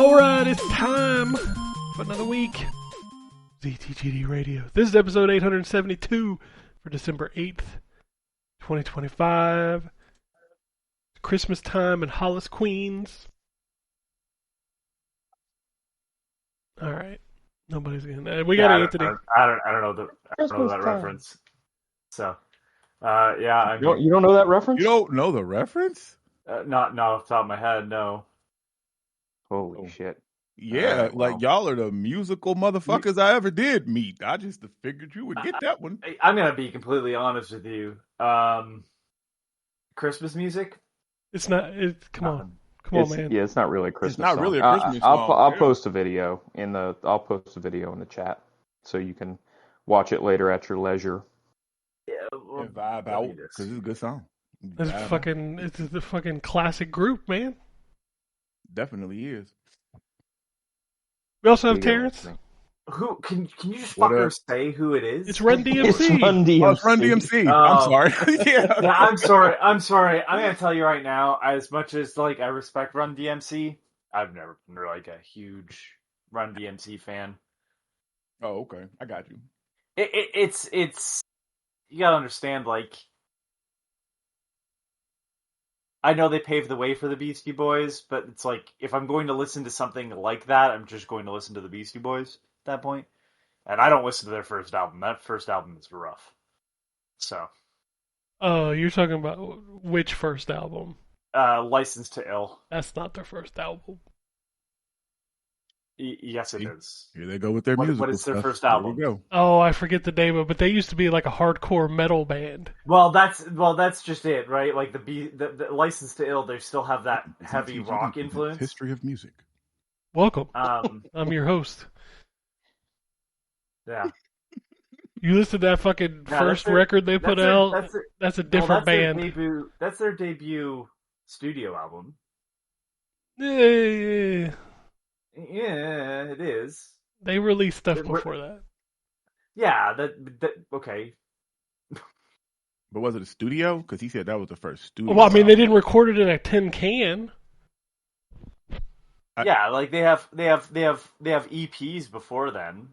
Alright, it's time for another week. ZTGD Radio. This is episode 872 for December 8th, 2025. Christmas time in Hollis, Queens. Alright. Nobody's gonna... we got Anthony. I don't know that reference. So, yeah. You don't know that reference? You don't know the reference? Not off the top of my head, no. Holy shit. Yeah, y'all are the musical motherfuckers I ever did meet. I just figured you would get that one. I'm going to be completely honest with you. Christmas music? It's not... come on, man. Yeah, it's not really a Christmas It's not song. really a Christmas song. I'll post a video in the chat so you can watch it later at your leisure. Yeah, well, vibe out because it's a good song. It's the fucking classic group, man. Definitely is. We also have Terrence. Who can you just fucker say who it is? It's Run DMC. It's Run DMC. Oh, it's Run DMC. I'm sorry. Yeah, I'm sorry. I'm gonna tell you right now. As much as I respect Run DMC, I've never been a huge Run DMC fan. Oh, okay. I got you. It's you gotta understand. I know they paved the way for the Beastie Boys, but it's if I'm going to listen to something like that, I'm just going to listen to the Beastie Boys at that point. And I don't listen to their first album. That first album is rough. So. Oh, you're talking about which first album? License to Ill. That's not their first album. Yes, it is. Here they go with their music. What is their first album? Here we go. Oh, I forget the name of it, but they used to be like a hardcore metal band. Well, that's just it, right? The License to Ill, they still have that heavy rock influence. History of music. Welcome. I'm your host. Yeah. You listen to that fucking first record they put out? That's a different band. That's their debut studio album. Yeah. Yeah, it is. They released stuff before that. Yeah, that okay. But was it a studio? Because he said that was the first studio. Well, I mean, they didn't record it in a tin can. Yeah, they have EPs before then.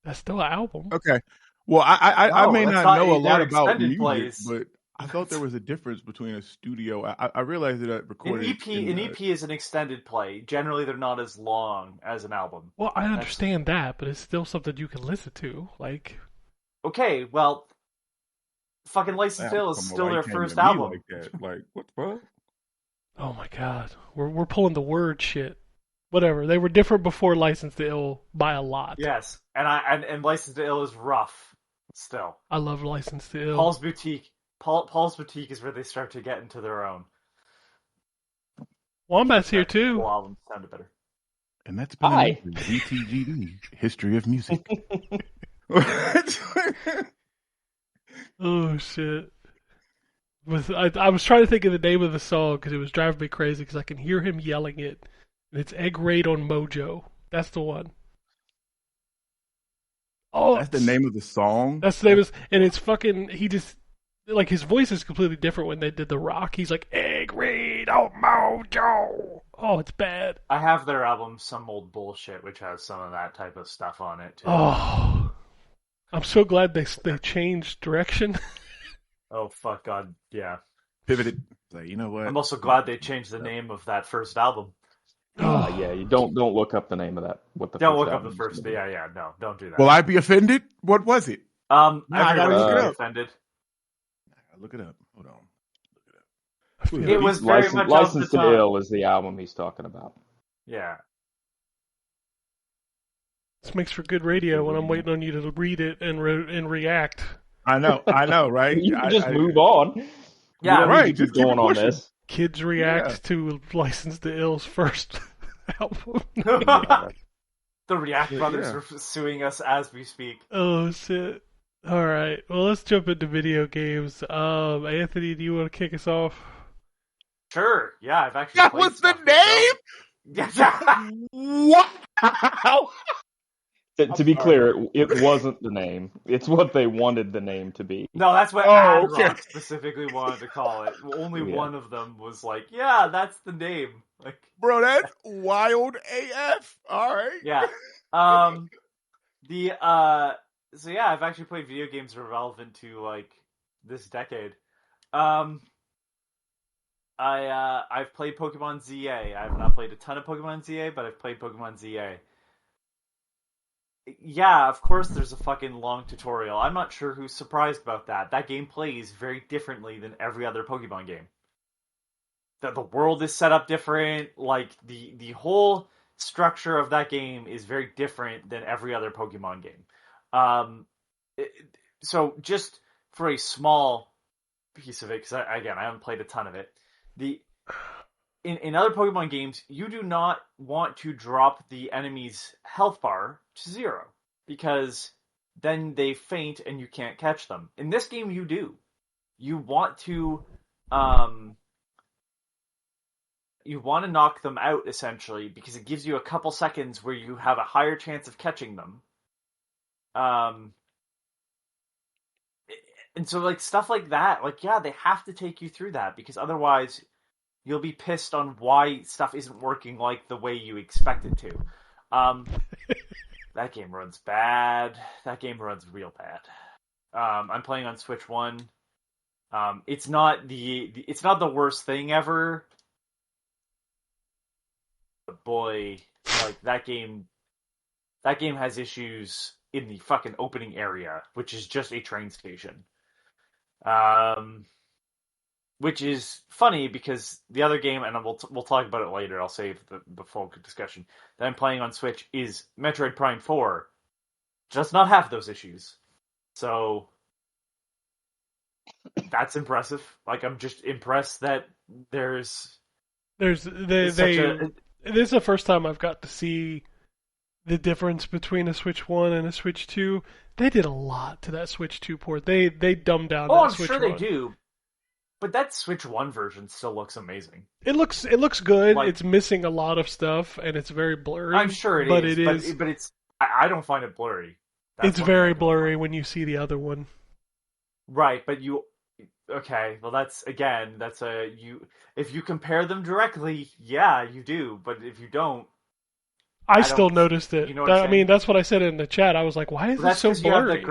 That's still an album. Okay. Well, I may not know a lot about music, plays. but I thought there was a difference between a studio. I realized that I recorded an EP is an extended play. Generally, they're not as long as an album. Well, I understand that, but it's still something you can listen to. Okay, well, fucking License to Ill is still their first album. What the fuck? Oh my god, we're pulling the word shit. Whatever. They were different before License to Ill by a lot. Yes, and License to Ill is rough. Still, I love License to Ill. Paul's Boutique is where they start to get into their own. Wombat's here too. The album sounded better. And that's been ZTGD History of Music. Oh shit! I was trying to think of the name of the song because it was driving me crazy because I can hear him yelling it. And it's Egg Raid on Mojo. That's the one. Oh, that's the name of the song. That's the name of, and it's fucking. He just his voice is completely different when they did The Rock. He's like Egg Raid on Mojo. Oh, it's bad. I have their album Some Old Bullshit, which has some of that type of stuff on it too. Oh, I'm so glad they changed direction. Oh fuck God, yeah. Pivoted. You know what? I'm also glad they changed the name of that first album. Yeah, you don't look up the name of that. Don't look up the first. Yeah, no, don't do that. Will I be offended? What was it? I gotta look it up. Offended. Look it up. Hold on. Look it up. It was very much License to Ill is the album he's talking about. Yeah. This makes for good radio when I'm waiting on you to read it and react. I know, right? You can just move on. Yeah, right. Just going on this. Kids react to License to Ill's first album. The React Brothers are suing us as we speak. Oh shit! All right, well let's jump into video games. Anthony, do you want to kick us off? Sure. Yeah, I've actually. That was the name. Yeah. Wow. To be clear, it wasn't the name. It's what they wanted the name to be. No, that's what okay. Ad Rock specifically wanted to call it. Only Yeah. one of them was like, "Yeah, that's the name." Like, Bro, that's wild AF. All right. yeah. So yeah, I've actually played video games that are relevant to like this decade. I've played Pokemon ZA. I've not played a ton of Pokemon ZA, but I've played Pokemon ZA. Yeah, of course there's a fucking long tutorial. I'm not sure who's surprised about that. That game plays very differently than every other Pokemon game. The world is set up different, like the whole structure of that game is very different than every other Pokemon game. So just for a small piece of it, because I haven't played a ton of it, in other Pokemon games, you do not want to drop the enemy's health bar to 0, because then they faint and you can't catch them. In this game, you do. You want to knock them out, essentially, because it gives you a couple seconds where you have a higher chance of catching them. And so, like, stuff like that, like, yeah, they have to take you through that, because otherwise you'll be pissed on why stuff isn't working like the way you expect it to. That game runs bad. That game runs real bad. I'm playing on Switch 1. It's not it's not the worst thing ever. But boy, like that game has issues in the fucking opening area, which is just a train station. Which is funny because the other game, and we'll talk about it later, I'll save the full discussion, that I'm playing on Switch is Metroid Prime 4. Does not have those issues. So that's impressive. Like, I'm just impressed that this is the first time I've got to see the difference between a Switch 1 and a Switch 2. They did a lot to that Switch 2 port. They dumbed down that Switch 1. Oh, I'm sure they do. But that Switch 1 version still looks amazing. It looks good. Like, it's missing a lot of stuff, and it's very blurry. I'm sure it is. But it's. I don't find it blurry. It's very blurry when you see the other one. Right, but you. Okay, well that's if you compare them directly, yeah, you do. But if you don't, I still noticed it. You know I mean, that's what I said in the chat. I was like, why is this so blurry?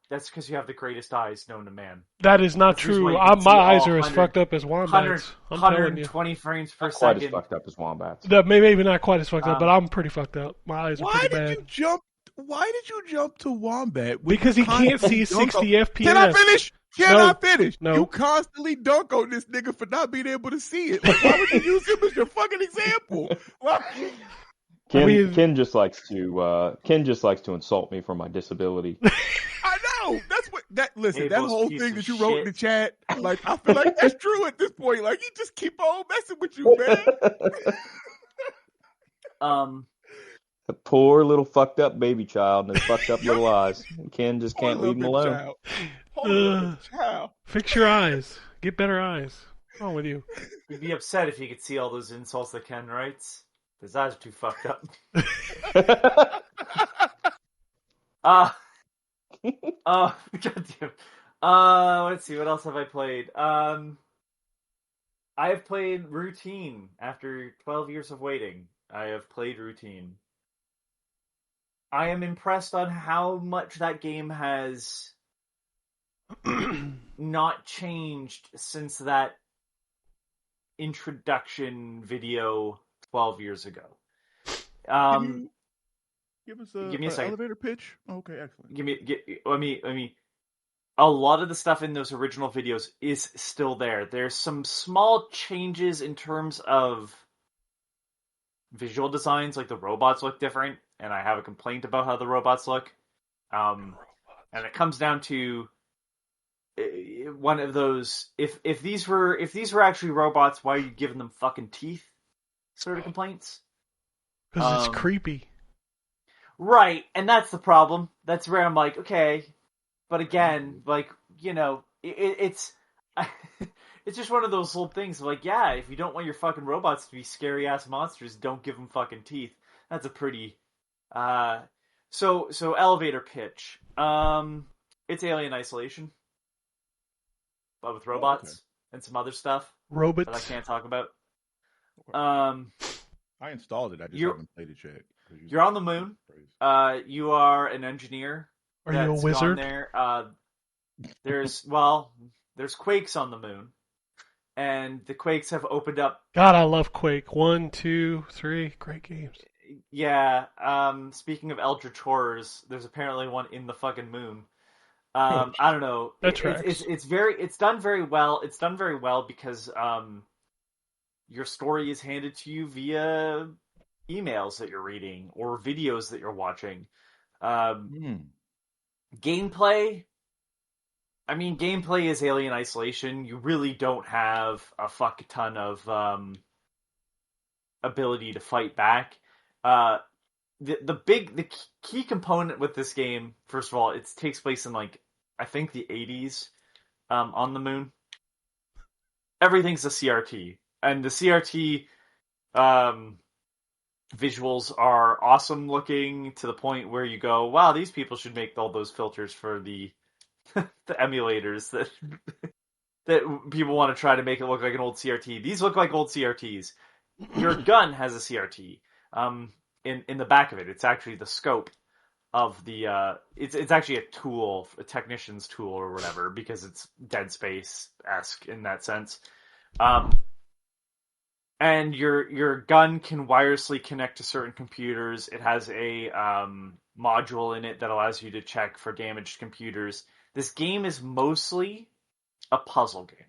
That's because you have the greatest eyes known to man. That is not true. My eyes are as fucked up as Wombat's. 120 frames per second. Quite as fucked up as Wombat's. Maybe not quite as fucked up, but I'm pretty fucked up. My eyes are pretty bad. Why did you jump to Wombat? Because he can't see 60 FPS. Can I finish? I finish? No. You constantly dunk on this nigga for not being able to see it. Like, why would you use him as your fucking example? Ken just likes to insult me for my disability. I know. That's what that whole thing that you wrote in the chat, like, I feel like that's true at this point. Like, he just keep on messing with you, man. A poor little fucked up baby child and his fucked up little eyes. Ken just can't leave him alone. Child. Fix your eyes. Get better eyes. What's wrong with you? You'd be upset if you could see all those insults that Ken writes. His eyes are too fucked up. Goddamn. Let's see, what else have I played? I have played Routine after 12 years of waiting. I have played Routine. I am impressed on how much that game has not changed since that introduction video 12 years ago. Give us give me a second. Elevator pitch. Okay, excellent. Let me. A lot of the stuff in those original videos is still there. There's some small changes in terms of visual designs, like the robots look different, and I have a complaint about how the robots look. And it comes down to one of those: if these were actually robots, why are you giving them fucking teeth? Sort of complaints. Because it's creepy. Right, and that's the problem. That's where I'm like, okay, but again, like, you know, it's it's just one of those little things. Like, yeah, if you don't want your fucking robots to be scary ass monsters, don't give them fucking teeth. That's a pretty So elevator pitch. It's Alien Isolation, but with robots and some other stuff Robots. that I can't talk about. I installed it. I just haven't played it yet. You're on the moon. You are an engineer. Are you a wizard? There. There's quakes on the moon, and the quakes have opened up. God, I love Quake. 1, 2, 3, great games. Yeah. Speaking of Eldritch horrors, there's apparently one in the fucking moon. I don't know. That tracks. It's done very well. It's done very well because your story is handed to you via emails that you're reading or videos that you're watching. Gameplay. I mean, gameplay is Alien Isolation. You really don't have a fuck ton of ability to fight back. The key component with this game, first of all, it takes place in I think the 80s, on the moon. Everything's a CRT, and the CRT visuals are awesome looking to the point where you go, wow, these people should make all those filters for the the emulators that people want to try to make it look like an old CRT. These look like old CRTs. Your gun has a CRT. In the back of it, it's actually the scope of the it's actually a tool, a technician's tool or whatever, because it's Dead Space-esque in that sense. And your gun can wirelessly connect to certain computers. It has a module in it that allows you to check for damaged computers. This game is mostly a puzzle game.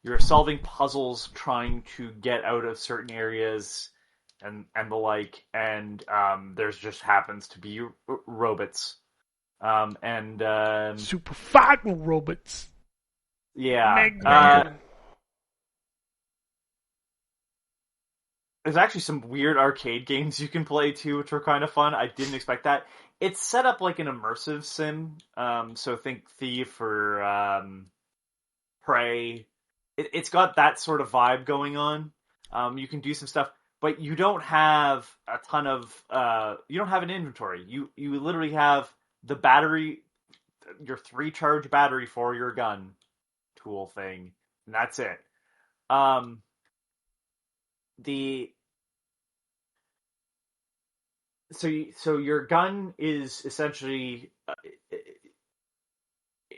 You're solving puzzles, trying to get out of certain areas and the like, and there's just happens to be robots. Super fighting robots. Yeah. There's actually some weird arcade games you can play too, which are kind of fun. I didn't expect that. It's set up like an immersive sim. So think Thief or Prey. It's got that sort of vibe going on. You can do some stuff, but you don't have a ton of. You don't have an inventory. You literally have the battery, your 3-charge battery for your gun tool thing, and that's it. So your gun is essentially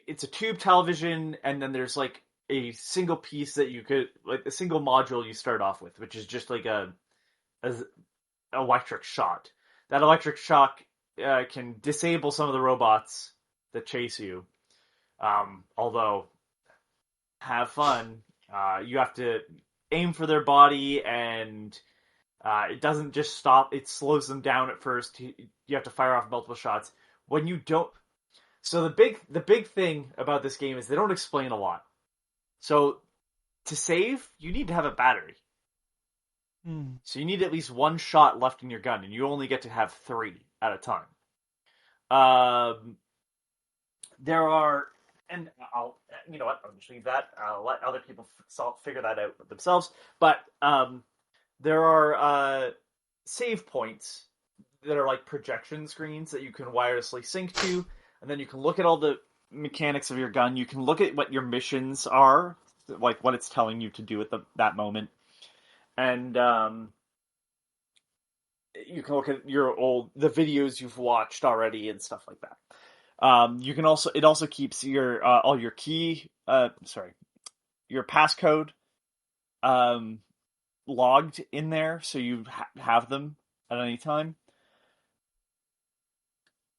it's a tube television, and then there's like a single piece that you could, like a single module you start off with, which is just like a electric shock. That electric shock can disable some of the robots that chase you. Although, have fun. You have to aim for their body, and it doesn't just stop. It slows them down at first. You have to fire off multiple shots. When you don't... So the big thing about this game is they don't explain a lot. So to save, you need to have a battery. So you need at least one shot left in your gun, and you only get to have 3 at a time. There are... And you know what? I'll just leave that. I'll let other people figure that out themselves. But there are save points that are like projection screens that you can wirelessly sync to, and then you can look at all the mechanics of your gun. You can look at what your missions are, like what it's telling you to do at that moment, and you can look at the videos you've watched already and stuff like that. You can also, it also keeps your all your your passcode logged in there, so you have them at any time.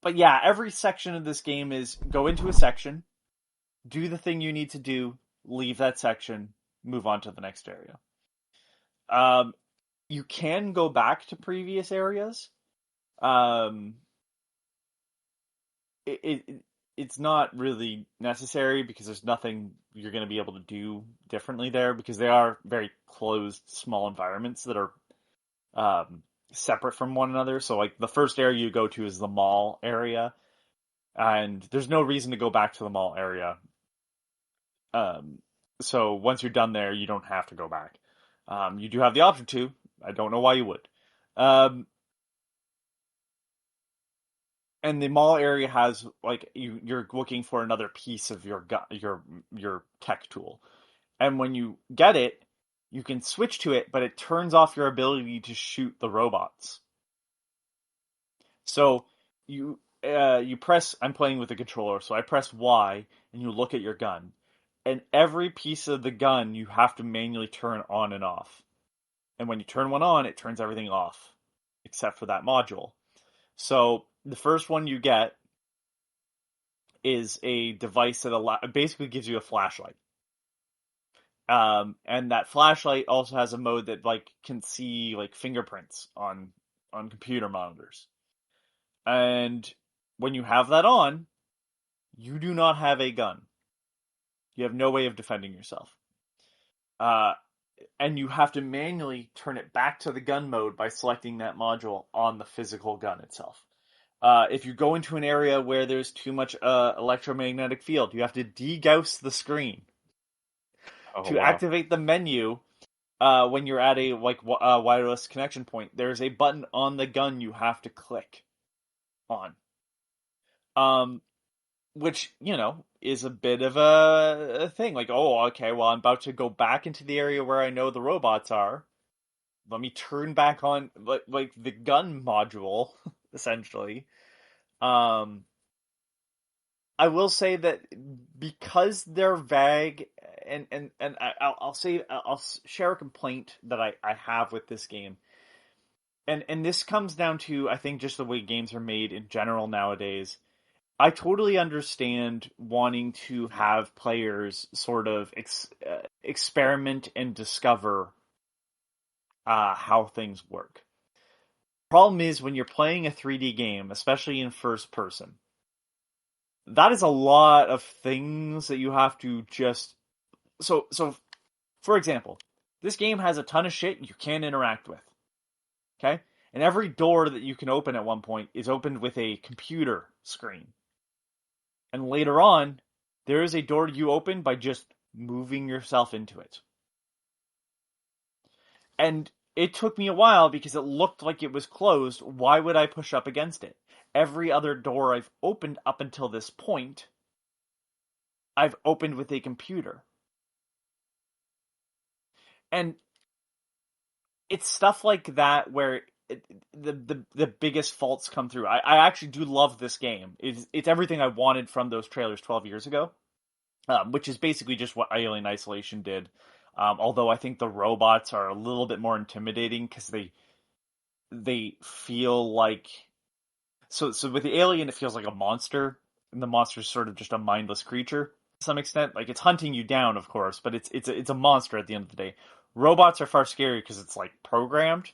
But yeah, every section of this game is go into a section, do the thing you need to do, leave that section, move on to the next area. You can go back to previous areas. It's not really necessary because there's nothing you're going to be able to do differently there, because they are very closed, small environments that are separate from one another. So like the first area you go to is the mall area, and there's no reason to go back to the mall area. So once you're done there, you don't have to go back. You do have the option to. I don't know why you would. And the mall area has like you're looking for another piece of your your tech tool. And when you get it, you can switch to it, but it turns off your ability to shoot the robots. So you press. I'm playing with the controller, so I press Y, and you look at your gun, and every piece of the gun you have to manually turn on and off. And when you turn one on, it turns everything off, except for that module. So the first one you get is a device that basically gives you a flashlight. And that flashlight also has a mode that like can see like fingerprints on computer monitors. And when you have that on, you do not have a gun. You have no way of defending yourself. And you have to manually turn it back to the gun mode by selecting that module on the physical gun itself. If you go into an area where there's too much electromagnetic field, you have to degauss the screen. To activate the menu, when you're at a wireless connection point, there's a button on the gun you have to click on. Which, is a bit of a thing. Like, oh, okay, well, I'm about to go back into the area where I know the robots are. Let me turn back on, like the gun module, essentially. I will say that because they're vague, and I'll share a complaint that I have with this game, and this comes down to, I think, just the way games are made in general nowadays. I totally understand wanting to have players sort of experiment and discover how things work. Problem is, when you're playing a 3D game, especially in first person, that is a lot of things that you have to just... So, for example, this game has a ton of shit you can't interact with. Okay? And every door that you can open at one point is opened with a computer screen. And later on, there is a door you open by just moving yourself into it. And it took me a while because it looked like it was closed. Why would I push up against it? Every other door I've opened up until this point, I've opened with a computer. And it's stuff like that where the biggest faults come through. I actually do love this game. It's everything I wanted from those trailers 12 years ago, which is basically just what Alien Isolation did. Although I think the robots are a little bit more intimidating because they feel like... So with the alien, it feels like a monster, and the monster's sort of just a mindless creature to some extent. Like, it's hunting you down, of course, but it's a monster at the end of the day. Robots are far scarier because it's like programmed,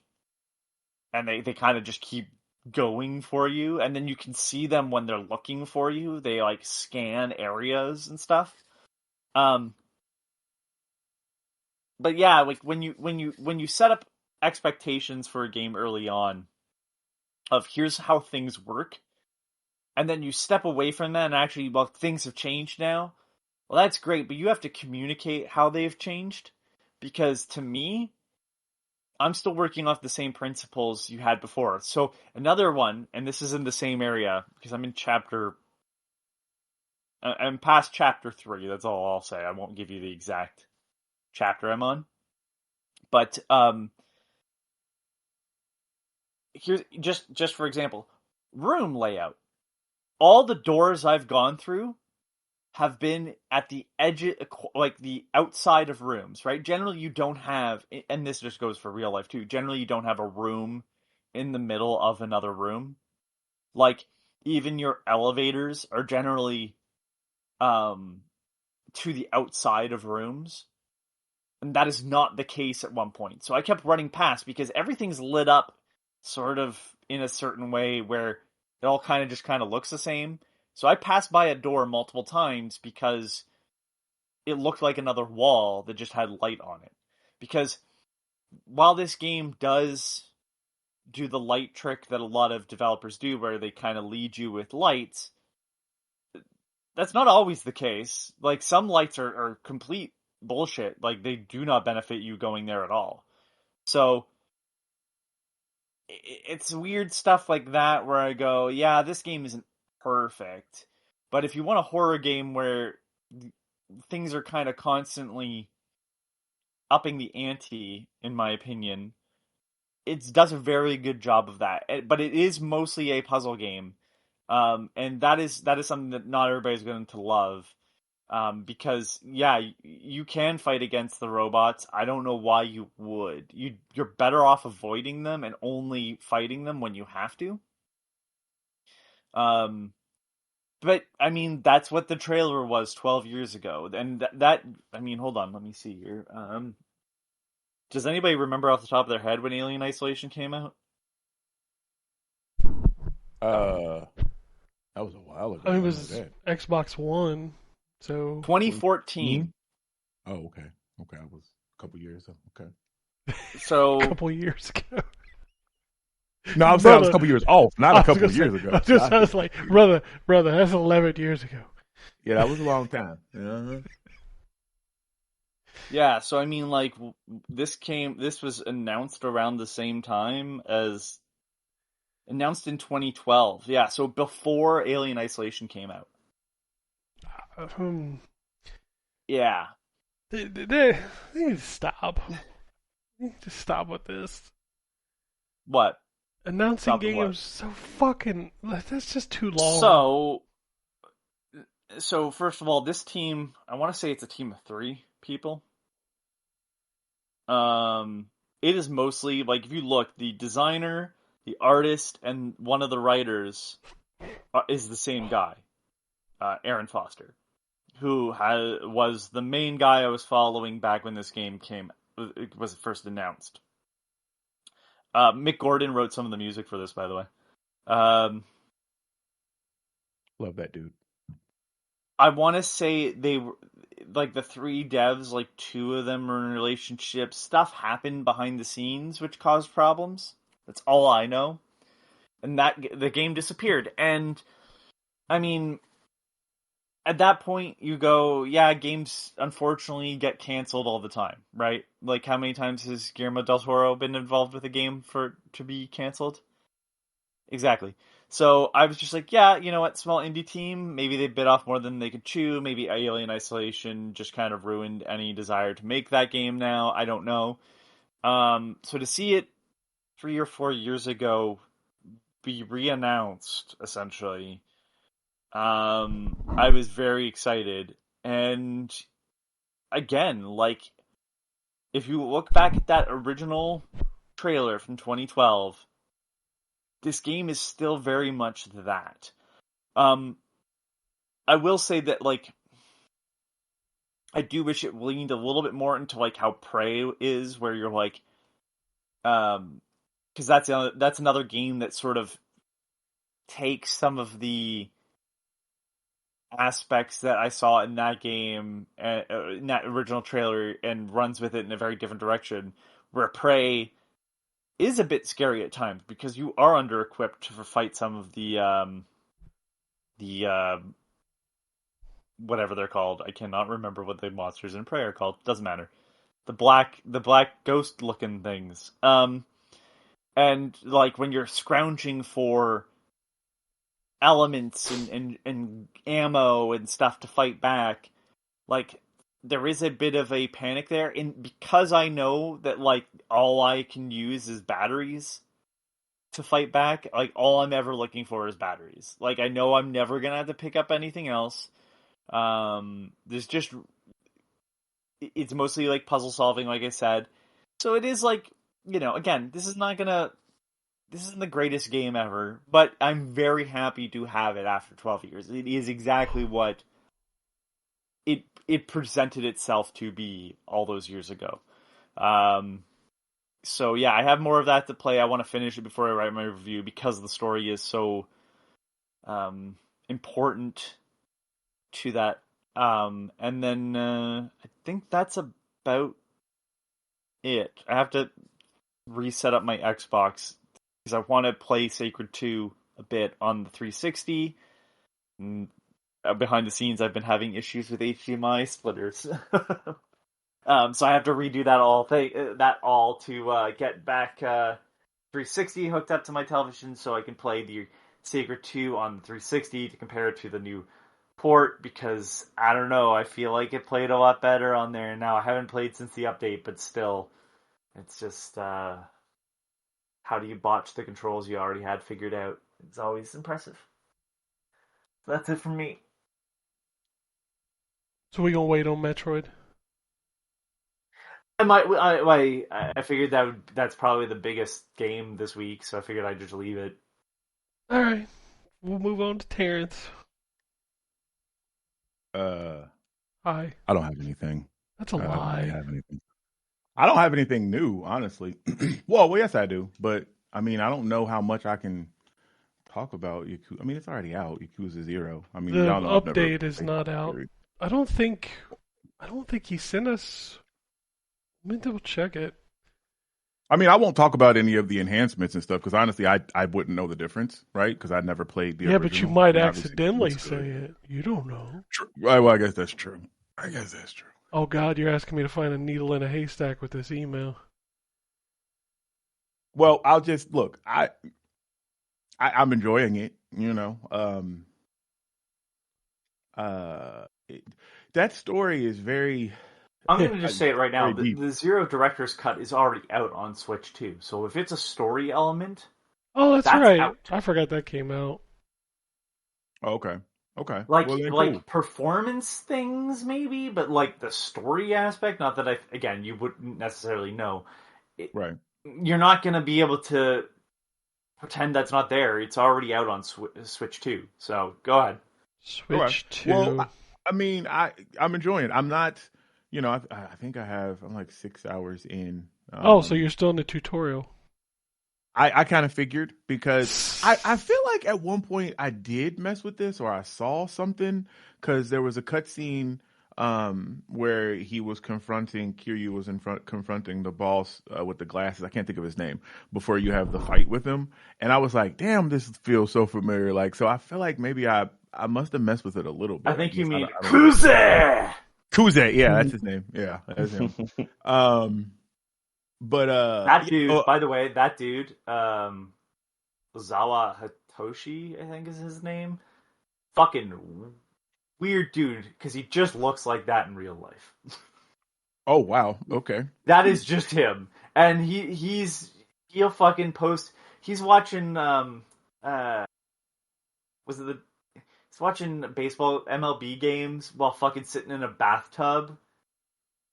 and they kind of just keep going for you, and then you can see them when they're looking for you. They like scan areas and stuff. But yeah, like when you set up expectations for a game early on, of here's how things work, and then you step away from that and actually, well, things have changed now. Well, that's great, but you have to communicate how they've changed, because to me, I'm still working off the same principles you had before. So another one, and this is in the same area, because I'm past chapter 3, that's all I'll say. I won't give you the exact chapter I'm on. But here's just for example, room layout. All the doors I've gone through have been at the edge, like the outside of rooms, right? Generally, you don't have, and this just goes for real life too, generally you don't have a room in the middle of another room. Like, even your elevators are generally to the outside of rooms. And that is not the case at one point. So I kept running past because everything's lit up sort of in a certain way where it all kind of looks the same. So I passed by a door multiple times because it looked like another wall that just had light on it. Because while this game does do the light trick that a lot of developers do, where they kind of lead you with lights, that's not always the case. Like, some lights are complete bullshit. Like, they do not benefit you going there at all. So it's weird stuff like that where I go, yeah, this game isn't perfect. But if you want a horror game where things are kind of constantly upping the ante, in my opinion, it does a very good job of that. But it is mostly a puzzle game, and that is something that not everybody's going to love. Because yeah, you can fight against the robots. I don't know why you would. You're better off avoiding them and only fighting them when you have to. But I mean, that's what the trailer was 12 years ago, and I mean, hold on, let me see here. Does anybody remember off the top of their head when Alien Isolation came out? That was a while ago. I mean, it was Xbox One, so 2014. Oh, okay. Okay, I was a couple years ago. Okay. So a couple years ago. No, I'm saying I was a couple years off, not a couple of years ago. I was like, brother, that's 11 years ago. Yeah, that was a long time. Yeah, so I mean, like, this was announced around the same time as announced in 2012. Yeah, so before Alien Isolation came out. Yeah. They need to stop. They need to stop with this. What? Announcing Stop games so fucking... That's just too long. So first of all, this team, I want to say it's a team of 3 people. It is mostly, like, if you look, the designer, the artist, and one of the writers is the same guy, Aaron Foster, who was the main guy I was following back when this game was first announced. Mick Gordon wrote some of the music for this, by the way. Love that dude. I want to say they were, like, the 3 devs, like 2 of them are in relationships. Stuff happened behind the scenes which caused problems. That's all I know. And the game disappeared. And, I mean, at that point you go, yeah, games unfortunately get canceled all the time, right? Like, how many times has Guillermo del Toro been involved with a game to be canceled? Exactly. So I was just like, yeah, you know what, small indie team, maybe they bit off more than they could chew, maybe Alien Isolation just kind of ruined any desire to make that game now, I don't know. So to see it 3 or 4 years ago be re-announced, essentially, I was very excited. And again, like, if you look back at that original trailer from 2012, this game is still very much that. I will say that, like, I do wish it leaned a little bit more into, like, how Prey is, where you're like, because that's another game that sort of takes some of the aspects that I saw in that game, in that original trailer, and runs with it in a very different direction, where Prey is a bit scary at times because you are under-equipped to fight some of the whatever they're called. I cannot remember what the monsters in Prey are called. Doesn't matter. The black ghost looking things. And like when you're scrounging for elements and ammo and stuff to fight back, like, there is a bit of a panic there, and because I know that, like, all I can use is batteries to fight back, like, all I'm ever looking for is batteries. Like, I know I'm never gonna have to pick up anything else. It's mostly, like, puzzle solving, like I said. So it is, like, you know, again, this isn't the greatest game ever, but I'm very happy to have it after 12 years. It is exactly what it presented itself to be all those years ago. So yeah, I have more of that to play. I want to finish it before I write my review because the story is so important to that. And then I think that's about it. I have to reset up my Xbox because I want to play Sacred 2 a bit on the 360. Behind the scenes, I've been having issues with HDMI splitters. So I have to redo that all to get back 360 hooked up to my television so I can play the Saber 2 on the 360 to compare it to the new port, because I don't know, I feel like it played a lot better on there. Now I haven't played since the update, but still, it's just how do you botch the controls you already had figured out? It's always impressive. That's it from me. So we gonna wait on Metroid? I figured that's probably the biggest game this week, so I figured I'd just leave it. All right, we'll move on to Terrence. Hi. I don't have anything. That's a lie. I don't really have anything. I don't have anything new, honestly. well, yes, I do, but I mean, I don't know how much I can talk about Yakuza. I mean, it's already out. Yakuza 0. I mean, The y'all know update is not out. I don't think he sent us. Let me double check it. I mean, I won't talk about any of the enhancements and stuff because honestly, I wouldn't know the difference, right? Because I never played the original. But you might accidentally say it. You don't know. True. Well, I guess that's true. Oh God, you're asking me to find a needle in a haystack with this email. Well, I'll just look. I'm enjoying it. You know, that story is very. I'm going to just say it right now. The Zero Director's Cut is already out on Switch too. So if it's a story element, that's right. Out. I forgot that came out. Oh, okay. Like cool. Performance things maybe, but like the story aspect. Not that you wouldn't necessarily know. Right. You're not going to be able to pretend that's not there. It's already out on Switch 2. So go ahead. Switch 2. Well, I mean, I'm enjoying it. I'm not. You know, I think I'm like 6 hours in. So you're still in the tutorial. I kind of figured because I feel like at one point I did mess with this or I saw something because there was a cutscene where he was Kiryu was confronting the boss with the glasses. I can't think of his name before you have the fight with him. And I was like, damn, this feels so familiar. Like, so I feel like maybe I must have messed with it a little bit. I think you mean Kuze, yeah, that's his name. Yeah, that's him. But that dude, by the way, Zawa Hitoshi, I think is his name. Fucking weird dude, because he just looks like that in real life. Oh wow, okay. That is just him, and he'll fucking post. He's watching He's watching baseball MLB games while fucking sitting in a bathtub.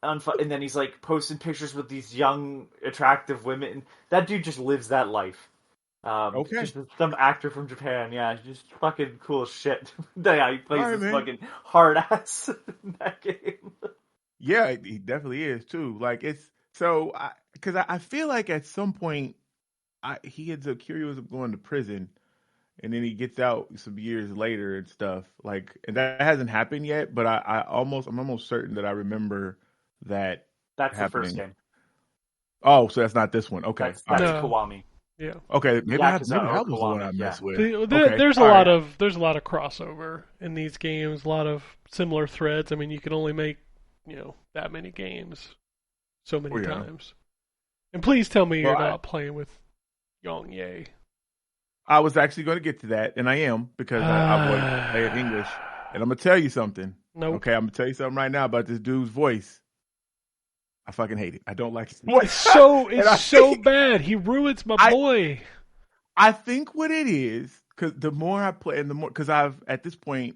And then he's like posting pictures with these young, attractive women. That dude just lives that life. Okay. Just some actor from Japan. Yeah, just fucking cool shit. Yeah, he plays this fucking hard ass in that game. Yeah, he definitely is too. Like it's so because I feel like at some point he ends up curious of going to prison. And then he gets out some years later and stuff. Like, and that hasn't happened yet, but I'm almost certain that I remember that. That's happening. The first game. Oh, so that's not this one. Okay, that's Kiwami. Yeah. Okay, maybe that was the one I messed with. There's a lot of crossover in these games. A lot of similar threads. I mean, you can only make that many games so many times. And please tell me you're not playing with Yong Ye. I was actually going to get to that, and I am, because I play in English. And I'm going to tell you something. Nope. Okay, I'm going to tell you something right now about this dude's voice. I fucking hate it. I don't like his voice. It's so bad. He ruins my boy. I think what it is, because the more I play, and the more, because at this point,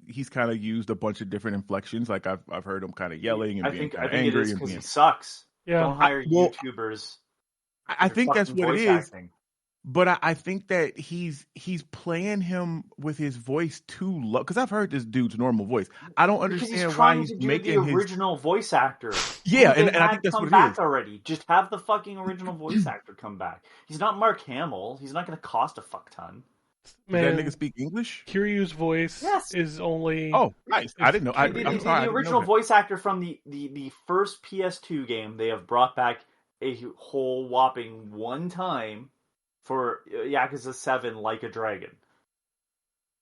he's kind of used a bunch of different inflections. Like I've heard him kind of yelling and being kind of angry. I think it is because he sucks. Yeah. Don't hire YouTubers. I think that's what it is. Acting. But I think that he's playing him with his voice too low, because I've heard this dude's normal voice. I don't understand why he's making the original voice actor. Yeah, and I think that's what it is. Come back already. Just have the fucking original voice actor come back. He's not Mark Hamill. He's not going to cost a fuck ton. Man, does that nigga speak English? Kiryu's voice is only... Oh, nice. I didn't know. I'm sorry. The original voice actor from the first PS2 game, they have brought back a whole whopping one time for Yakuza 7 Like a Dragon.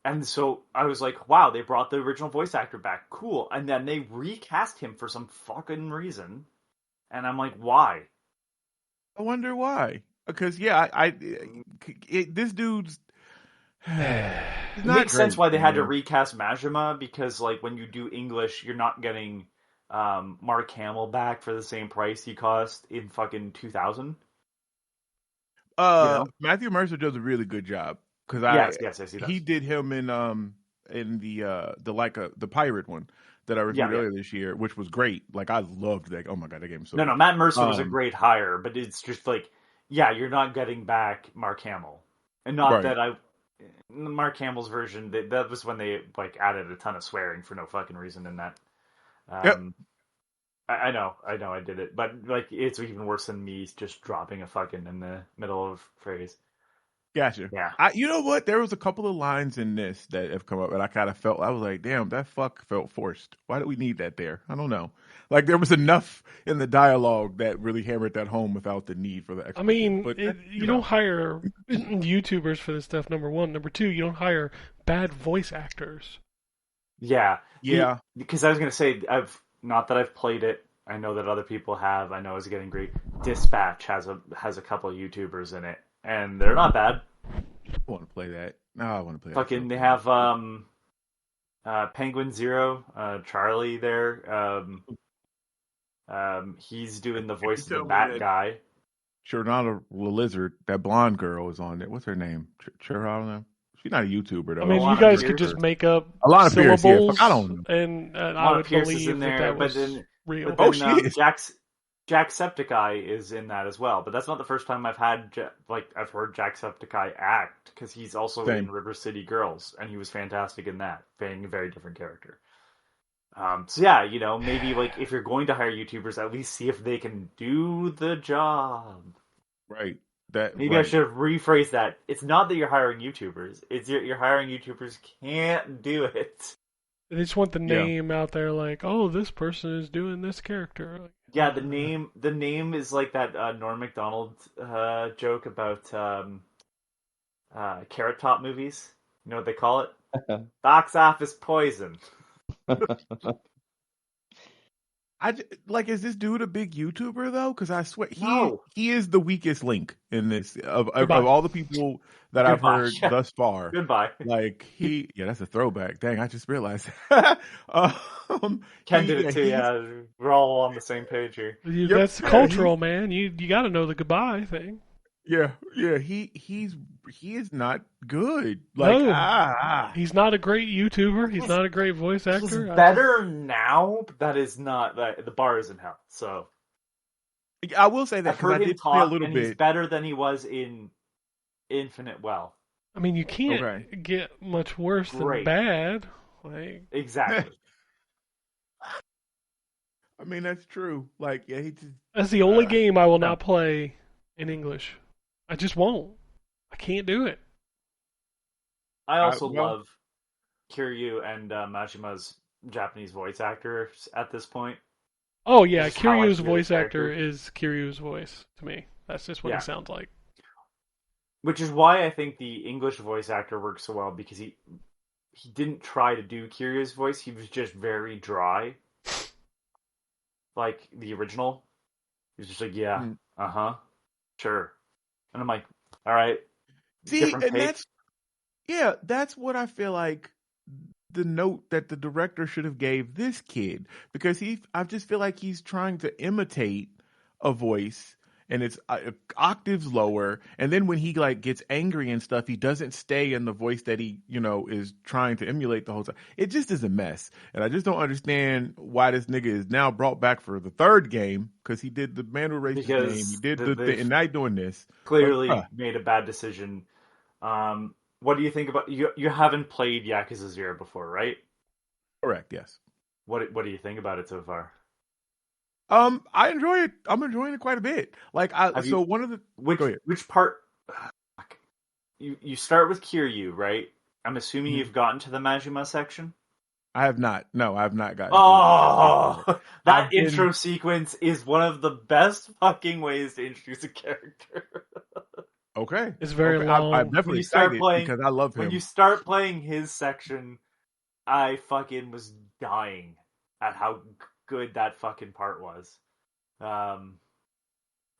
And so I was like, wow, they brought the original voice actor back. Cool. And then they recast him for some fucking reason. And I'm like, why? I wonder why. Because this dude's he's It not makes sense great, why they had to man. recast Majima, because like when you do English, you're not getting Mark Hamill back for the same price he cost in fucking 2000. You know? Matthew Mercer does a really good job because Yes, he he does. did him in the pirate one that I reviewed Yeah. earlier this year, which was great. Like I loved that. Oh my god, that game was so No, good. Matt Mercer was a great hire, but it's just like, yeah, you're not getting back Mark Hamill, and not Right. that Mark Hamill's version that was when they like added a ton of swearing for no fucking reason in that. Yep. I know, I did it, but like it's even worse than me just dropping a fucking in the middle of phrase. Gotcha. Yeah. You know what? There was a couple of lines in this that have come up, and I kind of felt I was like, "Damn, that fuck felt forced. Why do we need that there?" I don't know. Like there was enough in the dialogue that really hammered that home without the need for the I expletive. mean, But you don't hire YouTubers for this stuff. Number one, number two, you don't hire bad voice actors. Yeah. Yeah. Because I was gonna say not that I've played it. I know that other people have. I know it's getting great. Dispatch has a couple of YouTubers in it, and they're not bad. I want to play that. No, I want to play Fucking, that. they have Penguin Zero, Charlie there. He's doing the voice of the tell me Bat that guy. Shernana Lizard, that blonde girl, is on it. What's her name? I don't know. She's not a YouTuber though. I mean, you Alana guys Pierce. could just make up Alana Pierce, yeah. syllables, I don't know. and I Alana would Pierce is in believe there, that but was then real. she is. Jacksepticeye is in that as well. But that's not the first time I've heard Jacksepticeye act, because he's also Same. in River City Girls, and he was fantastic in that, playing a very different character. So yeah, maybe like if you're going to hire YouTubers, at least see if they can do the job. Right. Maybe I should have rephrased that. It's not that you're hiring YouTubers; it's you're hiring YouTubers can't do it. They just want the name out there, like, oh, this person is doing this character. Like, Yeah, the name is like that Norm Macdonald joke about Carrot Top movies. You know what they call it? Box office poison. Is this dude a big YouTuber though? Because I swear No. he is the weakest link in this of Goodbye. all the people that I've Goodbye. heard thus far. Goodbye. Like that's a throwback. Dang, I just realized. Ken did it too. Yeah, we're all on the same page here. That's cultural, man. You got to know the goodbye thing. Yeah. He is not good. He's not a great YouTuber. He's not a great voice actor. He's better now, but that is not the bar is in hell. So I will say that I've heard I him did talk, play a little and bit. he's better than he was in Infinite Well. I mean, you can't get much worse than bad. Like exactly. I mean, that's true. Like, yeah, that's the only game I will not play in English. I just won't. I can't do it. I also love Kiryu and Majima's Japanese voice actors at this point. Oh yeah, Kiryu's voice actor is Kiryu's voice to me. That's just what he sounds like. Which is why I think the English voice actor works so well, because he didn't try to do Kiryu's voice. He was just very dry. Like the original. He was just like, sure. And I'm like, all right. See, and that's what I feel like the note that the director should have gave this kid, because I just feel like he's trying to imitate a voice, and it's octaves lower, and then when he like gets angry and stuff, he doesn't stay in the voice that he is trying to emulate the whole time. It just is a mess, and I just don't understand why this nigga is now brought back for the third game, because he did the Mandal Racist game, he did the thing, and now he's doing this. Clearly made a bad decision. What do you think about you haven't played Yakuza 0 before, right? Correct, yes. What do you think about it so far? I enjoy it. I'm enjoying it quite a bit. Like which part you start with Kiryu, right? I'm assuming you've gotten to the Majima section? I have not. No, I have not gotten to that intro sequence is one of the best fucking ways to introduce a character. Okay. It's very long. I'm definitely excited because I love him. When you start playing his section, I fucking was dying at how good that fucking part was.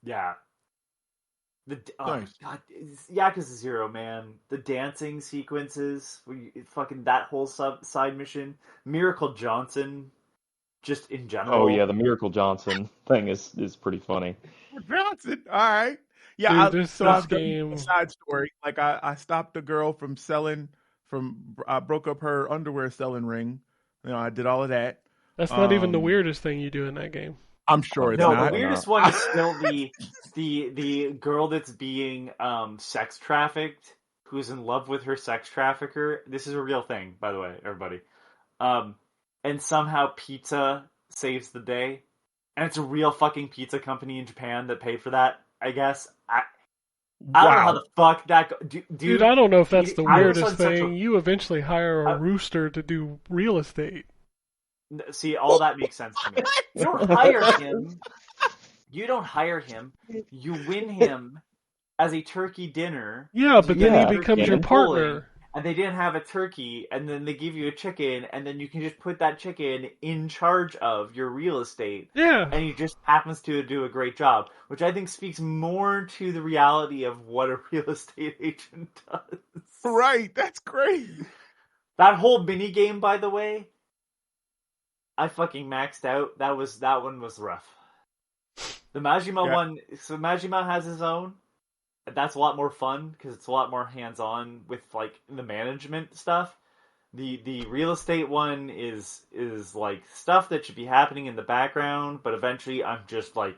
Yeah. Nice. God, Yakuza 0, man. The dancing sequences, fucking that whole side mission, Miracle Johnson, just in general. Oh yeah, the Miracle Johnson thing is pretty funny. Johnson. All right. Yeah. Dude, I've done game. a side story. Like I stopped a girl from selling. I broke up her underwear selling ring. I did all of that. That's not even the weirdest thing you do in that game. I'm sure it's no, not. The weirdest one is still the girl that's being sex trafficked, who's in love with her sex trafficker. This is a real thing, by the way, everybody. And somehow pizza saves the day, and it's a real fucking pizza company in Japan that paid for that. I guess I don't know how the fuck that dude. I don't know if that's the weirdest thing. a... You eventually hire a rooster to do real estate. See, all that makes sense to me. You don't hire him. You win him as a turkey dinner. Yeah, but then he becomes your partner. And they didn't have a turkey, and then they give you a chicken, and then you can just put that chicken in charge of your real estate. Yeah. And he just happens to do a great job, which I think speaks more to the reality of what a real estate agent does. Right, that's great. That whole mini game, by the way, I fucking maxed out. That one was rough. The Majima one, so Majima has his own. That's a lot more fun because it's a lot more hands-on with like the management stuff. The real estate one is like stuff that should be happening in the background, but eventually I'm just like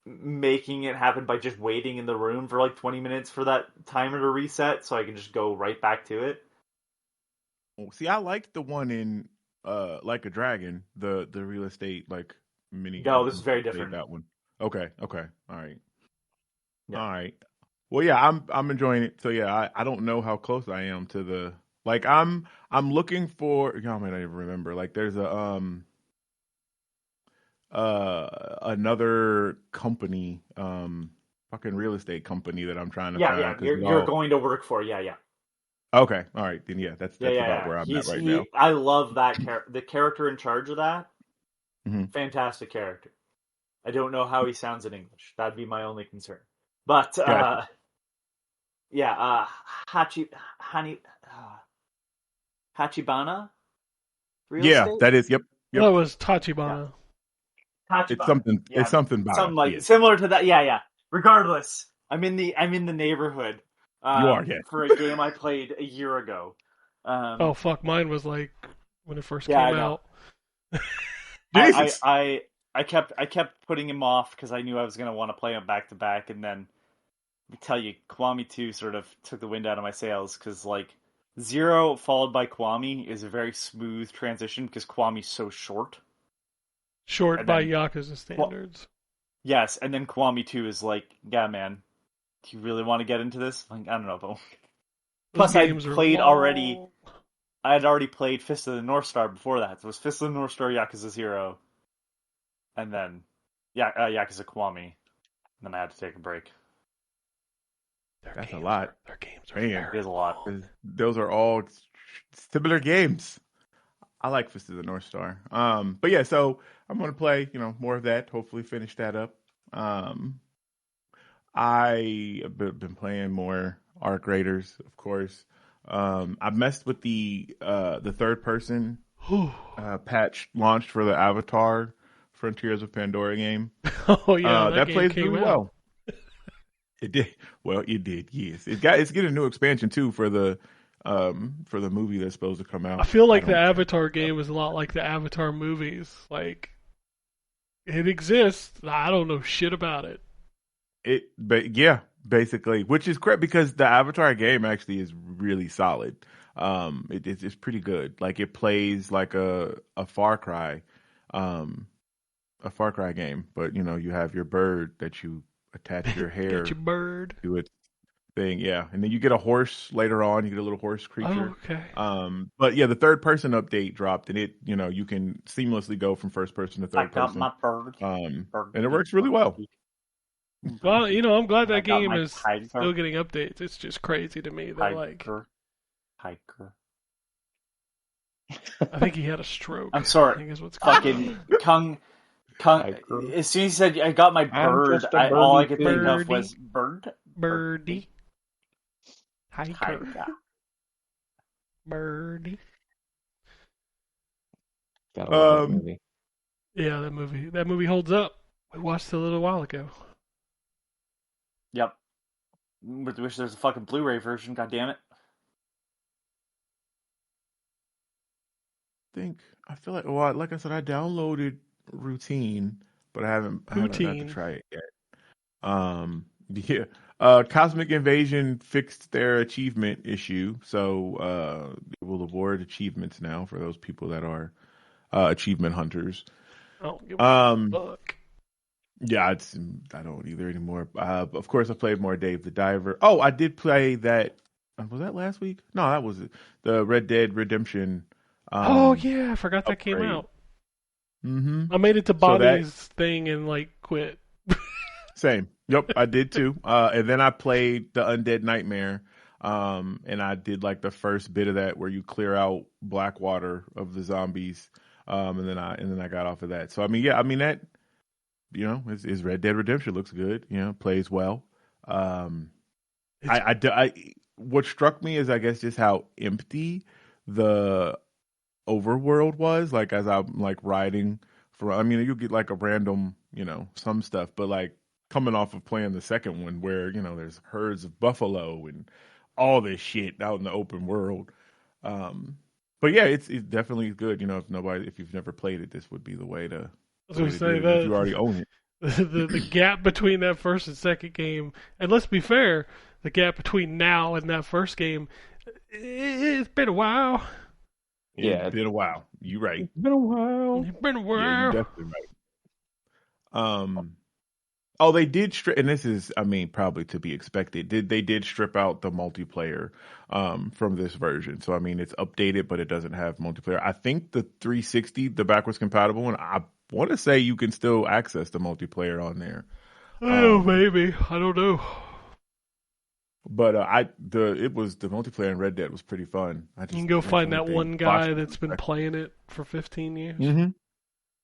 making it happen by just waiting in the room for like 20 minutes for that timer to reset so I can just go right back to it. See, I liked the one in Like a Dragon, the real estate like mini. No, this is very different. That one. Okay, all right. Yeah. All right. Well, yeah, I'm enjoying it. So yeah, I don't know how close I am to the like I'm looking for. Y'all might not even remember. Like there's a another company, fucking real estate company that I'm trying to find. Yeah. You're going to work for. Yeah. Okay. All right. Then yeah, that's about where I'm at right now. I love that the character in charge of that. Mm-hmm. Fantastic character. I don't know how he sounds in English. That'd be my only concern. But Hachibana. Real estate? That is. Yep. That was Tachibana. Yeah. Tachibana. It's something. Yeah. It's something about something it. like similar to that. Yeah. Regardless, I'm in the neighborhood. You are, yeah. For a game I played a year ago. Oh fuck! Mine was like when it first came out. Jesus. I kept putting him off because I knew I was going to want to play him back to back, and then I tell you, Kiwami 2 sort of took the wind out of my sails because like 0 followed by Kiwami is a very smooth transition because Kiwami's so short. Short by Yakuza standards. Yes, and then Kiwami 2 is like, yeah, man, do you really want to get into this? Like, I don't know, but plus I had already played Fist of the North Star before that. So it was Fist of the North Star, Yakuza 0. And then, Yakuza Kiwami. And then I had to take a break. That's a lot. Their games are very It is a lot. Those are all similar games. I like Fist of the North Star. But yeah, so I'm going to play, more of that. Hopefully finish that up. I have been playing more Arc Raiders, of course. I messed with the third person patch launched for the Avatar Frontiers of Pandora game. Oh yeah, that plays really well. It did. Well, it did. Yes, it's getting a new expansion too for the movie that's supposed to come out. I feel like the Avatar game is a lot like the Avatar movies. Like it exists. I don't know shit about it. But yeah, basically, which is correct because the Avatar game actually is really solid. It's pretty good. Like it plays like a Far Cry. A Far Cry game, but you have your bird that you attach your hair Get your bird to its thing, yeah, and then you get a horse later on. You get a little horse creature. Oh, okay. But yeah, the third person update dropped, and it you can seamlessly go from first person to third person. My bird. And it works really well. Well, I'm glad that game is still getting updates. It's just crazy to me that hiker. I think he had a stroke. I'm sorry. I think is what's fucking As soon as he said I got my I'm bird, just a all I birdie could think of birdie. was bird. Birdie. Hiker. Hiker. Birdie. Gotta love that movie. Yeah, that movie holds up. We watched it a little while ago. Yep. Wish there's a fucking Blu-ray version. God damn it. I feel like, well, like I said, I downloaded Routine, but I haven't got to try it yet. Yeah. Cosmic Invasion fixed their achievement issue, so it will award achievements now for those people that are achievement hunters. I don't give a fuck. Yeah, I don't either anymore. Of course, I played more Dave the Diver. Oh, I did play that. Was that last week? No, that was the Red Dead Redemption. Oh yeah, I forgot that upgrade. came out. Mm-hmm. I made it to Bonnie's thing and quit. Same. Yep, I did too. And then I played the Undead Nightmare. And I did the first bit of that where you clear out Blackwater of the zombies. And then I got off of that. So that is Red Dead Redemption looks good. Plays well. What struck me is I guess just how empty the overworld was. As I'm riding you get a random some stuff, but coming off of playing the second one where there's herds of buffalo and all this shit out in the open world. But yeah, it's definitely good. If you've never played it, this would be the way to. I was going to say that that if you already own it. the gap between that first and second game, and let's be fair, the gap between now and that first game, it's been a while. Yeah, it's been a while. You're right. It's been a while. It's been a while. Yeah, you're definitely right. Oh, they did strip, and this is, probably to be expected. They did strip out the multiplayer from this version. So it's updated, but it doesn't have multiplayer. I think the 360, the backwards compatible one, I want to say you can still access the multiplayer on there. Oh, maybe. I don't know. But the multiplayer in Red Dead was pretty fun. You can go find that one guy that's been playing it for 15 years. Mm-hmm.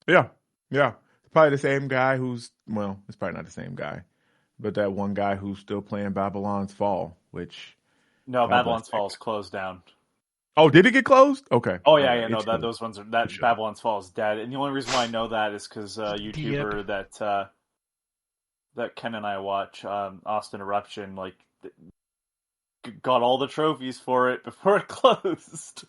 Yeah. It's probably the same guy it's probably not the same guy, but that one guy who's still playing Babylon's Fall, which... No, Babylon's Fall is closed down. Oh, did it get closed? Okay. Oh, yeah, no, those ones are... Babylon's Fall is dead, and the only reason why I know that is because YouTuber that Ken and I watch, Austin Eruption, got all the trophies for it before it closed.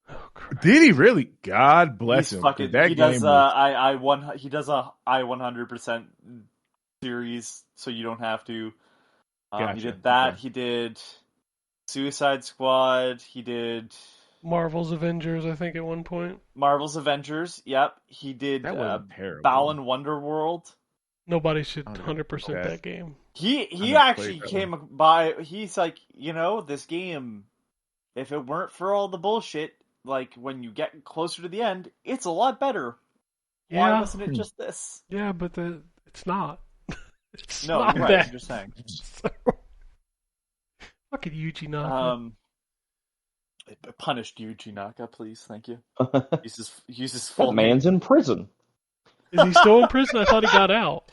Oh, Christ. Did he really? God bless him. He does a I-100% series, so you don't have to. Gotcha. He did that. Okay. He did Suicide Squad. He did Marvel's Avengers, I think, at one point. Marvel's Avengers. Yep. He did that wasn't terrible. Balan Wonderworld. Nobody should 100% that game. He actually came by. He's like, this game, if it weren't for all the bullshit, when you get closer to the end, it's a lot better. Yeah. Why wasn't it just this? Yeah, but it's not. It's no, not you're right. that. I'm just saying. Fucking Yuji Naka. Punished Yuji Naka, please. Thank you. Use his full That man's in prison. Is he still in prison? I thought he got out.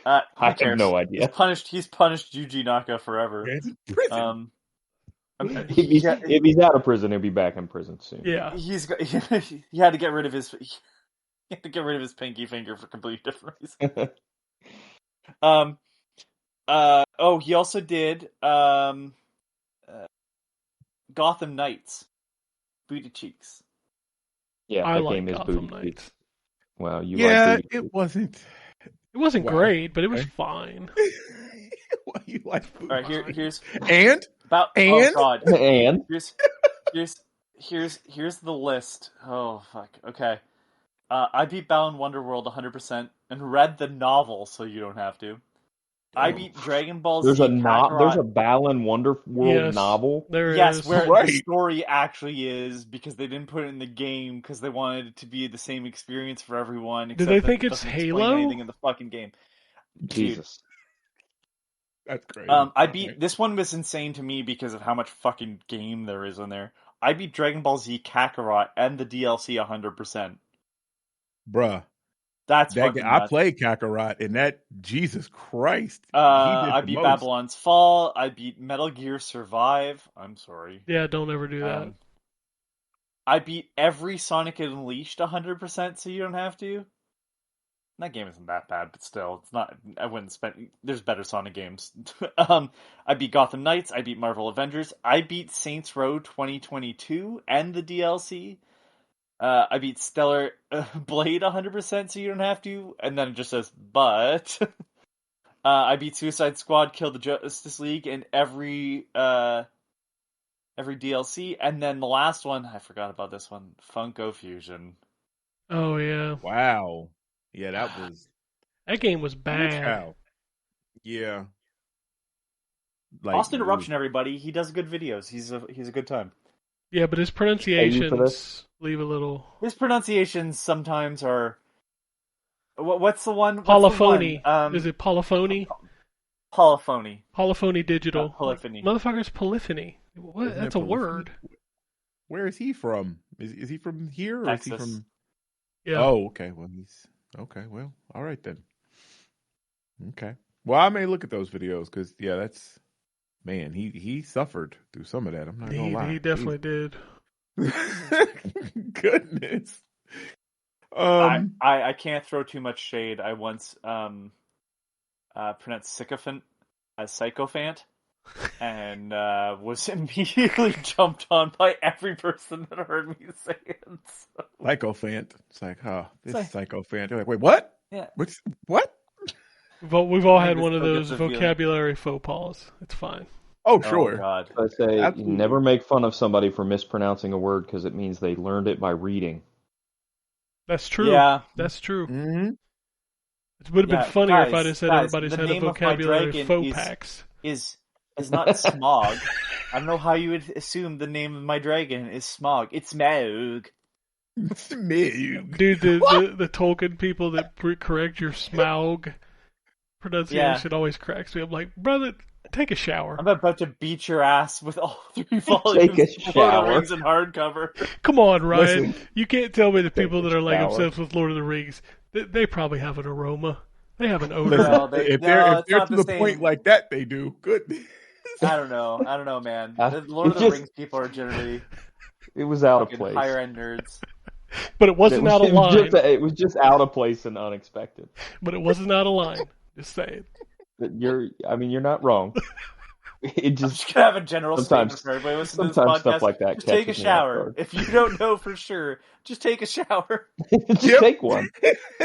I have no idea. He's punished Yuji Naka forever. Prison. If he's out of prison, he'll be back in prison soon. Yeah, he had to get rid of his pinky finger for completely different reasons. He also did Gotham Knights, Booty Cheeks. Yeah, I that like game is Gotham Booty Knights. Cheeks. Well, it wasn't. It wasn't great, but it was fine. Well, you like All right, here's and oh god, and here's the list. Oh fuck. Okay, I beat Balan Wonderworld 100% and read the novel, so you don't have to. I beat Dragon Ball Z. There's a Balan Wonderworld novel. There is. Where the story actually is, because they didn't put it in the game because they wanted it to be the same experience for everyone. Do they think it's Halo? Anything in the fucking game? Jesus, that's crazy. I beat this one was insane to me because of how much fucking game there is in there. I beat Dragon Ball Z Kakarot and the DLC 100%. Bruh. That's That fucking I nuts. played Kakarot, and that Jesus Christ, he did I the beat most. Babylon's Fall. I beat Metal Gear Survive. I'm sorry. Yeah, don't ever do that. I beat every Sonic Unleashed 100%, so you don't have to. That game isn't that bad, but still, it's not. I wouldn't spend. There's better Sonic games. I beat Gotham Knights. I beat Marvel Avengers. I beat Saints Row 2022 and the DLC. I beat Stellar Blade 100%, so you don't have to. And then it just says, but I beat Suicide Squad, Kill the Justice League, and every DLC. And then the last one, I forgot about this one, Funko Fusion. Oh yeah, Wow. Yeah, that game was bad. Wow. Yeah. Like, Austin Eruption, everybody. He does good videos. He's a good time. Yeah, but his pronunciations leave a little. His pronunciations sometimes are. What's the one? Polyphony. Is it polyphony? Polyphony. Polyphony digital. Polyphony. Motherfucker's polyphony. What? Isn't That's it a word. Where is he from? Is he from here or Texas. is he from? Yeah. Oh, okay. Well, he's okay. Well, all right then. Okay. Well, I may look at those videos because that's man. He suffered through some of that. I'm not gonna lie. He definitely did. Goodness. I can't throw too much shade. I once pronounced sycophant as sycophant, and was immediately jumped on by every person that heard me say it. So. Sycophant. It's like, this It's sycophant. You're like, wait, what? Yeah. What? We've all had Maybe one of still those gets a feeling. vocabulary faux pas. It's fine. Oh, sure. Oh, God. I say Absolutely. never make fun of somebody for mispronouncing a word because it means they learned it by reading. That's true. Yeah. That's true. Mm-hmm. It would have been Yeah, funnier if guys, I'd have said guys, everybody's the had a name of my vocabulary dragon faux is- packs. Is not Smog. I don't know how you would assume the name of my dragon is Smog. It's Smaug. Dude, the Tolkien people that correct your Smaug pronunciation always cracks me. I'm like, brother, take a shower. I'm about to beat your ass with all 3 Take volumes a of Lord of the shower. Rings in hardcover. Come on, Ryan. Listen. You can't tell me the people Take a that are like shower. obsessed with Lord of the Rings. They probably have an aroma. They have an odor. Listen, Well, if no, they're it's to not the the same. point like that, they do. Goodness. I don't know, man. Uh, The Lord of it the just- Rings people are generally It was out of fucking place. higher end nerds. But it wasn't out of line. It was just out of place and unexpected. But it wasn't out of line. Just saying. You're not wrong. It I'm just just gonna have a general statement sometimes- for everybody listening to this sometimes podcast. stuff like that Just take a catches me off shower. guard. If you don't know for sure, just take a shower. just Yep. take one.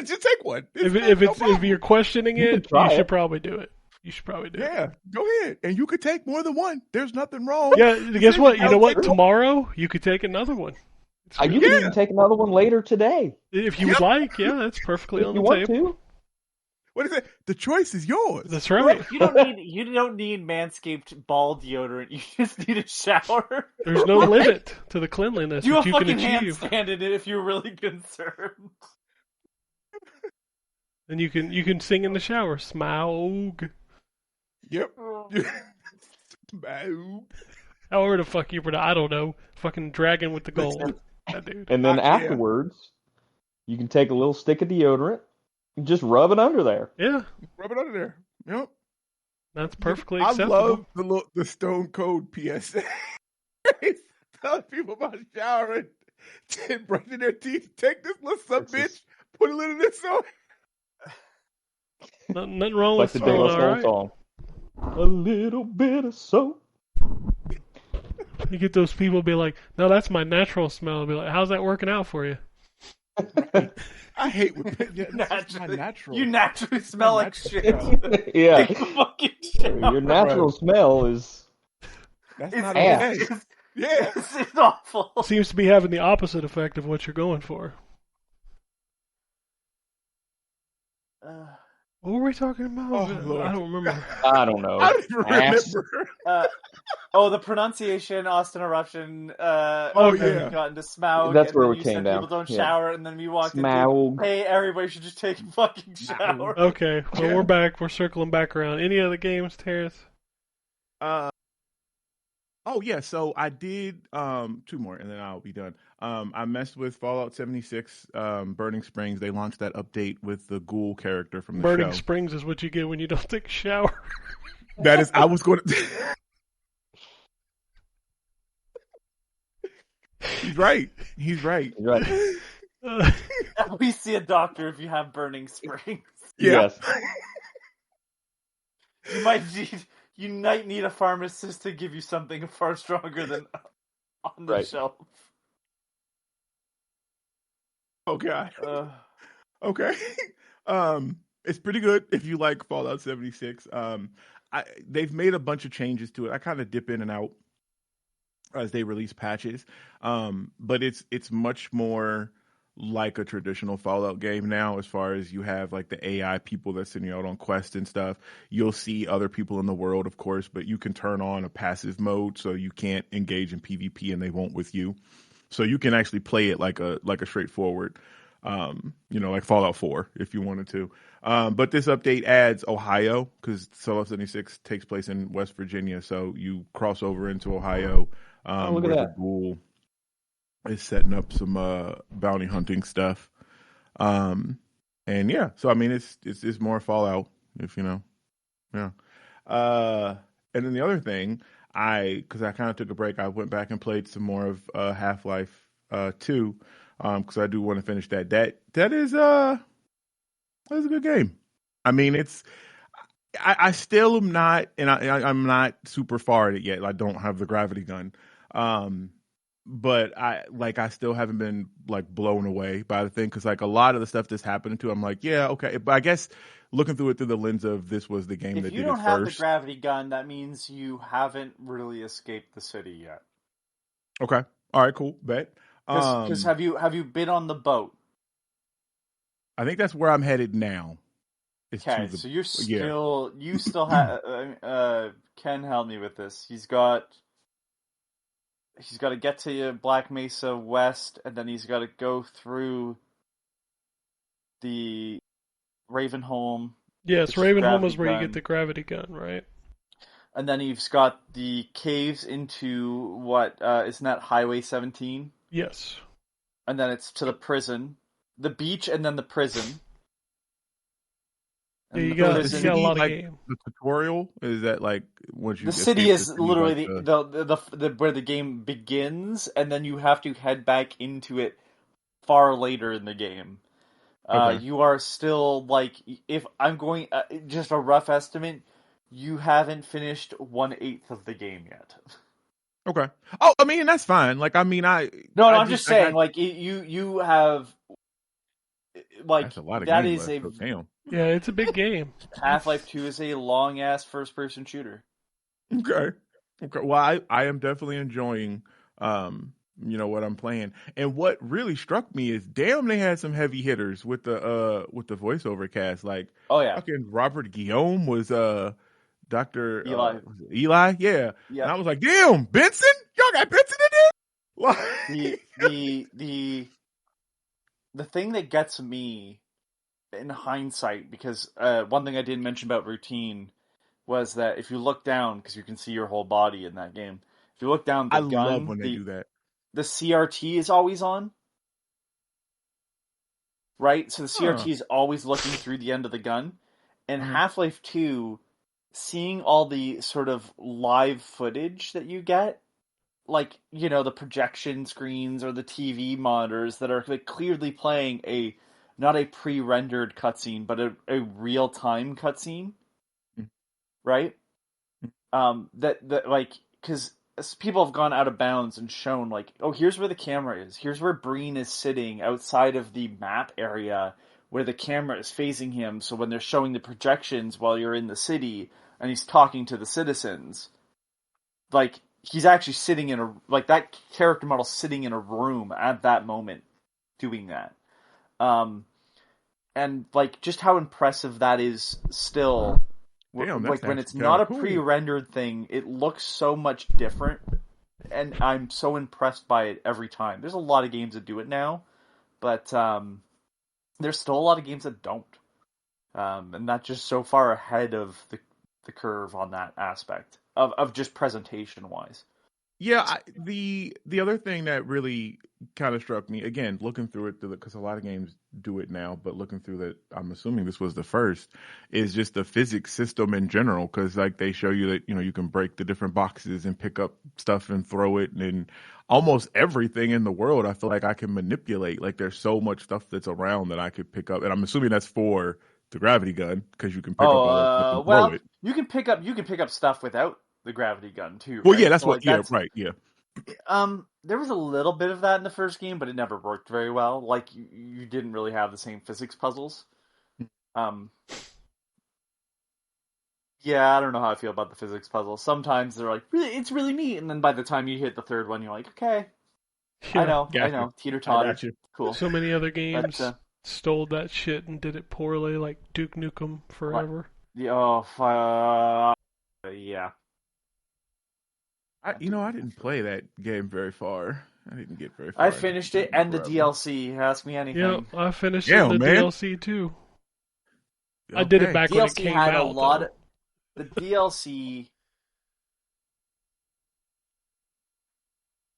Just take one. If you're questioning You can it, try you should it. probably do it. You should probably do it. Yeah, go ahead. And you could take more than one. There's nothing wrong. Yeah, guess what? You know what? I'll take- Tomorrow, you could take another one. It's You really- can even take another one later today if you would like, yeah, that's perfectly if on you the want table. to. What is it? The choice is yours. That's right. You don't need Manscaped ball deodorant. You just need a shower. There's no limit to the cleanliness Do a that you can fucking achieve. handstand in it if you're really concerned. And you can sing in the shower. Smaug. Yep. However the fuck you pronounce, I don't know. Fucking dragon with the gold. That dude. And then Yeah. afterwards, you can take a little stick of deodorant and just rub it under there. Yeah, Rub it under there. Yep. that's perfectly I acceptable. love the Stone Cold PSA. Telling people about showering and brushing their teeth. Take this little sub It's bitch, just- put a little of this on. Nothing wrong Like with the De La smelling Soul alright. song. A little bit of soap. You get those people be like, no, that's my natural smell. Be like, how's that working out for you? I hate when that's my Naturally- natural. You naturally smell like shit. Yeah. Take a fucking shit. Your natural smell is That's It's, not ass. okay. it's, Yeah. it's awful. Seems to be having the opposite effect of what you're going for. What were we talking about? Oh, Lord. I don't remember. I don't know. I don't even Ass. remember. The pronunciation, Austin Eruption. Oh, then yeah. we got into Smaug. That's and where then we you came said down. People don't Yeah. shower, and then we walked into, Smaug. hey, everybody should just take a fucking shower. Okay, well, we're back. We're circling back around. Any other games, Terrence? Oh yeah, so I did 2 more and then I'll be done. I messed with Fallout 76, Burning Springs. They launched that update with the ghoul character from the Burning show. Springs is what you get when you don't take a shower. That is, I was going to. He's right. He's right. You're right. At least see a doctor if you have burning springs. Yeah. Yes. You might need a pharmacist to give you something far stronger than on the Right. shelf. Okay. Uh, Okay. It's pretty good if you like Fallout 76. They've made a bunch of changes to it. I kind of dip in and out as they release patches. But it's much more like a traditional Fallout game now, as far as you have like the AI people that's sending you out on quests and stuff. You'll see other people in the world, of course, but you can turn on a passive mode so you can't engage in PvP and they won't with you. So you can actually play it like a straightforward, like Fallout 4 if you wanted to. But this update adds Ohio, because Fallout 76 takes place in West Virginia, so you cross over into Ohio, look at where that. the ghoul is setting up some bounty hunting stuff. And yeah, so I mean it's more Fallout, if you know. Yeah. And then the other thing, because I kind of took a break, I went back and played some more of Half-Life 2, because I do want to finish that. That is a good game. I mean, I still am not, and I'm not super far at it yet. I don't have the gravity gun. But I still haven't been like blown away by the thing, because like a lot of the stuff that's happening to, I'm like, yeah, okay. But I guess looking through it through the lens of this was the game if that you did don't it have first. the gravity gun, that means you haven't really escaped the city yet. Okay, all right, cool, bet. Because have you been on the boat? I think that's where I'm headed now. Okay, so you still have. Ken helped me with this. He's got to get to Black Mesa West, and then he's got to go through the Ravenholm. Yes, which is Ravenholm gravity is where you gun. get the gravity gun, right? And then he's got the caves into what isn't that Highway 17? Yes. And then it's to the prison, the beach, and then the prison. Yeah, And you the got prison- a lot of like game. the tutorial is that like once you The escape city is city, literally like the where the game begins, and then you have to head back into it far later in the game. Okay. You are still like, if I'm going, just a rough estimate, you haven't finished 1/8 of the game yet. Okay. Oh, I mean that's fine. Like I mean I'm just saying, like you have, like that's a lot of that game is left. a So damn. Yeah, it's a big game. Half-Life 2 is a long ass first person shooter. Okay. Okay. Well, I am definitely enjoying what I'm playing. And what really struck me is damn they had some heavy hitters with the voiceover cast. Like Oh yeah, fucking Robert Guillaume was Dr. Eli. Eli, yeah. Yeah. And I was like, damn, Benson? Y'all got Benson in there? The thing that gets me in hindsight, because one thing I didn't mention about routine was that if you look down, because you can see your whole body in that game, if you look down, the I gun, love when they do that. the CRT is always on, right? So the CRT is always looking through the end of the gun. And Half-Life 2, seeing all the sort of live footage that you get, like, the projection screens or the TV monitors that are like clearly playing not a pre-rendered cutscene, but a real-time cutscene, right? That like, because people have gone out of bounds and shown like, oh, here's where the camera is. Here's where Breen is sitting outside of the map area where the camera is facing him. So when they're showing the projections while you're in the city and he's talking to the citizens, like, he's actually sitting in that character model sitting in a room at that moment doing that. And like just how impressive that is still. Damn, like that's when it's actually not a kinda cool. pre-rendered thing, it looks so much different, and I'm so impressed by it every time. There's a lot of games that do it now, but there's still a lot of games that don't, and that's just so far ahead of the curve on that aspect of just presentation wise. Yeah, the other thing that really kind of struck me, again, looking through it, because a lot of games do it now, but looking through that, I'm assuming this was the first, is just the physics system in general. Because like they show you that you can break the different boxes and pick up stuff and throw it, and almost everything in the world, I feel like I can manipulate. Like there's so much stuff that's around that I could pick up, and I'm assuming that's for the gravity gun because you can pick up all that stuff and throw Well, it. you can pick up stuff without the gravity gun too. Well, right? yeah, that's So, what. Yeah, right. Yeah. There was a little bit of that in the first game, but it never worked very well. Like you didn't really have the same physics puzzles. Yeah, I don't know how I feel about the physics puzzles. Sometimes they're like, it's really neat, and then by the time you hit the third one, you're like, okay, Yeah. I know, teeter totter, cool. So many other games But, stole that shit and did it poorly, like Duke Nukem Forever. yeah. I didn't play that game very far. I didn't get very far. I finished it and the DLC. Ask me anything. Yep, I finished Yeah, the man. DLC too. I did it back when it DLC came had out. a lot. Though. The DLC.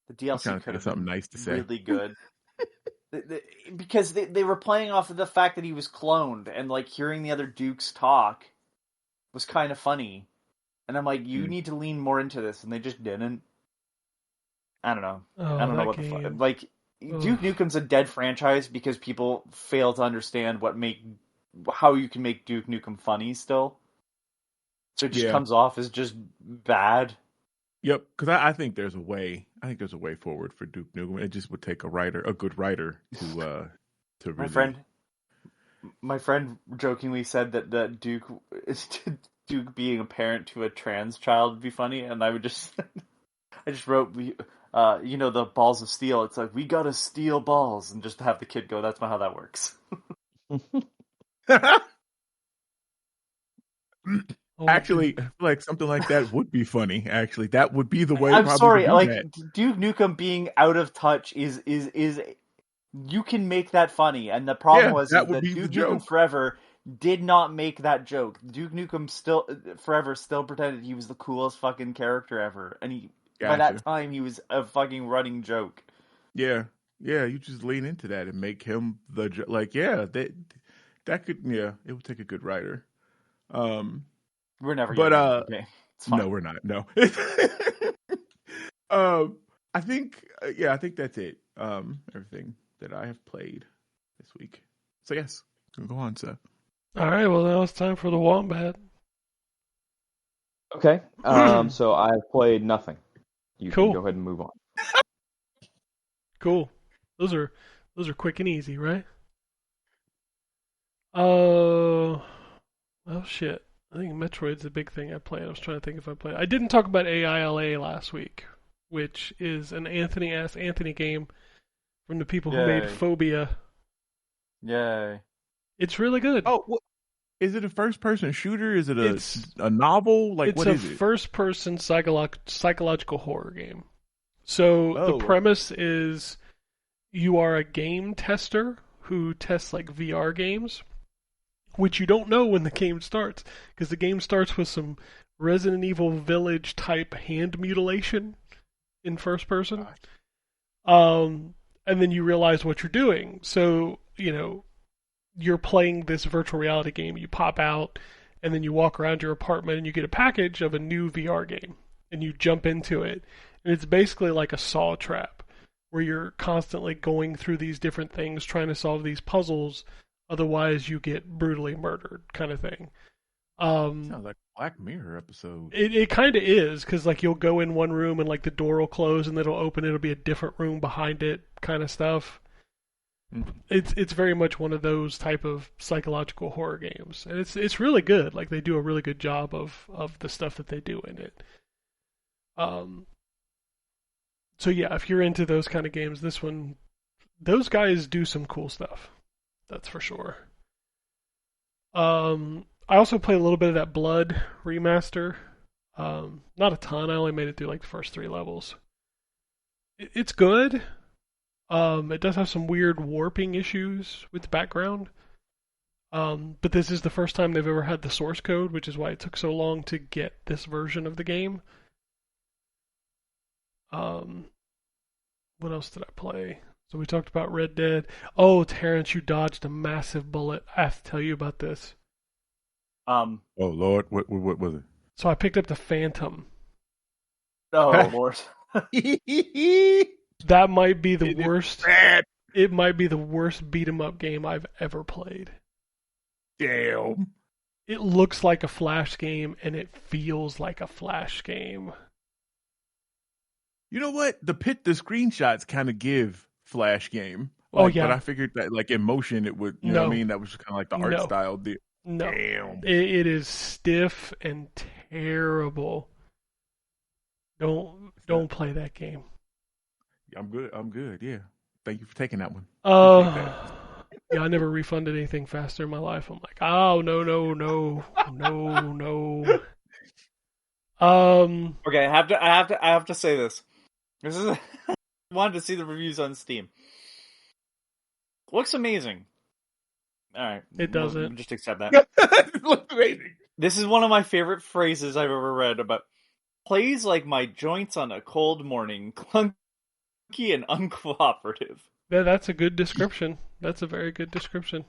The DLC could have something been nice to say. really good. Because they were playing off of the fact that he was cloned, and like hearing the other Dukes talk was kind of funny. And I'm like, you need to lean more into this, and they just didn't. I don't know. Oh, I don't know what the fuck. Like, Duke Nukem's a dead franchise because people fail to understand how you can make Duke Nukem funny still. So it just comes off as just bad. Yep, because I think there's a way. I think there's a way forward for Duke Nukem. It just would take a good writer to really. My friend jokingly said that Duke being a parent to a trans child would be funny, and I just wrote the balls of steel. It's like, we gotta steal balls, and just to have the kid go, that's not how that works. Actually, I feel like something like that would be funny. Actually, that would be the way. I'm sorry, like that. Duke Nukem being out of touch is you can make that funny, and the problem was that Duke Nukem Forever did not make that joke. Duke Nukem Forever still pretended he was the coolest fucking character ever, and by that time he was a fucking running joke. Yeah, you just lean into that and make him that could it would take a good writer. We're never. But okay. No, we're not. No. I think that's it. Everything that I have played this week. So yes, go on, Seth. All right. Well, now it's time for the Wombat. Okay. So I've played nothing. You can go ahead and move on. Cool. Those are quick and easy, right? Oh shit. I think Metroid's a big thing I played. I was trying to think if I played. I didn't talk about AILA last week, which is an Anthony game from the people who made Phobia. Yay. It's really good. Oh, is it a first-person shooter? Is it a novel? Like, what is it? It's a first-person psychological horror game. So the premise is you are a game tester who tests like VR games, which you don't know when the game starts, because the game starts with some Resident Evil Village type hand mutilation in first person. And then you realize what you're doing. So, you're playing this virtual reality game. You pop out, and then you walk around your apartment, and you get a package of a new VR game, and you jump into it. And it's basically like a saw trap, where you're constantly going through these different things, trying to solve these puzzles. Otherwise, you get brutally murdered, kind of thing. Sounds like a Black Mirror episode. It kind of is, because like you'll go in one room and like the door will close and then it'll open. It'll be a different room behind it, kind of stuff. Mm-hmm. It's very much one of those type of psychological horror games, and it's really good. Like they do a really good job of the stuff that they do in it. So yeah, if you're into those kind of games, those guys do some cool stuff. That's for sure. I also played a little bit of that Blood remaster. Not a ton. I only made it through like the first 3 levels. It's good. It does have some weird warping issues with the background. But this is the first time they've ever had the source code, which is why it took so long to get this version of the game. What else did I play? So we talked about Red Dead. Oh, Terrence, you dodged a massive bullet. I have to tell you about this. Oh Lord, what was it? So I picked up the Phantom. Oh Lord. That might be the It is worst. bad. It might be the worst beat 'em up game I've ever played. Damn. It looks like a Flash game and it feels like a Flash game. You know what? The screenshots kind of give Flash game. Oh, Like, yeah. But I figured that like in motion it would, you know what I mean? That was just kind of like the art No. style deal. No. Damn. It is stiff and terrible. Don't play that game. I'm good. Yeah. Thank you for taking that one. Yeah, I never refunded anything faster in my life. I'm like, oh no. Okay, I have to say this. This is I wanted to see the reviews on Steam. Looks amazing. All right, It doesn't. We'll just accept that. It looks amazing. This is one of my favorite phrases I've ever read about. Plays like my joints on a cold morning, clunky and uncooperative. That's a good description. That's a very good description.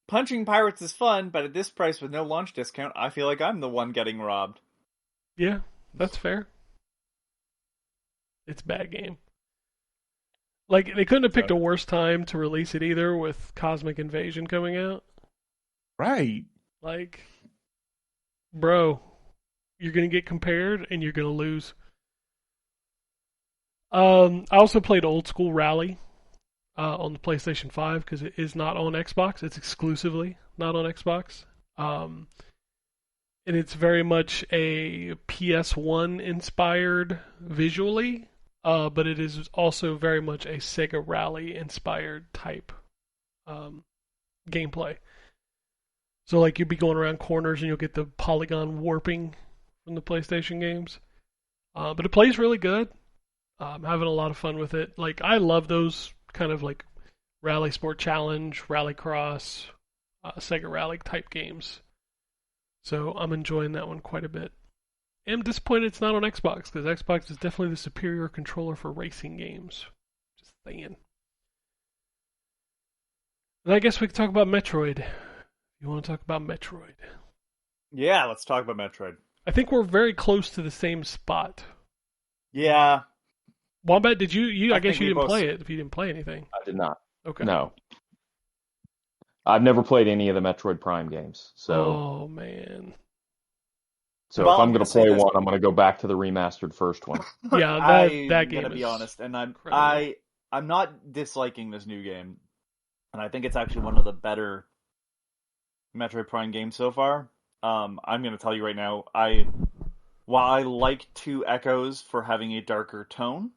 Punching pirates is fun, but at this price with no launch discount, I feel like I'm the one getting robbed. Yeah, that's fair. It's a bad game. Like, they couldn't have picked a worse time to release it either with Cosmic Invasion coming out. Right. Like, bro, you're going to get compared and you're going to lose. I also played Old School Rally on the PlayStation 5 because it is not on Xbox. It's exclusively not on Xbox. And it's very much a PS1 inspired visually, but it is also very much a Sega Rally inspired type gameplay. So like you'll be going around corners and you'll get the polygon warping from the PlayStation games. But it plays really good. I'm having a lot of fun with it. Like I love those kind of like Rally Sport Challenge, Rallycross, Sega Rally type games. So I'm enjoying that one quite a bit. I'm disappointed it's not on Xbox because Xbox is definitely the superior controller for racing games. Just saying. And I guess we can talk about Metroid. You want to talk about Metroid? Yeah, let's talk about Metroid. I think we're very close to the same spot. Yeah. Wombat, did you? I guess you didn't both... play it if you didn't play anything. I did not. Okay. No. I've never played any of the Metroid Prime games, so. Oh man. So if I'm going to play one, I'm going to go back to the remastered first one. Yeah, that game. I'm gonna be honest, and I'm not disliking this new game, and I think it's actually one of the better Metroid Prime games so far. I'm going to tell you right now, while I like 2 Echoes for having a darker tone,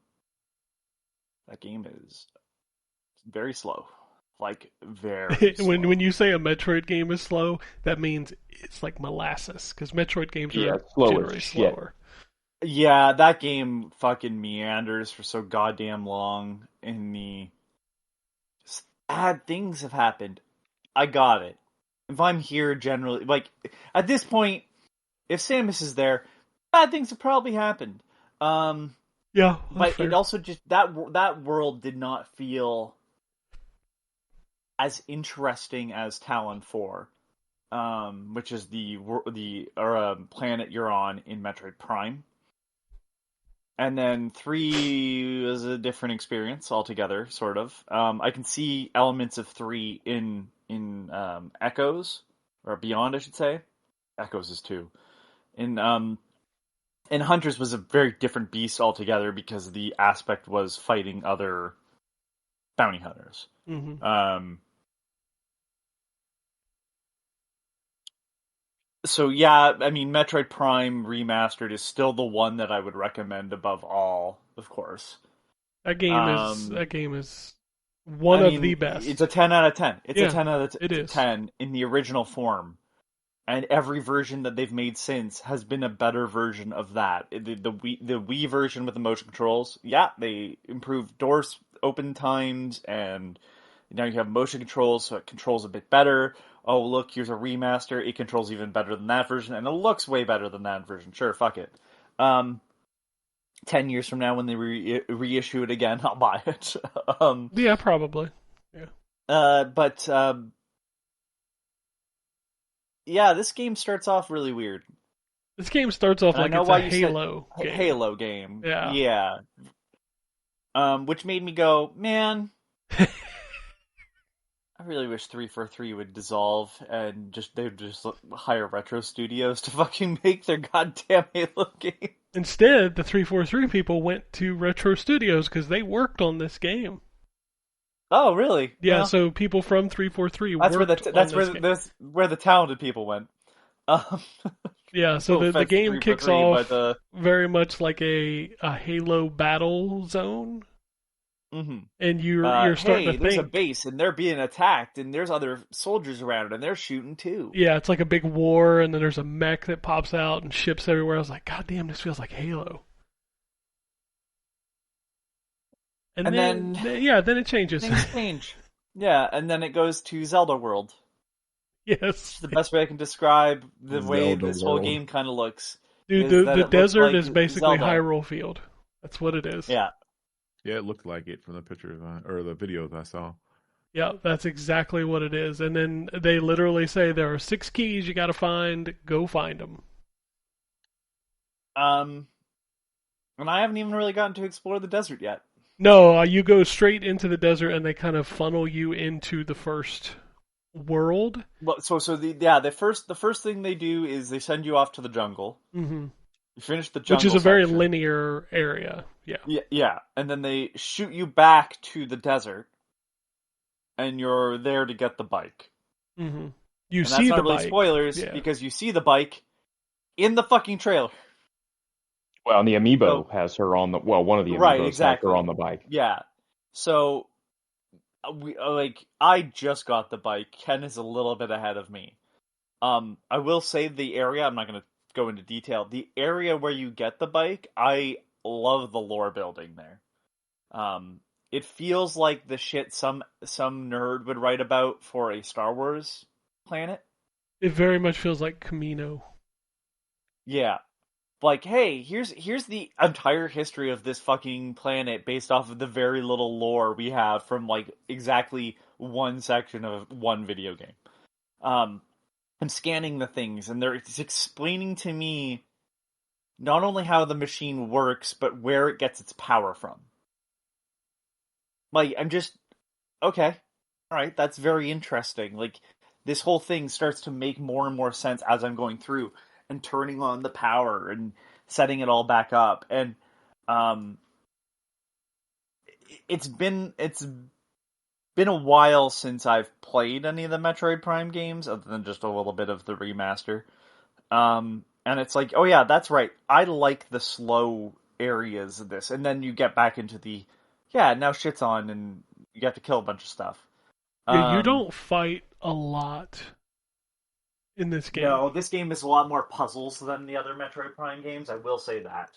that game is very slow. Like, very slow. When you say a Metroid game is slow, that means it's like molasses, because Metroid games are generally slower. Yeah, that game fucking meanders for so goddamn long, and bad things have happened. I got it. If I'm here generally, like, at this point, if Samus is there, bad things have probably happened. Yeah, but fair. It also just, that world did not feel as interesting as Talon 4, which is the planet you're on in Metroid Prime. And then 3 is a different experience altogether, sort of. I can see elements of 3 in Echoes, or Beyond, I should say. Echoes is 2. And Hunters was a very different beast altogether because the aspect was fighting other bounty hunters. Mm-hmm. So yeah, I mean, Metroid Prime Remastered is still the one that I would recommend above all, of course. That game is one of the best. It's a 10 out of 10. It's a 10 out of it is. 10 in the original form. And every version that they've made since has been a better version of that. The Wii version with the motion controls, yeah, they improved doors open times, and now you have motion controls, so it controls a bit better. Oh, look, here's a remaster. It controls even better than that version, and it looks way better than that version. Sure, fuck it. 10 years from now when they reissue it again, I'll buy it. Yeah, probably. Yeah. But yeah, this game starts off really weird. This game starts off like it's a Halo game. Halo game. Yeah. Yeah. Which made me go, man, I really wish 343 would dissolve and they'd just hire Retro Studios to fucking make their goddamn Halo game. Instead, the 343 people went to Retro Studios because they worked on this game. Oh, really? Yeah, well, so people from 343 that's worked where the talented people went. Yeah, so the game kicks off very much like a Halo battle zone. Mm-hmm. And you're starting to think, there's a base and they're being attacked and there's other soldiers around and they're shooting too. Yeah, it's like a big war and then there's a mech that pops out and ships everywhere. I was like, God damn, this feels like Halo. And then it changes. Things change. Yeah, and then it goes to Zelda World. Yes. It's the best way I can describe the way Zelda this World. whole game kind of looks. Dude, the desert is basically Zelda. Hyrule Field. That's what it is. Yeah. Yeah, it looked like it from the pictures or the videos I saw. Yeah, that's exactly what it is. And then they literally say there are 6 keys you got to find. Go find them. And I haven't even really gotten to explore the desert yet. No, you go straight into the desert and they kind of funnel you into the first world. Well, the first thing they do is they send you off to the jungle. Mm-hmm. You finish the jungle, which is a very section. linear area. Yeah, and then they shoot you back to the desert, and you're there to get the bike. Mm-hmm. You and see that's not the really bike. Spoilers because you see the bike in the fucking trailer. Well, and the amiibo has her on the one of the amiibos has her on the bike. Yeah, so I just got the bike. Ken is a little bit ahead of me. I will say the area. I'm not going to go into detail. The area where you get the bike, I love the lore building there. It feels like the shit some nerd would write about for a Star Wars planet. It very much feels like Camino. Yeah. Like, hey, here's the entire history of this fucking planet based off of the very little lore we have from like exactly one section of one video game. I'm scanning the things and it's explaining to me not only how the machine works, but where it gets its power from. Like, I'm just, okay, alright, that's very interesting. Like, this whole thing starts to make more and more sense as I'm going through and turning on the power and setting it all back up. And, it's been a while since I've played any of the Metroid Prime games, other than just a little bit of the remaster. And it's like, oh yeah, that's right. I like the slow areas of this. And then you get back into the, now shit's on and you have to kill a bunch of stuff. Yeah, you don't fight a lot in this game. No, this game is a lot more puzzles than the other Metroid Prime games. I will say that.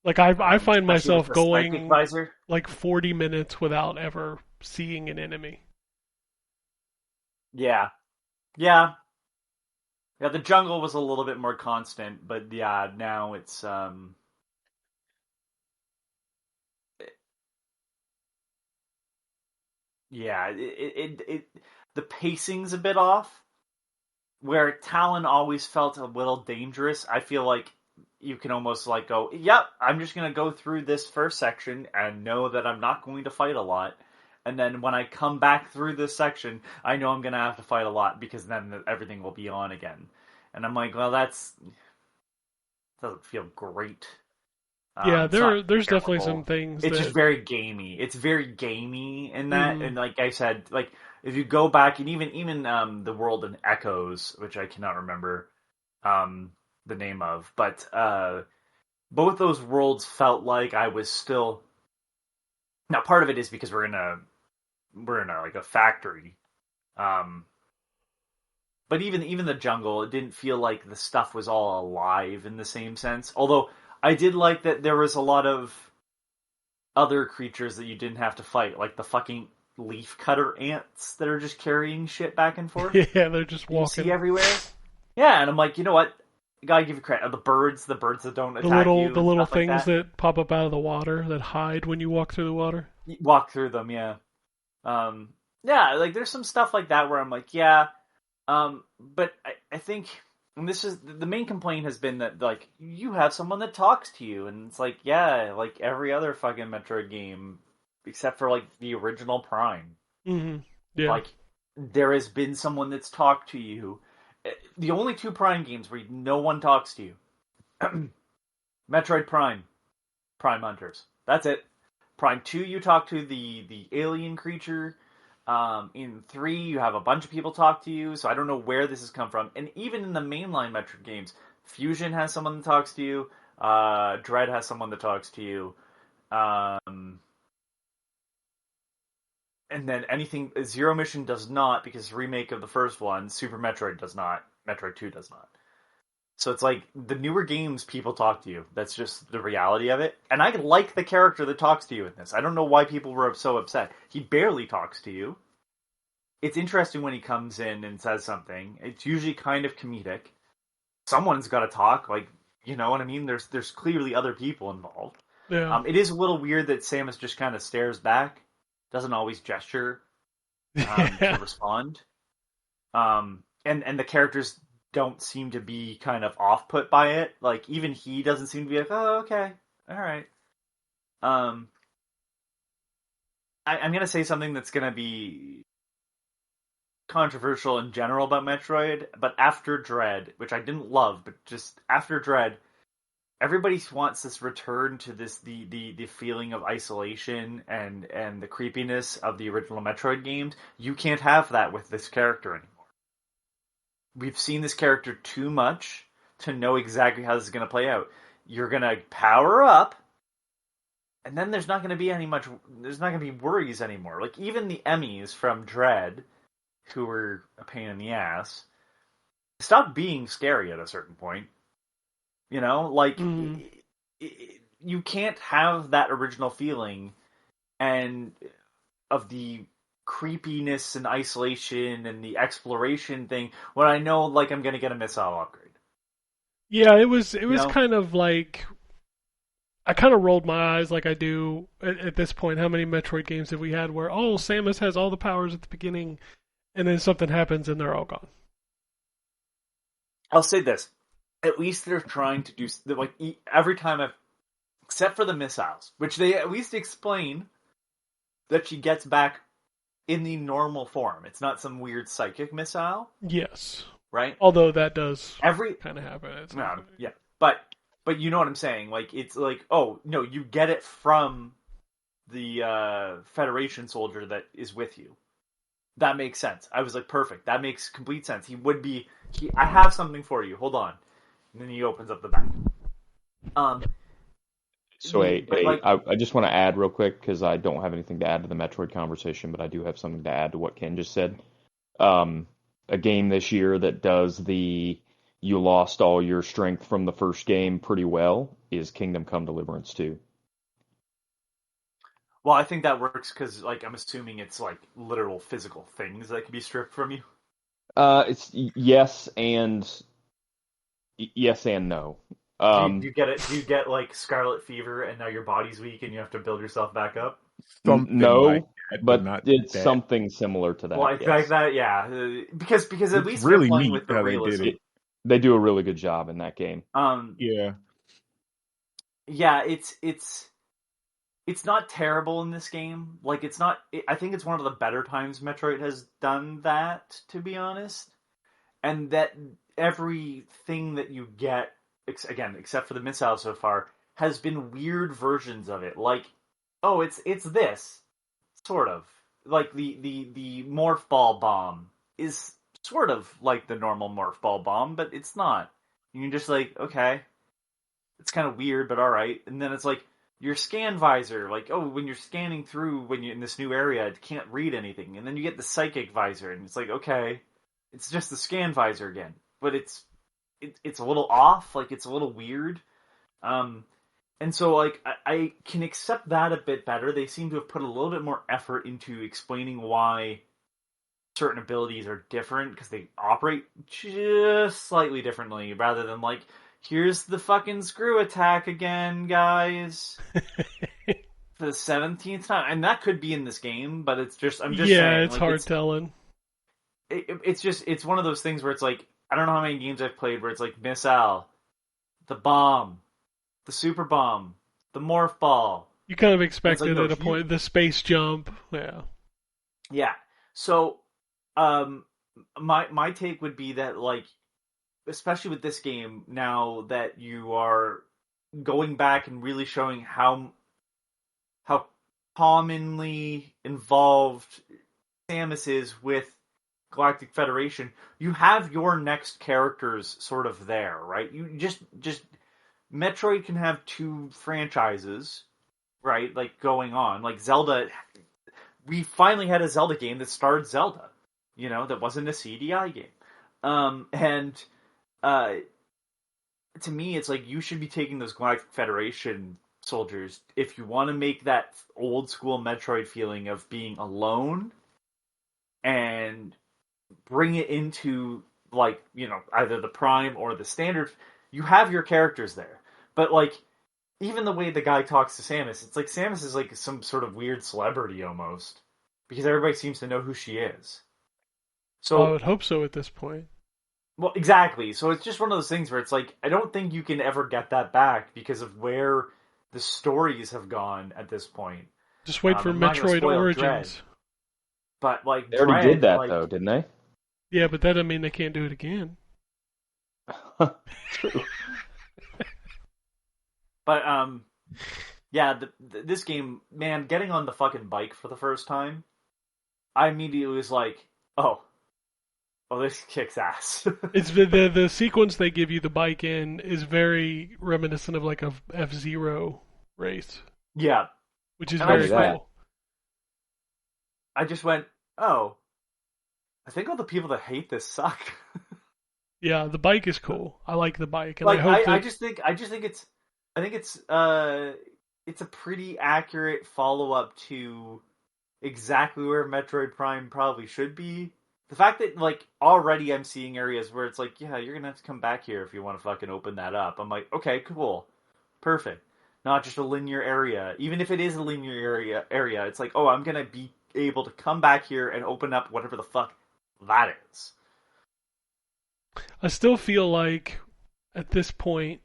Like, I find myself going visor. like 40 minutes without ever seeing an enemy. Yeah. Yeah, the jungle was a little bit more constant, but yeah, now it's the pacing's a bit off. Where Talon always felt a little dangerous, I feel like you can almost like go, yep, I'm just going to go through this first section and know that I'm not going to fight a lot. And then when I come back through this section, I know I'm going to have to fight a lot because then everything will be on again. And I'm like, well, doesn't feel great. Yeah, there's definitely some things. It's just very gamey. It's very gamey in that, and like I said, like if you go back and even the world in Echoes, which I cannot remember the name of, but both those worlds felt like I was still. Now, part of it is because we're in a like a factory, but even the jungle, it didn't feel like the stuff was all alive in the same sense. Although I did like that there was a lot of other creatures that you didn't have to fight, like the fucking leaf cutter ants that are just carrying shit back and forth. Yeah, they're just walking. You see everywhere. Yeah, and I'm like, you know what? gotta give you credit. The birds that don't The attack you, the and little stuff like things that. that pop up out of the water that hide when you walk through the water. You walk through them, yeah. Yeah, like there's some stuff like that where I'm like, yeah. But I think, and this is the main complaint has been that like you have someone that talks to you, and it's like, yeah, like every other fucking Metroid game, except for like the original Prime. Mm-hmm. Yeah. Like there has been someone that's talked to you. The only two Prime games where no one talks to you, Metroid Prime, Prime Hunters. That's it. Prime 2, you talk to the alien creature. In 3, you have a bunch of people talk to you, so I don't know where this has come from. And even in the mainline Metroid games, Fusion has someone that talks to you. Dread has someone that talks to you. And then anything Zero Mission does not, because remake of the first one. Super Metroid does not. Metroid 2 does not. So it's like the newer games, people talk to you. That's just the reality of it. And I like the character that talks to you in this. I don't know why people were so upset. He barely talks to you. It's interesting when he comes in and says something. It's usually kind of comedic. Someone's got to talk. Like, you know what I mean? There's clearly other people involved. Yeah. It is a little weird that Samus just kind of stares back, doesn't always gesture to respond. And the characters don't seem to be kind of off-put by it. Like, even he doesn't seem to be like, oh, okay, all right. I'm going to say something that's going to be controversial in general about Metroid, but after Dread, which I didn't love, but just after Dread, everybody wants this return to this the feeling of isolation and the creepiness of the original Metroid games. You can't have that with this character anymore. We've seen this character too much to know exactly how this is going to play out. You're going to power up, and then there's not going to be there's not going to be worries anymore. Like, even the Emmys from Dread, who were a pain in the ass, stopped being scary at a certain point. You know, like, you can't have that original feeling and of the creepiness and isolation and the exploration thing when I know, like, I'm going to get a missile upgrade. Yeah, it was know? kind of like, I kind of rolled my eyes like I do at this point. How many Metroid games have we had where, oh, Samus has all the powers at the beginning, and then something happens and they're all gone? I'll say this. At least they're trying to do, like, every time except for the missiles, which they at least explain that she gets back in the normal form. It's not some weird psychic missile. Yes. Right? Although that does kind of happen. Yeah. But you know what I'm saying? Like, it's like, oh, no, you get it from the Federation soldier that is with you. That makes sense. I was like, perfect. That makes complete sense. I have something for you. Hold on. And then he opens up the back. So I just want to add real quick, because I don't have anything to add to the Metroid conversation, but I do have something to add to what Ken just said. A game this year that does you lost all your strength from the first game pretty well is Kingdom Come Deliverance 2. Well, I think that works because, like, I'm assuming it's like literal physical things that can be stripped from you. It's yes and no. Do you get like scarlet fever and now your body's weak and you have to build yourself back up? No, like that, but it's something similar to that. Well, I think that, yeah, because at least really they're playing neat with the how realism. they did it. They do a really good job in that game. Yeah, it's not terrible in this game. Like, it's not. I think it's one of the better times Metroid has done that, to be honest. And that everything that you get, again, except for the missile so far, has been weird versions of it. Like, oh, it's this, sort of. Like, the morph ball bomb is sort of like the normal morph ball bomb, but it's not. And you're just like, okay, it's kind of weird, but all right. And then it's like your scan visor, like, oh, when you're scanning through when you're in this new area, it can't read anything. And then you get the psychic visor, and it's like, okay, it's just the scan visor again, but it's a little off, like, it's a little weird. And so, like, I can accept that a bit better. They seem to have put a little bit more effort into explaining why certain abilities are different because they operate just slightly differently, rather than like, here's the fucking screw attack again, guys. For the 17th time, and that could be in this game, but I'm just saying. Yeah, it's like, hard telling. It's one of those things where it's like, I don't know how many games I've played where it's like missile, the bomb, the super bomb, the morph ball. You kind of expected like, at a point the space jump. Yeah. Yeah. So, my take would be that, like, especially with this game, now that you are going back and really showing how commonly involved Samus is with Galactic Federation, you have your next characters sort of there, right? You just Metroid can have two franchises, right? Like, going on. Like Zelda, we finally had a Zelda game that starred Zelda, that wasn't a CDI game. To me, it's like, you should be taking those Galactic Federation soldiers if you want to make that old school Metroid feeling of being alone, and bring it into, like, either the Prime or the Standard. You have your characters there, but like, even the way the guy talks to Samus, it's like Samus is like some sort of weird celebrity almost, because everybody seems to know who she is. So I would hope so at this point. Well, exactly. So it's just one of those things where it's like, I don't think you can ever get that back because of where the stories have gone at this point. Just wait for Metroid Origins. Dread, but like, they already did that though, didn't they? Yeah, but that doesn't mean they can't do it again. True. But yeah, this game, man, getting on the fucking bike for the first time, I immediately was like, oh, this kicks ass. It's the sequence they give you the bike in is very reminiscent of like a F-Zero race. Yeah, which is very cool. I just went, oh, I think all the people that hate this suck. Yeah, the bike is cool. I like the bike, and like, I hope I just think it's a pretty accurate follow up to exactly where Metroid Prime probably should be. The fact that, like, already I'm seeing areas where it's like, yeah, you're gonna have to come back here if you want to fucking open that up. I'm like, okay, cool, perfect. Not just a linear area. Even if it is a linear area, it's like, oh, I'm gonna be able to come back here and open up whatever the fuck that is. I still feel like at this point,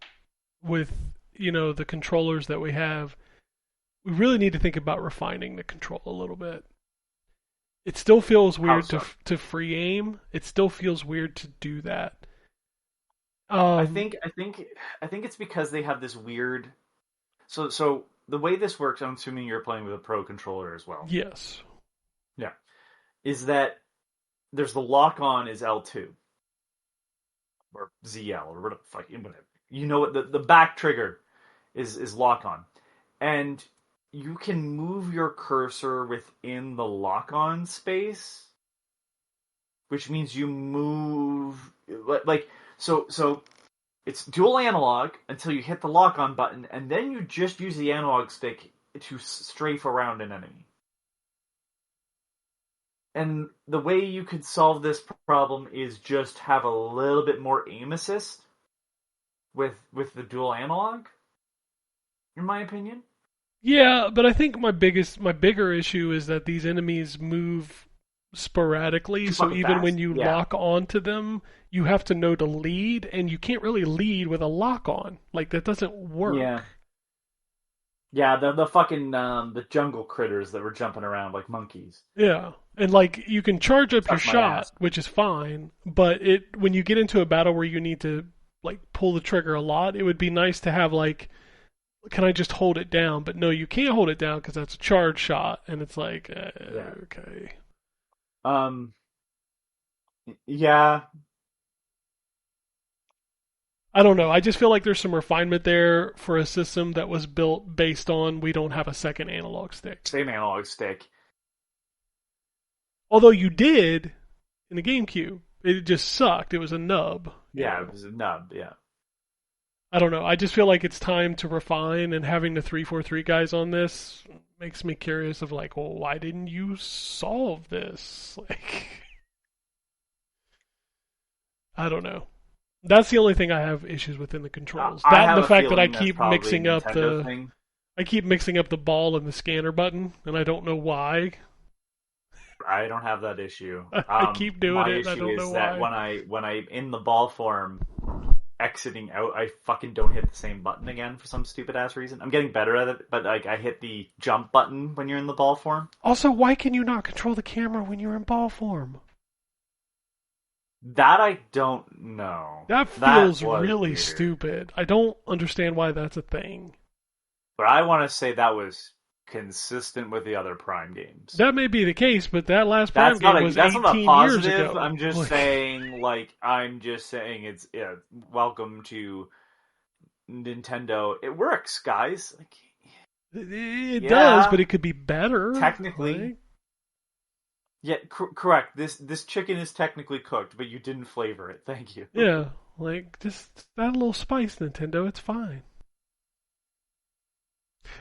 with the controllers that we have, we really need to think about refining the control a little bit. It still feels weird to free aim. It still feels weird to do that. I think it's because they have this weird. So the way this works, I'm assuming you're playing with a Pro controller as well. Yes. Yeah. Is that there's the lock on is L2 or ZL or whatever. What the back trigger is lock on, and you can move your cursor within the lock-on space, which means you move so it's dual analog until you hit the lock-on button, and then you just use the analog stick to strafe around an enemy. And the way you could solve this problem is just have a little bit more aim assist with the dual analog, in my opinion. Yeah, but I think my bigger issue is that these enemies move sporadically, so even when you lock onto them, you have to know to lead, and you can't really lead with a lock on. Like, that doesn't work. Yeah, the fucking the jungle critters that were jumping around like monkeys. Yeah, and like, you can charge up your shot, which is fine, but when you get into a battle where you need to like pull the trigger a lot, it would be nice to have like, can I just hold it down? But no, you can't hold it down because that's a charge shot, and it's like, okay. Yeah. I don't know. I just feel like there's some refinement there for a system that was built based on we don't have a second analog stick. Same analog stick. Although you did in the GameCube. It just sucked. It was a nub. Yeah, it was a nub, yeah. I don't know. I just feel like it's time to refine, and having the 343 guys on this makes me curious of like, well, why didn't you solve this? Like, I don't know. That's the only thing I have issues with in the controls. I That have and the a fact that I feeling that's keep probably mixing a up Nintendo thing. I keep mixing up the ball and the scanner button, and I don't know why. I don't have that issue. I keep doing My it, and I issue don't is know that why. when I'm in the ball form, exiting out, I fucking don't hit the same button again for some stupid ass reason. I'm getting better at it, but like I hit the jump button when you're in the ball form. Also, why can you not control the camera when you're in ball form? That I don't know. That feels was really weird. stupid. I don't understand why that's a thing. But I want to say that was consistent with the other Prime games. That may be the case, but that last Prime That's game was not 18 a positive. years ago. I'm just saying, it's welcome to Nintendo. It works, guys. Like, it does, but it could be better. Technically. Like... Yeah, correct. This chicken is technically cooked, but you didn't flavor it. Thank you. Yeah, like just add a little spice, Nintendo. It's fine.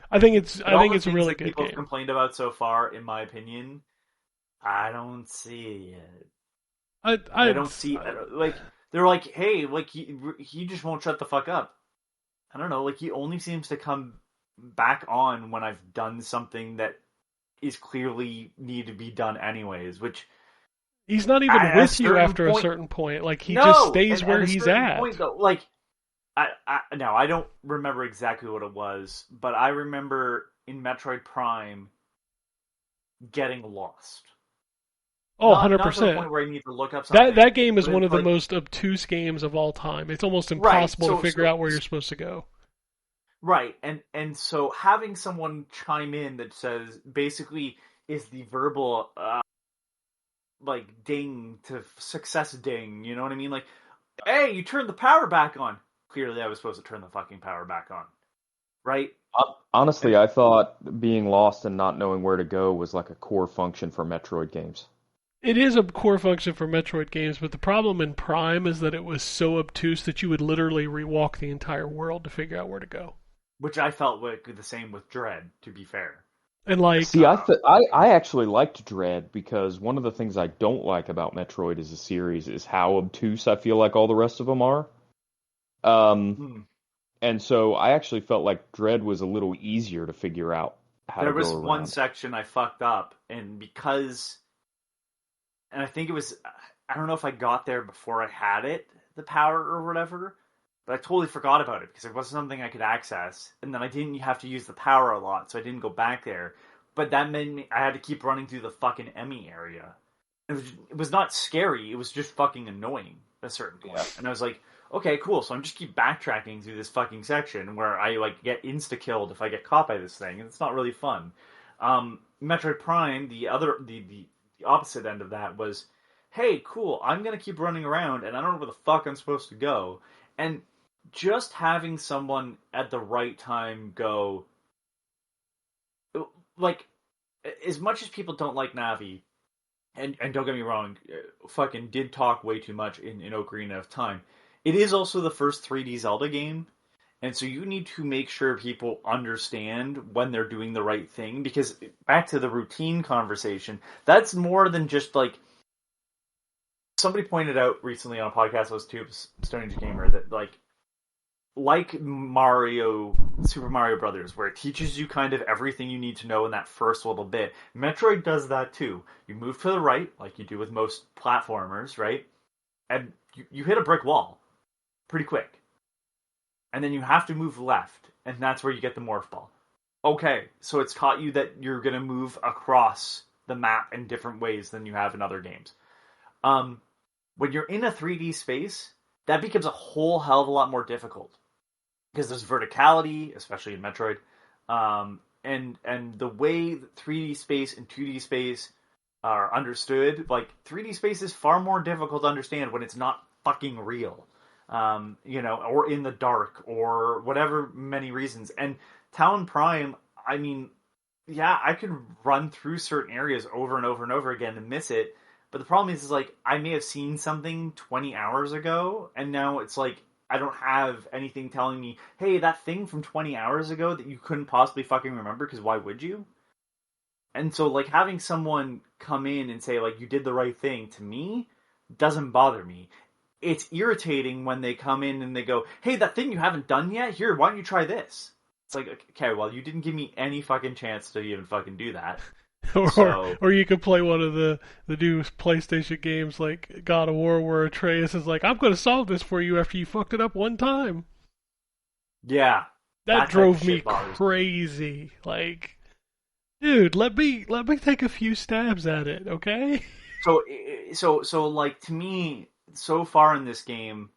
I think it's a really good people game. Complained about so far, in my opinion, I don't see it. I don't see like they're like, hey, like he just won't shut the fuck up. I don't know, like he only seems to come back on when I've done something that is clearly need to be done anyways, which he's not even with you after a certain point. Like he just stays where he's at. Point, though, like I don't remember exactly what it was, but I remember in Metroid Prime getting lost. Oh, 100%. Not to the point where I need to look up something. That game is one of the most obtuse games of all time. It's almost impossible to figure out where you're supposed to go. Right, and so having someone chime in that says, basically, is the verbal, like, ding to success ding, you know what I mean? Like, hey, you turned the power back on. Clearly I was supposed to turn the fucking power back on. Right? Honestly, I thought being lost and not knowing where to go was like a core function for Metroid games. It is a core function for Metroid games, but the problem in Prime is that it was so obtuse that you would literally rewalk the entire world to figure out where to go. Which I felt like the same with Dread, to be fair. And like, see, I actually liked Dread because one of the things I don't like about Metroid as a series is how obtuse I feel like all the rest of them are. And so I actually felt like Dread was a little easier to figure out how to go around. There was one section I fucked up, and I think it was, I don't know if I got there before I had it, the power or whatever, but I totally forgot about it because it wasn't something I could access, and then I didn't have to use the power a lot, so I didn't go back there. But that meant I had to keep running through the fucking Emmy area. It was not scary, it was just fucking annoying at a certain point. Yeah. And I was like, okay, cool, so I'm just keep backtracking through this fucking section where I like get insta-killed if I get caught by this thing, and it's not really fun. Metroid Prime, the opposite end of that was, hey, cool, I'm going to keep running around, and I don't know where the fuck I'm supposed to go. And just having someone at the right time go, like, as much as people don't like Navi, and don't get me wrong, fucking did talk way too much in Ocarina of Time, it is also the first 3D Zelda game, and so you need to make sure people understand when they're doing the right thing, because back to the routine conversation, that's more than just like, somebody pointed out recently on a podcast I was too, Stone Age Gamer, that like Mario, Super Mario Brothers, where it teaches you kind of everything you need to know in that first little bit, Metroid does that too. You move to the right, like you do with most platformers, right? And you hit a brick wall pretty quick. And then you have to move left, and that's where you get the Morph Ball. Okay, so it's taught you that you're going to move across the map in different ways than you have in other games. When you're in a 3D space, that becomes a whole hell of a lot more difficult. Because there's verticality, especially in Metroid, and the way 3D space and 2D space are understood, like 3D space is far more difficult to understand when it's not fucking real, or in the dark or whatever many reasons. And Town Prime, I mean, yeah, I could run through certain areas over and over and over again and miss it. But the problem is like, I may have seen something 20 hours ago, and now it's like, I don't have anything telling me, hey, that thing from 20 hours ago that you couldn't possibly fucking remember, because why would you? And so, like, having someone come in and say, like, you did the right thing, to me, doesn't bother me. it's irritating when they come in and they go, "Hey, that thing you haven't done yet, here, why don't you try this?" It's like, okay, well, you didn't give me any fucking chance to even fucking do that. Or you could play one of the new PlayStation games like God of War, where Atreus is like, "I'm going to solve this for you after you fucked it up one time." Yeah, that drove me crazy. Like, dude, let me take a few stabs at it, okay? So like, to me, so far in this game,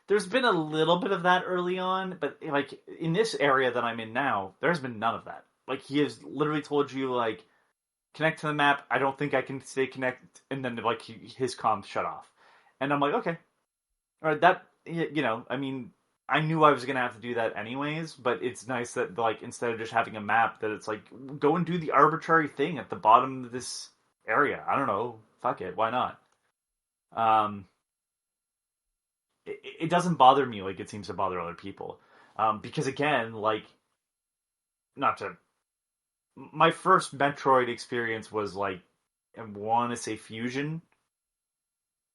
there's been a little bit of that early on, but like in this area that I'm in now, there's been none of that. Like, he has literally told you, like, connect to the map. I don't think I can stay connected, and then like his comms shut off, and I'm like, okay, all right, that, you know, I mean, I knew I was gonna have to do that anyways, but it's nice that, like, instead of just having a map, that it's like, go and do the arbitrary thing at the bottom of this area. I don't know, fuck it, why not? It doesn't bother me like it seems to bother other people, because again, like, not to. My first Metroid experience was, like, I want to say Fusion.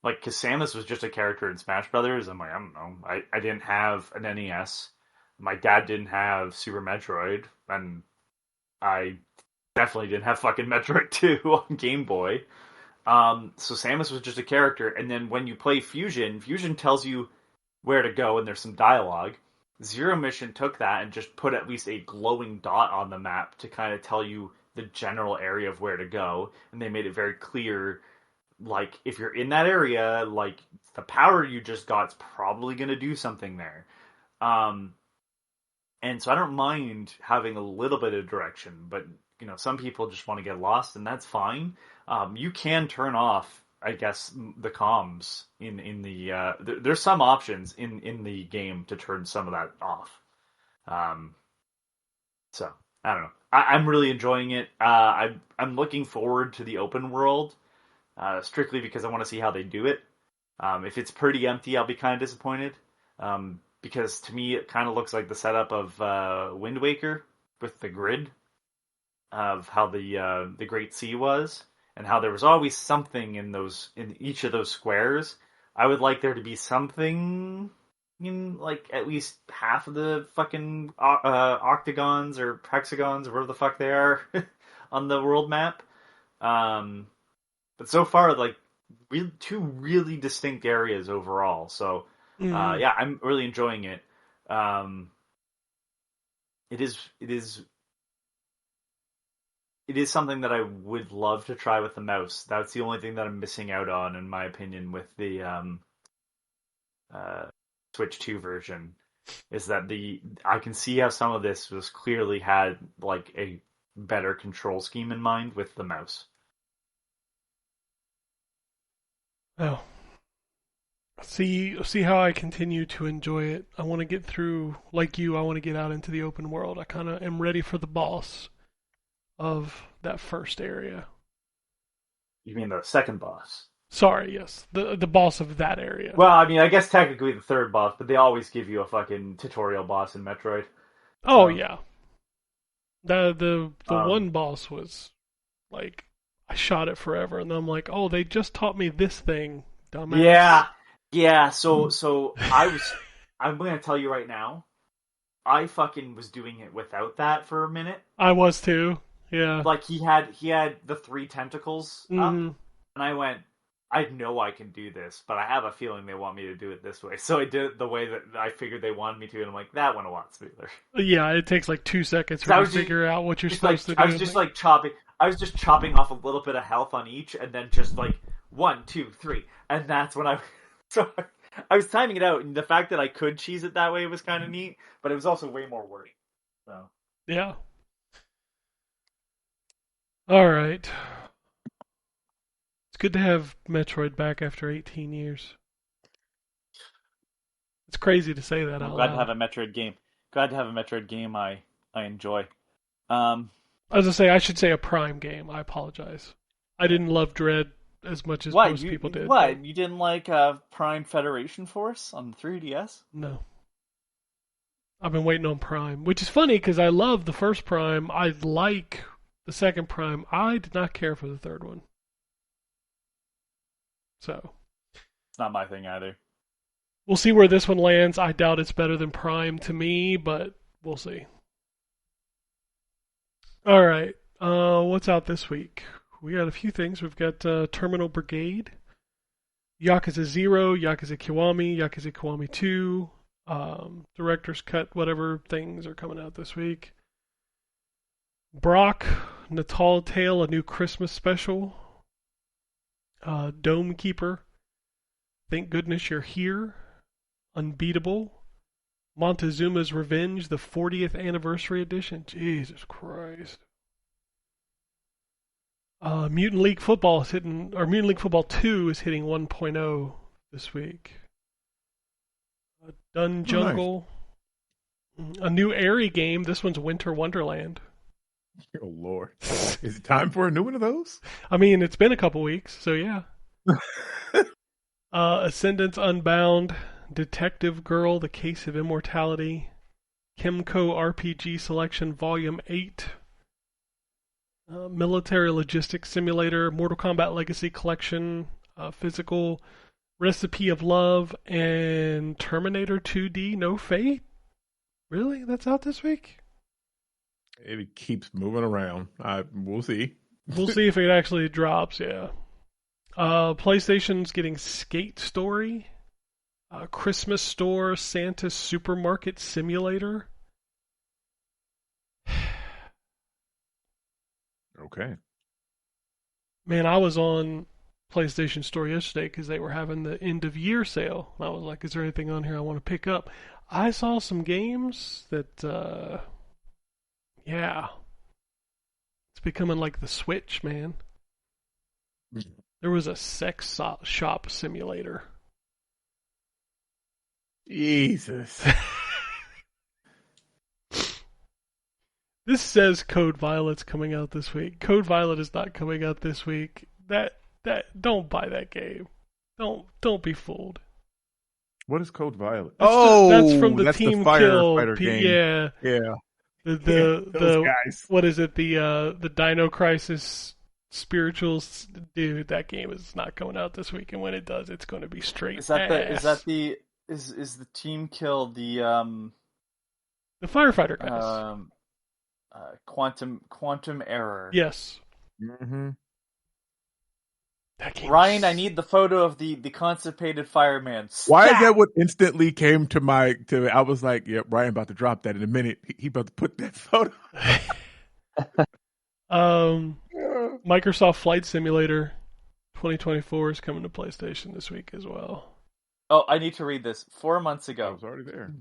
Like, because Samus was just a character in Smash Brothers. I'm like, I don't know. I didn't have an NES. My dad didn't have Super Metroid. And I definitely didn't have fucking Metroid 2 on Game Boy. So Samus was just a character. And then when you play Fusion, Fusion tells you where to go, and there's some dialogue. Zero Mission took that and just put at least a glowing dot on the map to kind of tell you the general area of where to go, and they made it very clear, like, if you're in that area, like, the power you just got's probably going to do something there. And so I don't mind having a little bit of direction, but, you know, some people just want to get lost, and that's fine. You can turn off, I guess, the comms in the there's some options in the game to turn some of that off. So I don't know. I'm really enjoying it. I'm looking forward to the open world, strictly because I want to see how they do it. If it's pretty empty, I'll be kind of disappointed. Because to me, it kind of looks like the setup of Wind Waker with the grid of how the Great Sea was, and how there was always something in each of those squares. I would like there to be something in, like, at least half of the fucking octagons or hexagons or whatever the fuck they are on the world map. But so far, like, two really distinct areas overall. So yeah, I'm really enjoying it. It is something that I would love to try with the mouse. That's the only thing that I'm missing out on, in my opinion, with the Switch 2 version, is that I can see how some of this was clearly had, like, a better control scheme in mind with the mouse. Oh. See how I continue to enjoy it. I want to get through, like you, I want to get out into the open world. I kind of am ready for the boss of that first area. You mean the second boss? Sorry, yes. The boss of that area. Well, I mean, I guess technically the third boss, but they always give you a fucking tutorial boss in Metroid. Oh, yeah. The one boss was, like, I shot it forever, and then I'm like, oh, they just taught me this thing, dumbass. Yeah, so I'm going to tell you right now, I fucking was doing it without that for a minute. I was too. Yeah. Like, he had the 3 tentacles up, and I went, I know I can do this, but I have a feeling they want me to do it this way. So I did it the way that I figured they wanted me to, and I'm like, that went a lot smoother. Yeah, it takes like 2 seconds to figure out what you're supposed to do. I was just like chopping. I was just chopping off a little bit of health on each, and then just like 1, 2, 3, and that's when so I was timing it out, and the fact that I could cheese it that way was kind of neat, but it was also way more work. So yeah. All right. It's good to have Metroid back after 18 years. It's crazy to say that out loud. Glad to have a Metroid game. Glad to have a Metroid game I enjoy. I was going to say, I should say a Prime game. I apologize. I didn't love Dread as much as most people did. What? You didn't like Prime Federation Force on the 3DS? No. I've been waiting on Prime, which is funny because I love the first Prime. I like the second Prime. I did not care for the third one. So. It's not my thing either. We'll see where this one lands. I doubt it's better than Prime to me, but we'll see. All right. What's out this week? We got a few things. We've got Terminal Brigade, Yakuza 0, Yakuza Kiwami, Yakuza Kiwami 2, Director's Cut, whatever things are coming out this week. Brock, Natal Tale, a new Christmas special. Dome Keeper, Thank Goodness You're Here, Unbeatable, Montezuma's Revenge, the 40th Anniversary Edition. Jesus Christ. Mutant League Football is hitting, or Mutant League Football 2 is hitting 1.0 this week. Dun Jungle. Nice. A new Airy game. This one's Winter Wonderland. Oh, Lord. Is it time for a new one of those? I mean, it's been a couple weeks, so yeah. Ascendance Unbound, Detective Girl, The Case of Immortality, Kimco RPG Selection Volume 8, Military Logistics Simulator, Mortal Kombat Legacy Collection, Physical, Recipe of Love, and Terminator 2D No Fate? Really? That's out this week? It keeps moving around. We'll see. We'll see if it actually drops, yeah. PlayStation's getting Skate Story, Christmas Store, Santa Supermarket Simulator. Okay. Man, I was on PlayStation Store yesterday because they were having the end of year sale. I was like, is there anything on here I want to pick up? I saw some games that, yeah. It's becoming like the Switch, man. There was a sex shop simulator. Jesus. This says Code Violet's coming out this week. Code Violet is not coming out this week. That don't buy that game. Don't be fooled. What is Code Violet? That's from the that's Team the firefighter Kill. game. Yeah. Those guys. What is it? The Dino Crisis spirituals, dude. That game is not coming out this week, and when it does, it's going to be straight. Is the Team Kill the firefighter guys? Quantum Error. Yes. Mm-hmm. Ryan, I need the photo of the constipated fireman. Why is that what instantly came to I was like, yep, Ryan about to drop that in a minute. He about to put that photo. Microsoft Flight Simulator 2024 is coming to PlayStation this week as well. Oh, I need to read this. 4 months ago. I was already there.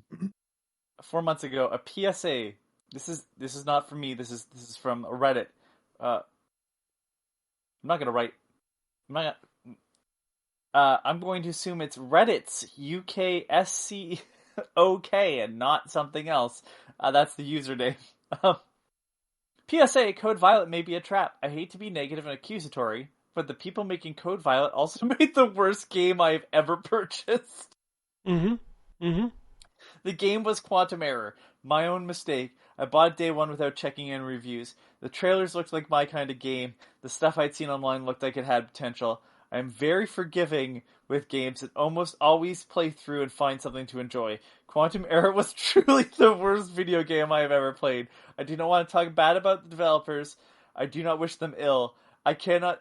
4 months ago, a PSA. This is not from me. This is from Reddit. I'm going to assume it's Reddit's UKSCOK and not something else. That's the username. PSA, Code Violet may be a trap. I hate to be negative and accusatory, but the people making Code Violet also made the worst game I've ever purchased. Mm-hmm. Mm-hmm. The game was Quantum Error. My own mistake. I bought it day one without checking in reviews. The trailers looked like my kind of game. The stuff I'd seen online looked like it had potential. I am very forgiving with games that almost always play through and find something to enjoy. Quantum Error was truly the worst video game I have ever played. I do not want to talk bad about the developers. I do not wish them ill. I can't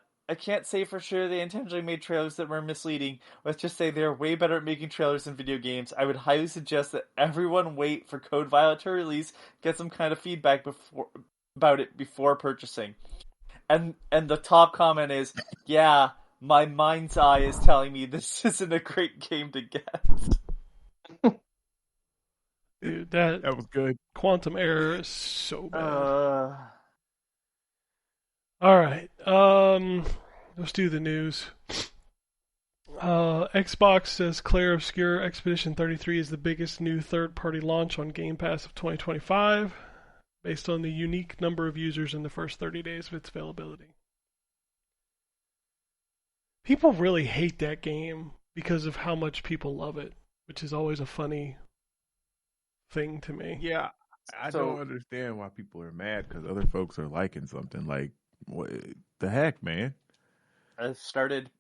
say for sure they intentionally made trailers that were misleading. Let's just say they are way better at making trailers than video games. I would highly suggest that everyone wait for Code Violet to release, get some kind of feedback about it before purchasing. And the top comment is, yeah, my mind's eye is telling me this isn't a great game to get. Dude, that was good. Quantum Error is so bad. All right. Let's do the news. Xbox says Clair Obscure Expedition 33 is the biggest new third-party launch on Game Pass of 2025, based on the unique number of users in the first 30 days of its availability. People really hate that game because of how much people love it, which is always a funny thing to me. Yeah, I don't understand why people are mad because other folks are liking something. Like, what the heck, man? I started.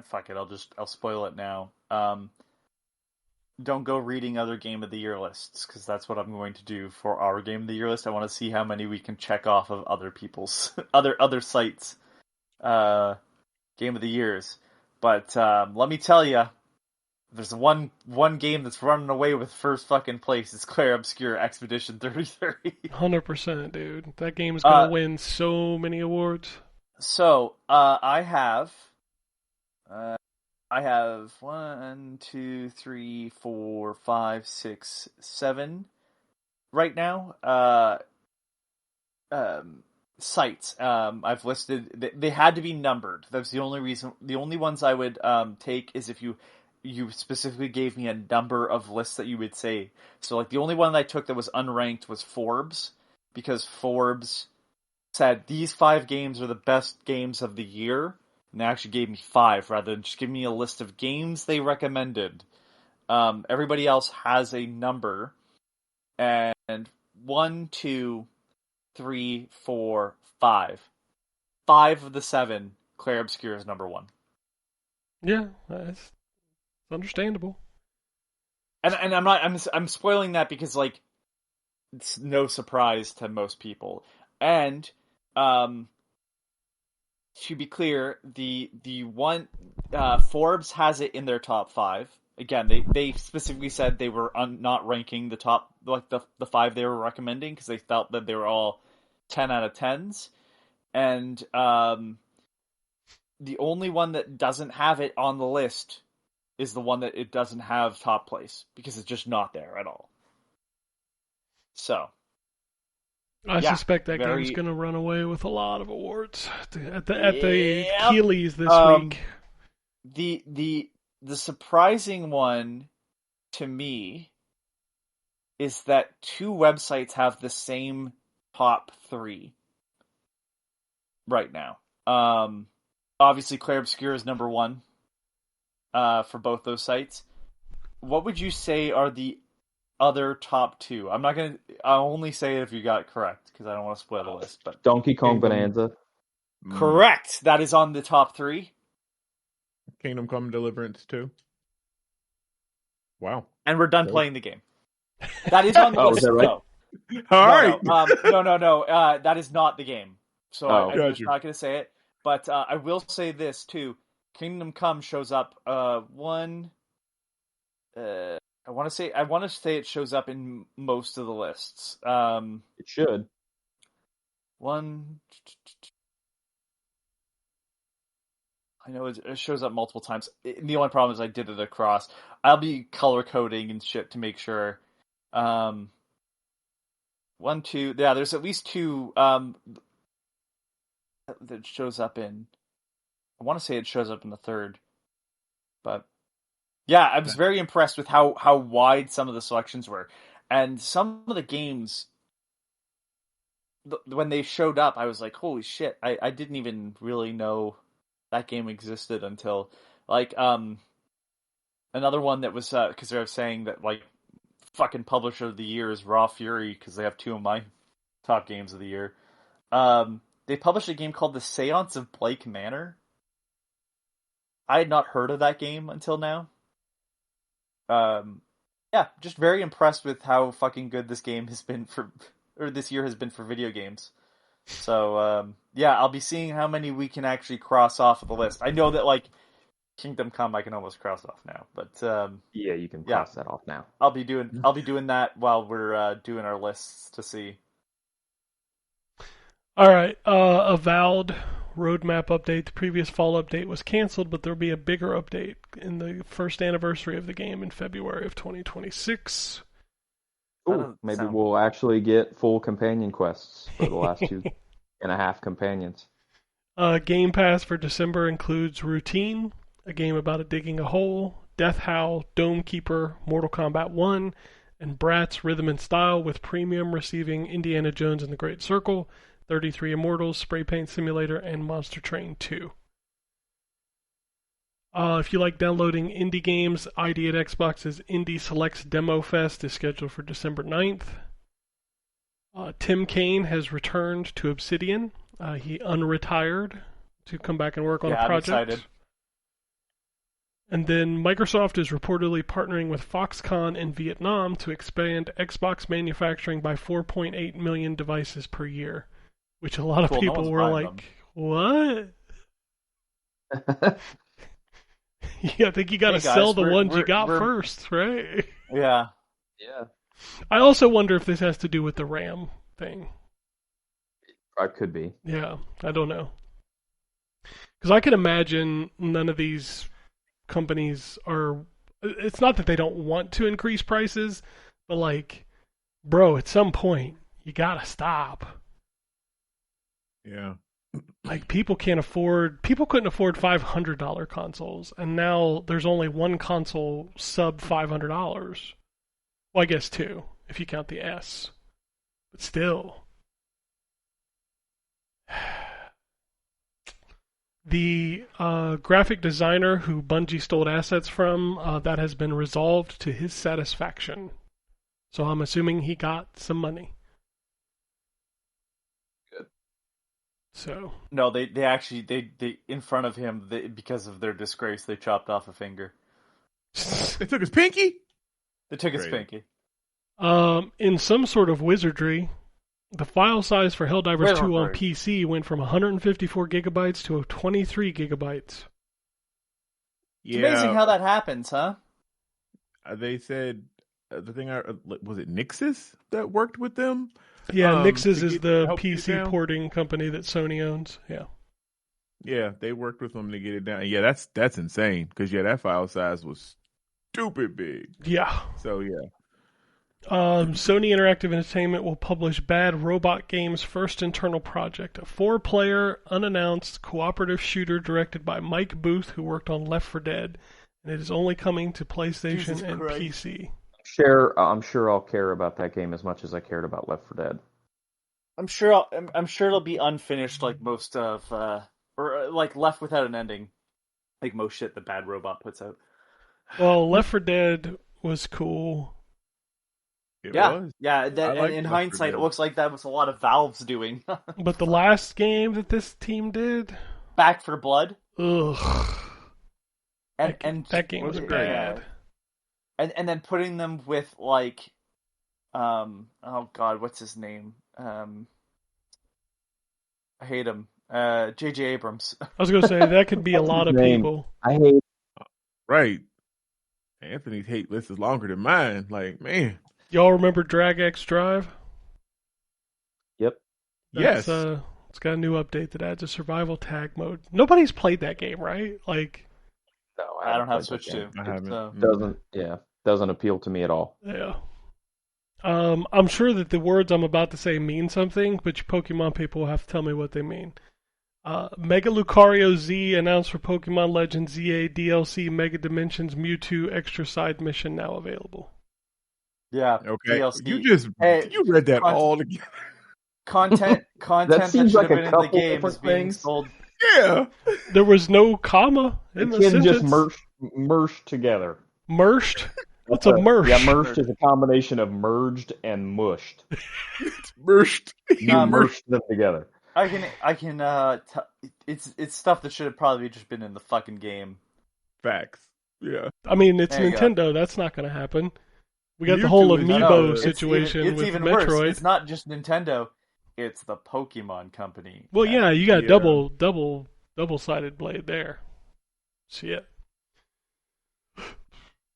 Fuck it, I'll spoil it now. don't go reading other Game of the Year lists, because that's what I'm going to do for our Game of the Year list. I want to see how many we can check off of other people's other sites' Game of the Years. But let me tell you, there's one game that's running away with first fucking place. It's Clair Obscur Expedition 33. 100%, dude. That game is gonna win so many awards. So I have 1, 2, 3, 4, 5, 6, 7 right now. Sites. I've listed. They had to be numbered. That's the only reason. The only ones I would take is if you specifically gave me a number of lists that you would say. So like the only one that I took that was unranked was Forbes, because Forbes said these 5 games are the best games of the year. And they actually gave me 5 rather than just give me a list of games they recommended. Everybody else has a number. And 1, 2, 3, 4, 5. 5 of the 7, Clair Obscur is number 1. Yeah, that's understandable. And I'm spoiling that because like it's no surprise to most people. And to be clear, the one Forbes has it in their top 5. Again, they specifically said they were not ranking the top, like the 5 they were recommending, because they felt that they were all 10 out of 10s. And the only one that doesn't have it on the list is the one that it doesn't have top place, because it's just not there at all. So I suspect that game's going to run away with a lot of awards at the Keelys this week. The surprising one to me is that 2 websites have the same top 3 right now. Obviously, Clair Obscur is number 1 for both those sites. What would you say are the other top 2? I'll only say it if you got it correct, because I don't want to spoil the list. But Donkey Kong Bonanza. Correct. That is on the top 3. Kingdom Come Deliverance 2. Wow. And we're done playing the game. That is on the list. Is that right? No. All right. No. That is not the game. So I'm just not going to say it. But I will say this, too. Kingdom Come shows up I want to say it shows up in most of the lists. It should. I know it shows up multiple times. The only problem is I did it across. I'll be color coding and shit to make sure. 1, 2. Yeah, there's at least 2 that shows up in. I want to say it shows up in the 3rd, but yeah, I was very impressed with how wide some of the selections were, and some of the games. When they showed up, I was like, "Holy shit!" I didn't even really know that game existed until like another one that was because they were saying that like fucking publisher of the year is Raw Fury, because they have 2 of my top games of the year. They published a game called The Seance of Blake Manor. I had not heard of that game until now. Yeah, just very impressed with how fucking good this game has been this year has been for video games. So, yeah, I'll be seeing how many we can actually cross off of the list. I know that, like, Kingdom Come I can almost cross off now, but, yeah, you can cross that off now. I'll be doing that while we're, doing our lists to see. Alright, Avowed roadmap update. The previous fall update was canceled, but there'll be a bigger update in the first anniversary of the game in February of 2026. Ooh, maybe we'll actually get full companion quests for the last 2.5 companions. Game Pass for December includes Routine, a game about digging a hole, Death Howl, Dome Keeper, Mortal Kombat 1, and Bratz Rhythm and Style, with Premium receiving Indiana Jones and the Great Circle, 33 Immortals, Spray Paint Simulator, and Monster Train 2. If you like downloading indie games, ID at Xbox's Indie Selects Demo Fest is scheduled for December 9th. Tim Kaine has returned to Obsidian. He unretired to come back and work on a project. I'm excited. And then Microsoft is reportedly partnering with Foxconn in Vietnam to expand Xbox manufacturing by 4.8 million devices per year, which a lot of people were like, what? Yeah, I think you got to sell the ones you got first, right? Yeah. Yeah. I also wonder if this has to do with the RAM thing. It could be. Yeah, I don't know. Because I can imagine none of these companies are... It's not that they don't want to increase prices, but like, bro, at some point, you got to stop. Yeah. Like, people couldn't afford $500 consoles, and now there's only one console sub $500. Well, I guess two, if you count the S. But still. The graphic designer who Bungie stole assets from, that has been resolved to his satisfaction. So I'm assuming he got some money. Good. So no, they actually in front of him, because of their disgrace, they chopped off a finger. They took his pinky? They took his pinky. In some sort of wizardry, the file size for Helldivers 2 on PC went from 154 gigabytes to 23 gigabytes. It's amazing how that happens, huh? They said the thing was it Nixus that worked with them? Yeah, Nixus is the PC porting company that Sony owns. Yeah. Yeah, they worked with them to get it down. Yeah, that's insane because that file size was stupid big. Yeah. So yeah. Sony Interactive Entertainment will publish Bad Robot Games' first internal project, a 4-player, unannounced, cooperative shooter directed by Mike Booth, who worked on Left 4 Dead, and it is only coming to PlayStation and PC. I'm sure I'll care about that game as much as I cared about Left 4 Dead. I'm sure it'll be unfinished, like most of, or like left without an ending, like most shit that Bad Robot puts out. Well, Left 4 Dead was cool. It was. Yeah. In hindsight, it looks like that was a lot of Valve's doing. But the last game that this team did, Back 4 Blood. Ugh. That game was bad. And then putting them with like, oh god, what's his name? I hate him. J.J. Abrams. I was gonna say that could be a lot of people. I hate. Right. Anthony's hate list is longer than mine. Like, man. Y'all remember Drag X Drive? Yep. Yes. It's got a new update that adds a survival tag mode. Nobody's played that game, right? Like, no, I don't have Switch 2. I haven't. Doesn't appeal to me at all. Yeah. I'm sure that the words I'm about to say mean something, but you Pokemon people will have to tell me what they mean. Mega Lucario Z announced for Pokemon Legends ZA DLC Mega Dimensions Mewtwo Extra Side Mission now available. Yeah. Okay. DLC. You read that all together. Content that seems like a couple in the game is being sold. Yeah. There was no comma in the sentence. Just merged together. Mershed? What's a merge? Yeah, merged is a combination of merged and mushed. It's merged. Merged them together. I can it's stuff that should have probably just been in the fucking game. Facts. Yeah. I mean, it's Nintendo. That's not going to happen. We got the whole amiibo situation it's with even Metroid. Worse. It's not just Nintendo. It's the Pokemon Company. Well, yeah, you got double-sided blade there. See it.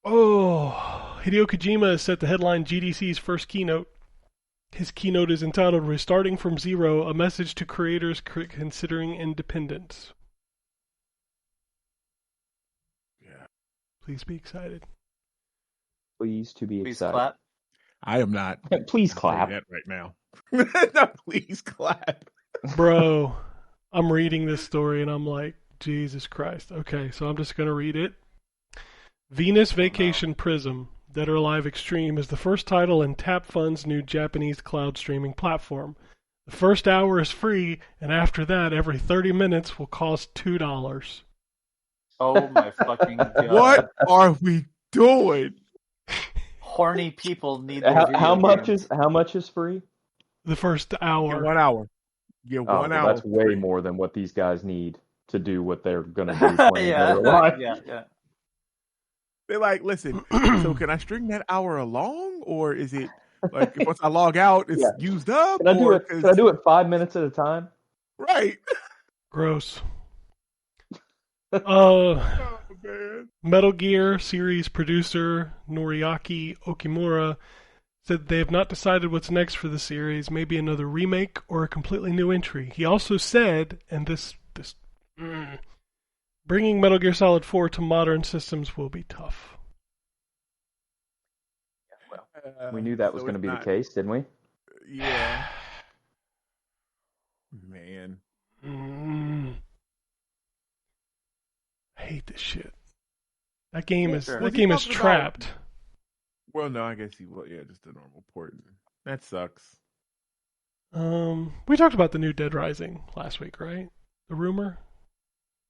Oh, Hideo Kojima is set to headline GDC's first keynote. His keynote is entitled Restarting from Zero, a message to creators considering independence. Yeah. Please be excited. Please to be excited. Clap. I am not. Please clap. That right now. No, please clap. Bro, I'm reading this story and I'm like, Jesus Christ. Okay, so I'm just going to read it. Venus Vacation Prism, Dead or Alive Extreme, is the first title in Tap Fund's new Japanese cloud streaming platform. The first hour is free, and after that, every 30 minutes will cost $2. Oh my fucking god. What are we doing? Horny people need how much is free? The first hour. Yeah, 1 hour. Yeah, 1 hour. That's way more than what these guys need to do what they're gonna do. Yeah. They're like, listen, so can I string that hour along, or is it like once I log out, it's used up? Can I do it? Can I do it 5 minutes at a time? Right. Gross. Oh, man. Metal Gear series producer Noriaki Okimura said they have not decided what's next for the series, maybe another remake or a completely new entry. He also said, and bringing Metal Gear Solid 4 to modern systems will be tough. We knew that was going to be the case, didn't we? Yeah. Man. I hate this shit. That game is trapped. Well, no, I guess just a normal port. That sucks. We talked about the new Dead Rising last week, right? The rumor?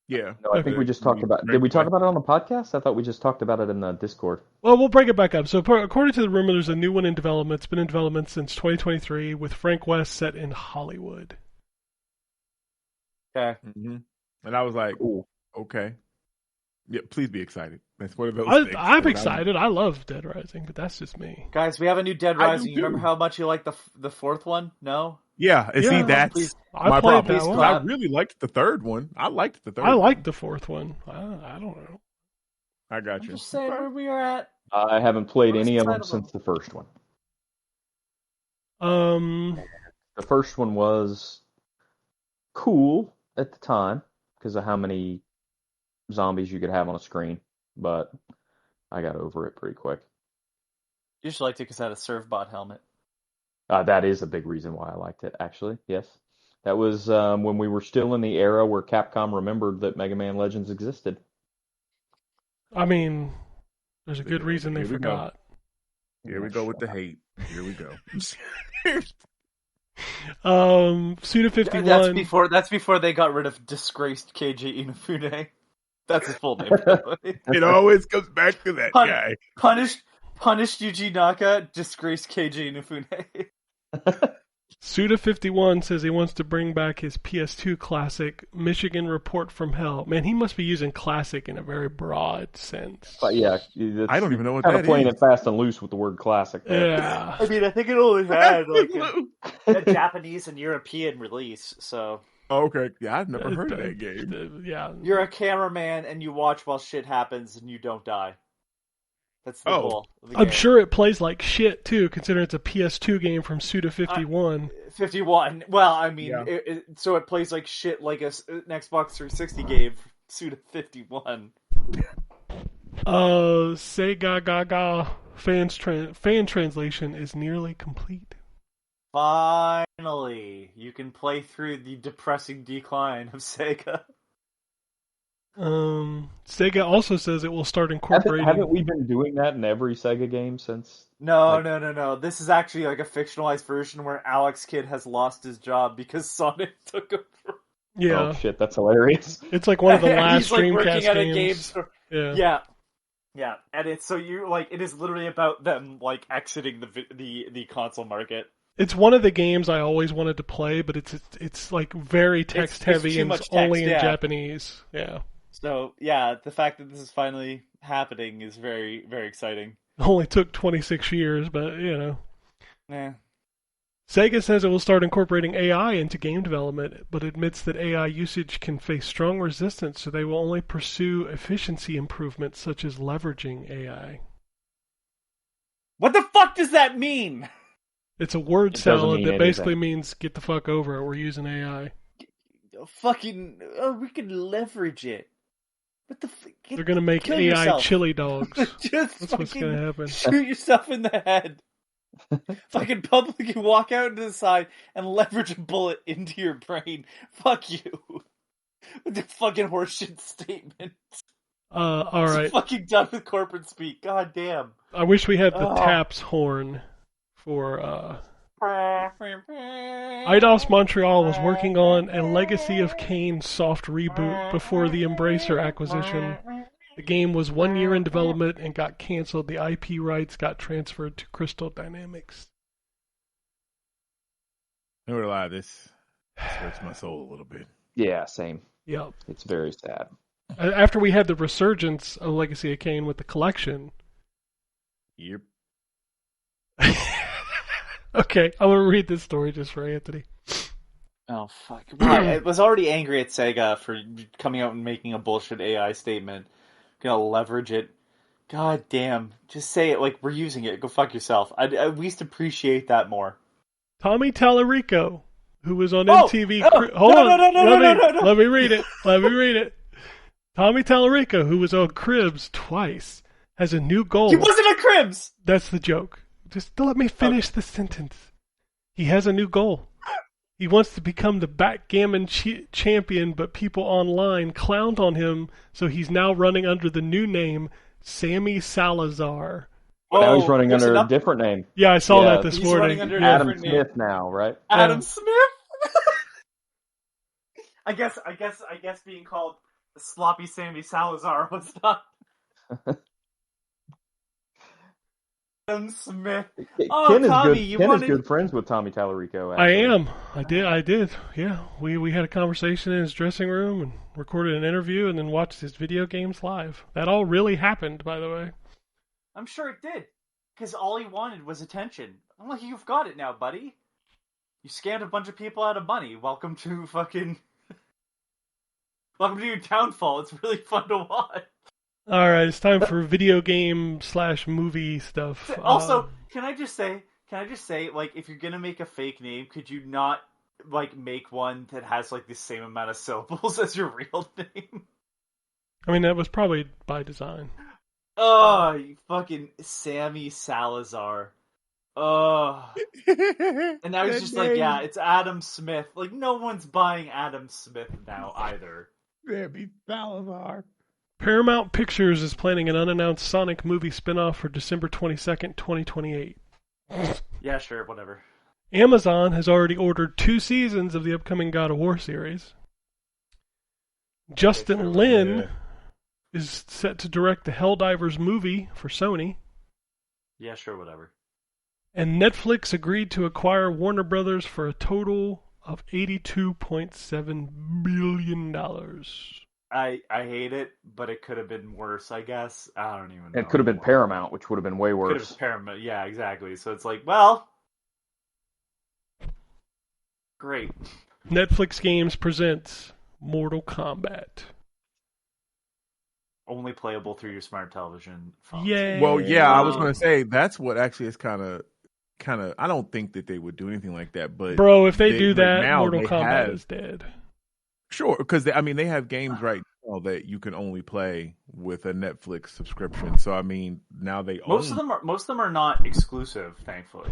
Yeah. No, I think we just talked about. Did we talk about it on the podcast? I thought we just talked about it in the Discord. Well, we'll break it back up. So, according to the rumor, there's a new one in development. It's been in development since 2023, with Frank West set in Hollywood. Okay. Mm-hmm. And I was like, "Ooh, okay." Yeah, please be excited. That's one of those things. I'm excited. I love Dead Rising, but that's just me. Guys, we have a new Dead Rising. You remember how much you liked the fourth one? No? Yeah, and see, that's my problem. That one. I really liked the third one. I liked the third I liked the fourth one. I don't know. I got you. I'm just saying where we are at. I haven't played any of them since the first one. The first one was cool at the time because of how many zombies you could have on a screen, but I got over it pretty quick. You just liked it because it had a Servbot helmet. That is a big reason why I liked it, actually. Yes. That was when we were still in the era where Capcom remembered that Mega Man Legends existed. I mean, there's a good reason they forgot. Here we go with the hate. Here we go. Suda51. That's before they got rid of disgraced KJ Inafune. That's his full name. It always comes back to that guy. Punished Yuji Naka, disgraced KJ Inafune. Suda51 says he wants to bring back his PS2 classic, Michigan Report from Hell. Man, he must be using classic in a very broad sense. But yeah, I don't even know what that is. Kind of playing it fast and loose with the word classic. There. Yeah. I mean, I think it only had a Japanese and European release, so... Oh, okay. Yeah, I've never heard of that game. Yeah. You're a cameraman and you watch while shit happens and you don't die. That's the goal of the game. I'm sure it plays like shit, too, considering it's a PS2 game from Suda51. 51. Well, I mean, so it plays like shit like an Xbox 360 game, Suda51. Sega Gaga fan translation is nearly complete. Finally, you can play through the depressing decline of Sega. Sega also says it will start incorporating... Haven't we been doing that in every Sega game since? No. This is actually like a fictionalized version where Alex Kidd has lost his job because Sonic took over. Yeah. Oh shit, that's hilarious. It's like one of the last Dreamcast at a games. game store. Yeah. And it's so it is literally about them like exiting the console market. It's one of the games I always wanted to play, but it's like very text heavy and it's only in Japanese. Yeah. So yeah, the fact that this is finally happening is very, very exciting. It only took 26 years, but you know. Yeah. Sega says it will start incorporating AI into game development, but admits that AI usage can face strong resistance, so they will only pursue efficiency improvements such as leveraging AI. What the fuck does that mean? It's a word salad that basically means get the fuck over it. We're using AI. We can leverage it. What the fuck? They're gonna make AI yourself. Chili dogs. That's what's gonna happen. Shoot yourself in the head. Fucking publicly walk out to the side and leverage a bullet into your brain. Fuck you. With the fucking horseshit statement. Alright. Fucking done with corporate speak. God damn. I wish we had the taps horn for Eidos Montreal was working on a Legacy of Kain soft reboot before the Embracer acquisition. The game was 1 year in development and got canceled. The IP rights got transferred to Crystal Dynamics. I would lie, this hurts my soul a little bit. Yeah, same. Yep. It's very sad. After we had the resurgence of Legacy of Kain with the collection. Yep. Okay, I'm gonna read this story just for Anthony. Oh fuck! Why? I was already angry at Sega for coming out and making a bullshit AI statement. Gonna leverage it. God damn! Just say it like we're using it. Go fuck yourself. I'd at least appreciate that more. Tommy Tallarico, who was on Oh! MTV. Oh! Hold on, No. let me read it. Let me read it. Tommy Tallarico, who was on Cribs twice, has a new goal. He wasn't a Cribs! That's the joke. Just let me finish the sentence. He has a new goal. He wants to become the backgammon champion, but people online clowned on him, so he's now running under the new name Sammy Salazar. Now he's running under a different name. Yeah, I saw that this morning. Running under Adam a Smith name. now, right? Adam Smith. I guess being called Sloppy Sammy Salazar was not. Adam Smith. Oh, Ken Tommy, is good friends with Tommy Tallarico. I am. I did. Yeah, we had a conversation in his dressing room and recorded an interview and then watched his video games live. That all really happened, by the way. I'm sure it did, because all he wanted was attention. I'm like, you've got it now, buddy. You scammed a bunch of people out of money. Welcome to your downfall. It's really fun to watch. All right, it's time for video game / movie stuff. Also, can I just say, like, if you're gonna make a fake name, could you not, like, make one that has, like, the same amount of syllables as your real name? I mean, that was probably by design. Oh, you fucking Sammy Salazar. Oh. And now he's just like, yeah, it's Adam Smith. Like, no one's buying Adam Smith now, either. Sammy Salazar. Paramount Pictures is planning an unannounced Sonic movie spinoff for December 22nd, 2028. Yeah, sure, whatever. Amazon has already ordered 2 seasons of the upcoming God of War series. Justin Lin is set to direct the Helldivers movie for Sony. Yeah, sure, whatever. And Netflix agreed to acquire Warner Brothers for a total of $82.7 billion. I hate it, but it could have been worse, I guess. I don't even know. It could have been Paramount, which would have been way worse. Could have been Paramount, yeah, exactly. So it's like, well, great. Netflix Games presents Mortal Kombat. Only playable through your smart television phone. Yay! Well, yeah, I was going to say that's what actually is kind of. I don't think that they would do anything like that, but bro, if they do that, now Mortal Kombat is dead. Sure, because they have games right now that you can only play with a Netflix subscription. So I mean, now most of them are not exclusive, thankfully.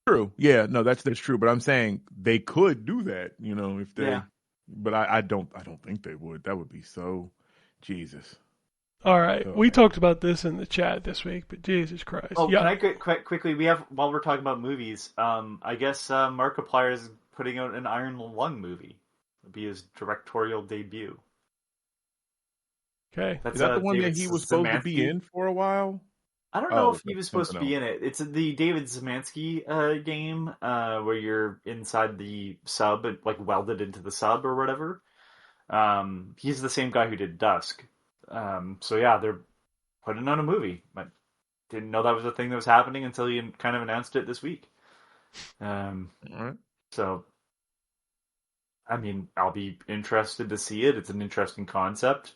True, yeah, no, that's true. But I'm saying they could do that, if they. Yeah. But I don't think they would. That would be so Jesus. All right, we talked about this in the chat this week, but Jesus Christ! Oh, can I quickly? We have while we're talking about movies. I guess Markiplier is putting out an Iron Lung movie. It'll be his directorial debut. Okay, is that the one that he was supposed to be in for a while? I don't know if he was supposed to be in it. It's the David Zemansky game where you're inside the sub, like welded into the sub or whatever. He's the same guy who did Dusk. So yeah, they're putting on a movie. I didn't know that was a thing that was happening until you kind of announced it this week. All right. So, I mean, I'll be interested to see it. It's an interesting concept.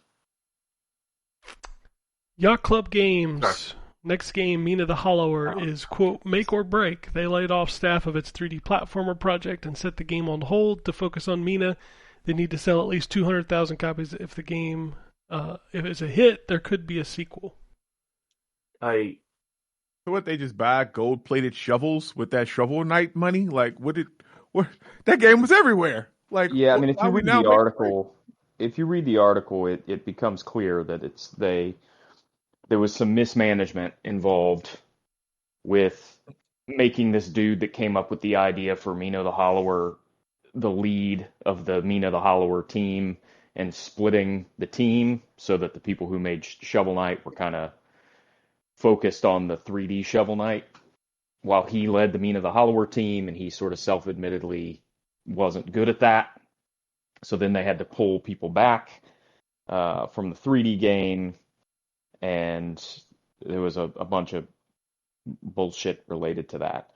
Yacht Club Games. Next game, Mina the Hollower, is, quote, make or break. They laid off staff of its 3D platformer project and set the game on hold to focus on Mina. They need to sell at least 200,000 copies if the game... if it's a hit, there could be a sequel. So what, they just buy gold-plated shovels with that Shovel Knight money? Like, what that game was everywhere. Like, yeah, I mean, if you read the article, it becomes clear that there was some mismanagement involved with making this dude that came up with the idea for Mina the Hollower the lead of the Mina the Hollower team, and splitting the team so that the people who made Shovel Knight were kind of focused on the 3D Shovel Knight, while he led the Mina the Hollower team, and he sort of self-admittedly wasn't good at that. So then they had to pull people back. from the 3D game, and there was a bunch of bullshit related to that.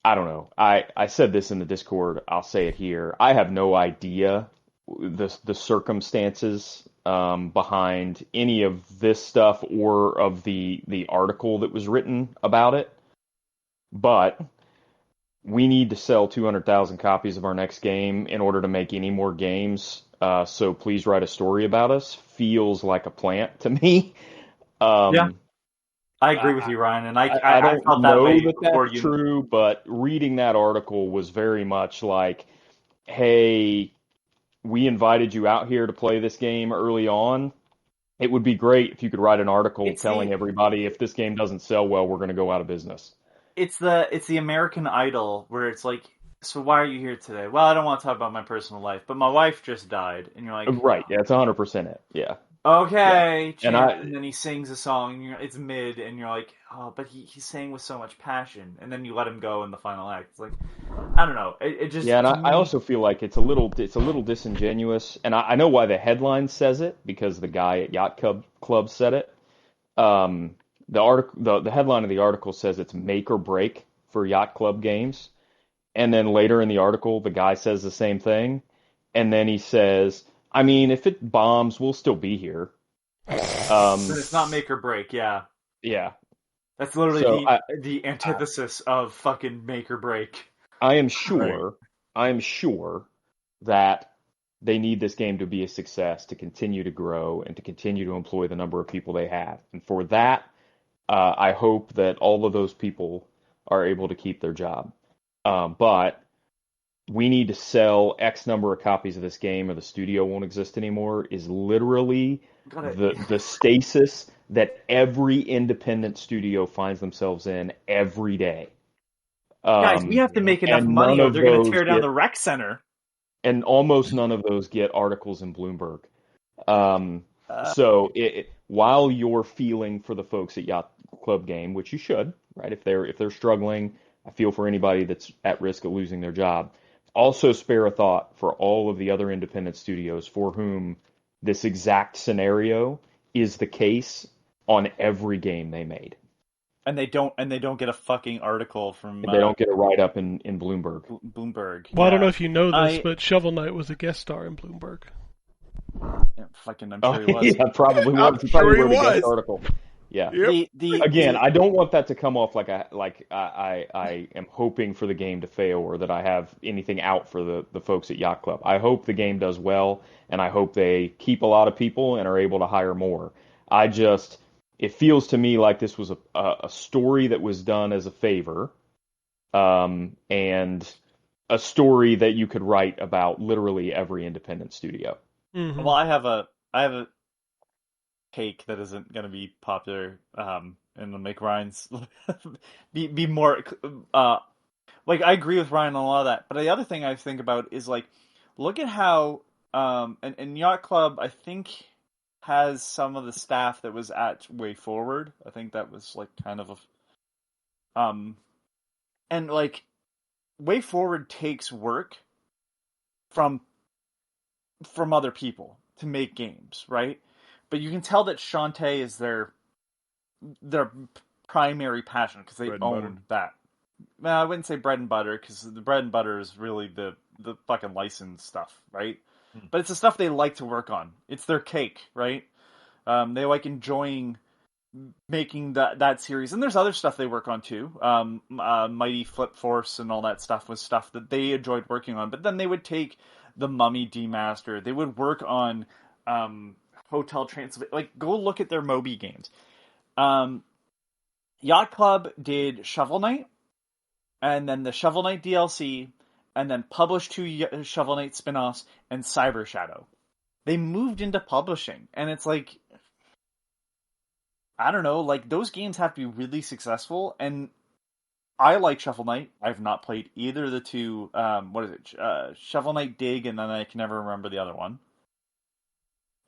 I don't know. I said this in the Discord. I'll say it here. I have no idea the circumstances behind any of this stuff or of the article that was written about it. But we need to sell 200,000 copies of our next game in order to make any more games. So please write a story about us. Feels like a plant to me. Yeah. I agree with you, Ryan, and I don't felt that know way that before that's true, but reading that article was very much like, hey, we invited you out here to play this game early on. It would be great if you could write an article telling everybody if this game doesn't sell well, we're going to go out of business. It's the American Idol where it's like, so why are you here today? Well, I don't want to talk about my personal life, but my wife just died, and you're like, right? Yeah, it's 100% it. Yeah. Okay, yeah. And then he sings a song, and it's mid, and you're like, oh, but he sang with so much passion, and then you let him go in the final act. It's like, I don't know, it just and I also feel like it's a little disingenuous, and I know why the headline says it because the guy at Yacht Club said it. The headline of the article says it's make or break for Yacht Club games, and then later in the article the guy says the same thing, and then he says, I mean, if it bombs, we'll still be here. But it's not make or break, yeah. Yeah. That's literally the antithesis of fucking make or break. I am sure that they need this game to be a success, to continue to grow, and to continue to employ the number of people they have. And for that, I hope that all of those people are able to keep their job. But we need to sell X number of copies of this game or the studio won't exist anymore is literally the stasis that every independent studio finds themselves in every day. Guys, we have to make enough money or they're going to tear down the rec center. And almost none of those get articles in Bloomberg. So while you're feeling for the folks at Yacht Club Game, which you should, right? If they're struggling, I feel for anybody that's at risk of losing their job. Also spare a thought for all of the other independent studios for whom this exact scenario is the case on every game they made. And they don't get a fucking article from. They don't get a write up in Bloomberg. Bloomberg. Well, I don't know if you know this, but Shovel Knight was a guest star in Bloomberg. Yeah, I'm sure he was. Yeah, probably was. I'm sure he wrote a was. guest article. Yeah. Yep. I don't want that to come off like I am hoping for the game to fail or that I have anything out for the folks at Yacht Club. I hope the game does well, and I hope they keep a lot of people and are able to hire more. It feels to me like this was a story that was done as a favor, and a story that you could write about literally every independent studio. Mm-hmm. Well, I have a take that isn't going to be popular, and it'll make Ryan's be more like I agree with Ryan on a lot of that. But the other thing I think about is like, look at how and Yacht Club I think has some of the staff that was at Way Forward. I think that was like kind of a and like Way Forward takes work from other people to make games, right? But you can tell that Shantae is their primary passion because they own that. Well, I wouldn't say bread and butter because the bread and butter is really the fucking licensed stuff, right? But it's the stuff they like to work on. It's their cake, right? They like enjoying making that series. And there's other stuff they work on too. Mighty Flip Force and all that stuff was stuff that they enjoyed working on. But then they would take the Mummy Demaster. They would work on Hotel Transylvania. Like, go look at their Moby games. Yacht Club did Shovel Knight, and then the Shovel Knight DLC, and then published 2 Shovel Knight spin-offs and Cyber Shadow. They moved into publishing, and it's like, I don't know, like, those games have to be really successful, and I like Shovel Knight. I've not played either of the 2, what is it, Shovel Knight Dig, and then I can never remember the other one.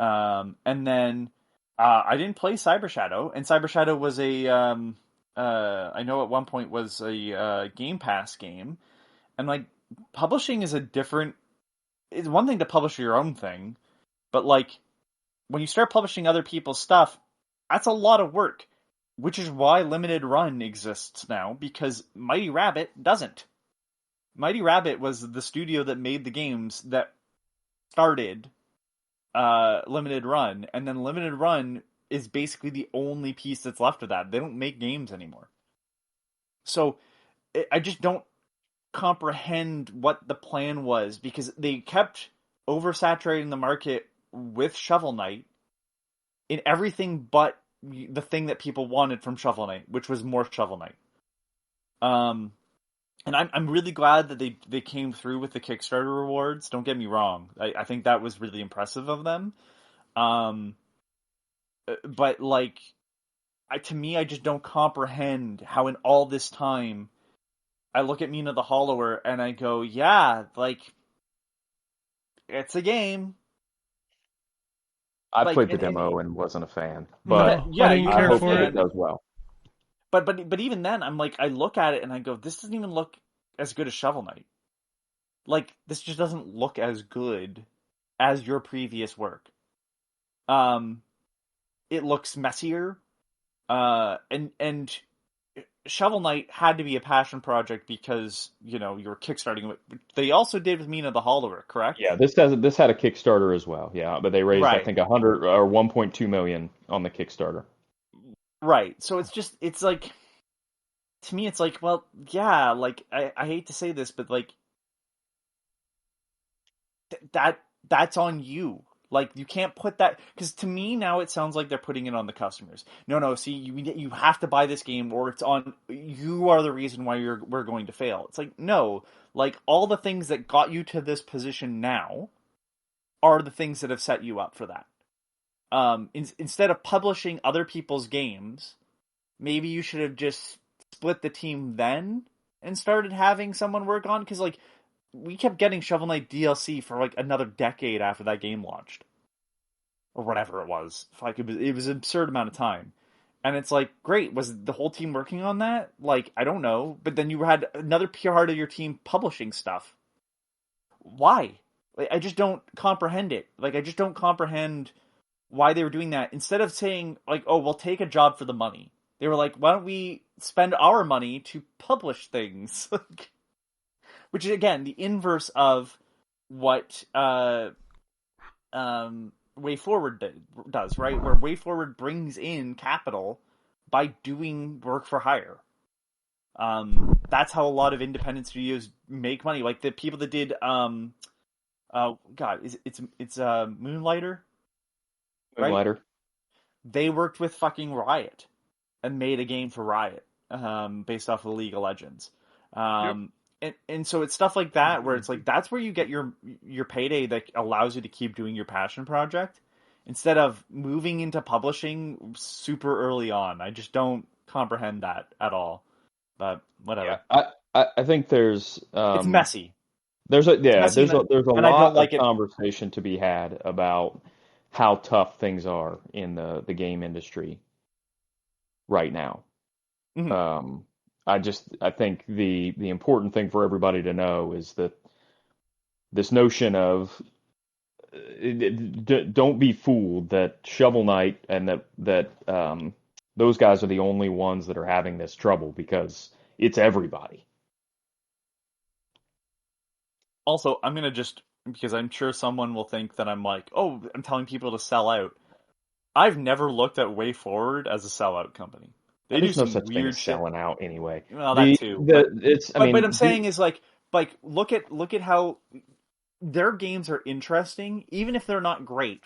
And then, I didn't play Cyber Shadow, and Cyber Shadow was I know at one point was a Game Pass game, and like, publishing is it's one thing to publish your own thing, but like, when you start publishing other people's stuff, that's a lot of work, which is why Limited Run exists now, because Mighty Rabbit doesn't. Mighty Rabbit was the studio that made the games that started Limited Run, and then Limited Run is basically the only piece that's left of that. They don't make games anymore. So I just don't comprehend what the plan was, because they kept oversaturating the market with Shovel Knight in everything but the thing that people wanted from Shovel Knight, which was more Shovel Knight. And I'm really glad that they came through with the Kickstarter rewards. Don't get me wrong. I think that was really impressive of them. But like, to me, I just don't comprehend how in all this time I look at Mina the Hollower and I go, yeah, like, it's a game. I Like, played the demo and wasn't a fan, No, but I didn't you care hope for that it. it does well. But even then, I'm like, I look at it and I go, this doesn't even look as good as Shovel Knight. Like, this just doesn't look as good as your previous work. It looks messier. And Shovel Knight had to be a passion project because, you know, you were kickstarting it. They also did with Mina the Hollower, correct? Yeah, this had a Kickstarter as well. Yeah, but they raised I Right. think 100 or 1.2 million on the Kickstarter. Right. So it's like, to me, it's like, well, yeah, like, I hate to say this, but like, that's on you. Like, you can't put that, because to me now it sounds like they're putting it on the customers. No, see, you have to buy this game, or it's on, you are the reason why we're going to fail. It's like, no, like, all the things that got you to this position now are the things that have set you up for that. Instead of publishing other people's games, maybe you should have just split the team then and started having someone work on, because like, we kept getting Shovel Knight DLC for like another decade after that game launched, or whatever it was. Like, it was an absurd amount of time, and it's like, great, was the whole team working on that? Like, I don't know, but then you had another part of your team publishing stuff. Why? Like, I just don't comprehend it. Like, I just don't comprehend why they were doing that. Instead of saying like, oh, we'll take a job for the money, they were like, why don't we spend our money to publish things? Which is, again, the inverse of what Way Forward does, right? Where Way Forward brings in capital by doing work for hire. That's how a lot of independent studios make money. Like the people that did, it's Moonlighter, right? Moonlighter. They worked with fucking Riot and made a game for Riot, based off of League of Legends. Yep. And so it's stuff like that where it's like, that's where you get your payday that allows you to keep doing your passion project instead of moving into publishing super early on. I just don't comprehend that at all. But whatever. Yeah, I think there's It's messy. There's a messy, lot I don't like of it. conversation to be had about how tough things are in the game industry right now. Mhm. I think the important thing for everybody to know is that this notion of don't be fooled that Shovel Knight and that those guys are the only ones that are having this trouble, because it's everybody. Also, I'm going to because I'm sure someone will think that I'm like, oh, I'm telling people to sell out. I've never looked at Way Forward as a sellout company. They There's do no some such thing weird as shit. selling out anyway. Well, that too. But I'm saying is like look at how their games are interesting, even if they're not great,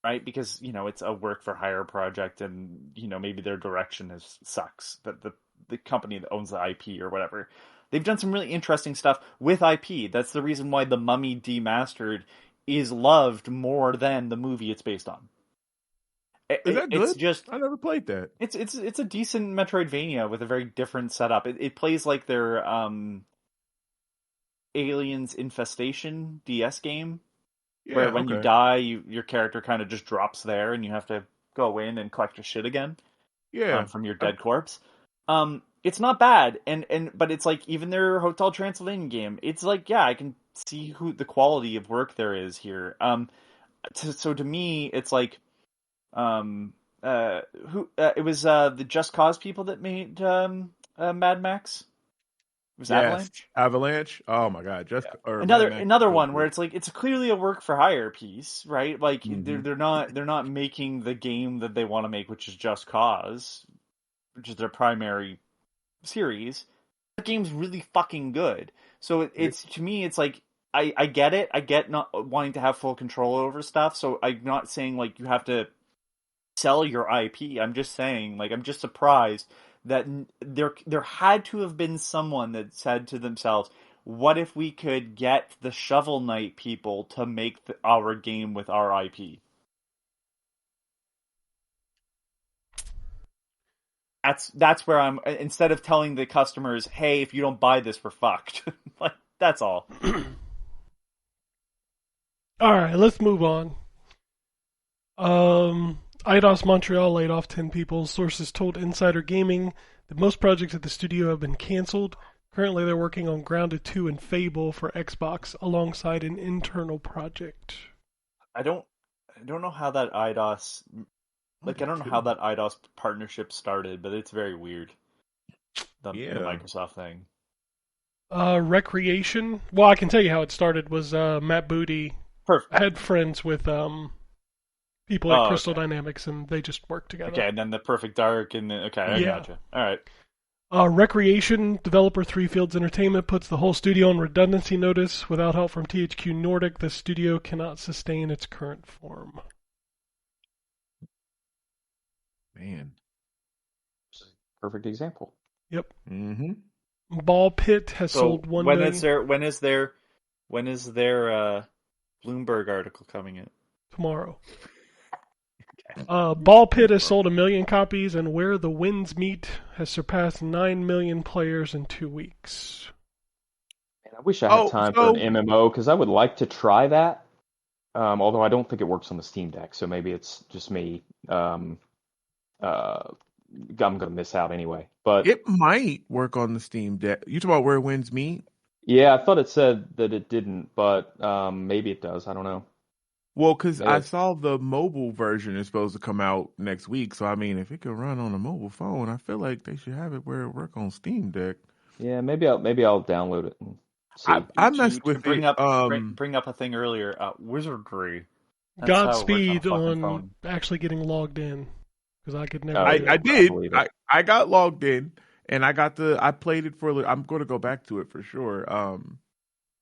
right? Because, you know, it's a work for hire project, and, you know, maybe their direction sucks. That the company that owns the IP or whatever, they've done some really interesting stuff with IP. That's the reason why The Mummy Demastered is loved more than the movie it's based on. Is that good? It's just, I never played that. it's a decent Metroidvania with a very different setup. It plays like their Aliens Infestation DS game, where when you die, your character kind of just drops there, and you have to go in and collect your shit again. From your dead corpse. It's not bad, but it's like, even their Hotel Transylvania game, it's like, yeah, I can see the quality of work there is here. So to me, it's like, It was the Just Cause people that made Mad Max. It was Avalanche. Avalanche. Oh my god, Another one where it's like it's clearly a work for hire piece, right? Like they're not making the game that they want to make, which is Just Cause, which is their primary series. The game's really fucking good. So it's to me, it's like I get it. I get not wanting to have full control over stuff. So I'm not saying like you have to sell your IP. I'm just saying like I'm just surprised that there had to have been someone that said to themselves, what if we could get the Shovel Knight people to make our game with our IP? That's where I'm, instead of telling the customers, hey, if you don't buy this, we're fucked. Like, that's all. All right, let's move on. Eidos Montreal laid off 10 people. Sources told Insider Gaming that most projects at the studio have been canceled. Currently, they're working on Grounded 2 and Fable for Xbox alongside an internal project. I don't know how that Eidos, like, I don't know how that Eidos partnership started, but it's very weird. The Microsoft thing. Recreation. Well, I can tell you how it started. Was Matt Booty had friends with people at Crystal Dynamics, and they just worked together. Okay, and then the Perfect Dark, and then, I gotcha. All right. Recreation developer Three Fields Entertainment puts the whole studio on redundancy notice. Without help from THQ Nordic, the studio cannot sustain its current form. Man. Perfect example. Yep. Mm-hmm. Ball Pit has sold 1 million. When is their Bloomberg article coming in? Tomorrow. Ball Pit has sold 1 million copies, and Where the Winds Meet has surpassed 9 million players in 2 weeks. Man, I wish I had time for an MMO, because I would like to try that. Although I don't think it works on the Steam Deck, so maybe it's just me. I'm going to miss out anyway. But it might work on the Steam Deck. You talking about Where Winds Meet? Yeah, I thought it said that it didn't, but maybe it does. I don't know. Well, because I saw the mobile version is supposed to come out next week. So, I mean, if it could run on a mobile phone, I feel like they should have it where it work on Steam Deck. Yeah, maybe I'll download it and see. I messed with bring up a thing earlier. Wizardry. Godspeed on actually getting logged in, because I could never. I did. I got logged in, and I played it for. I'm going to go back to it for sure.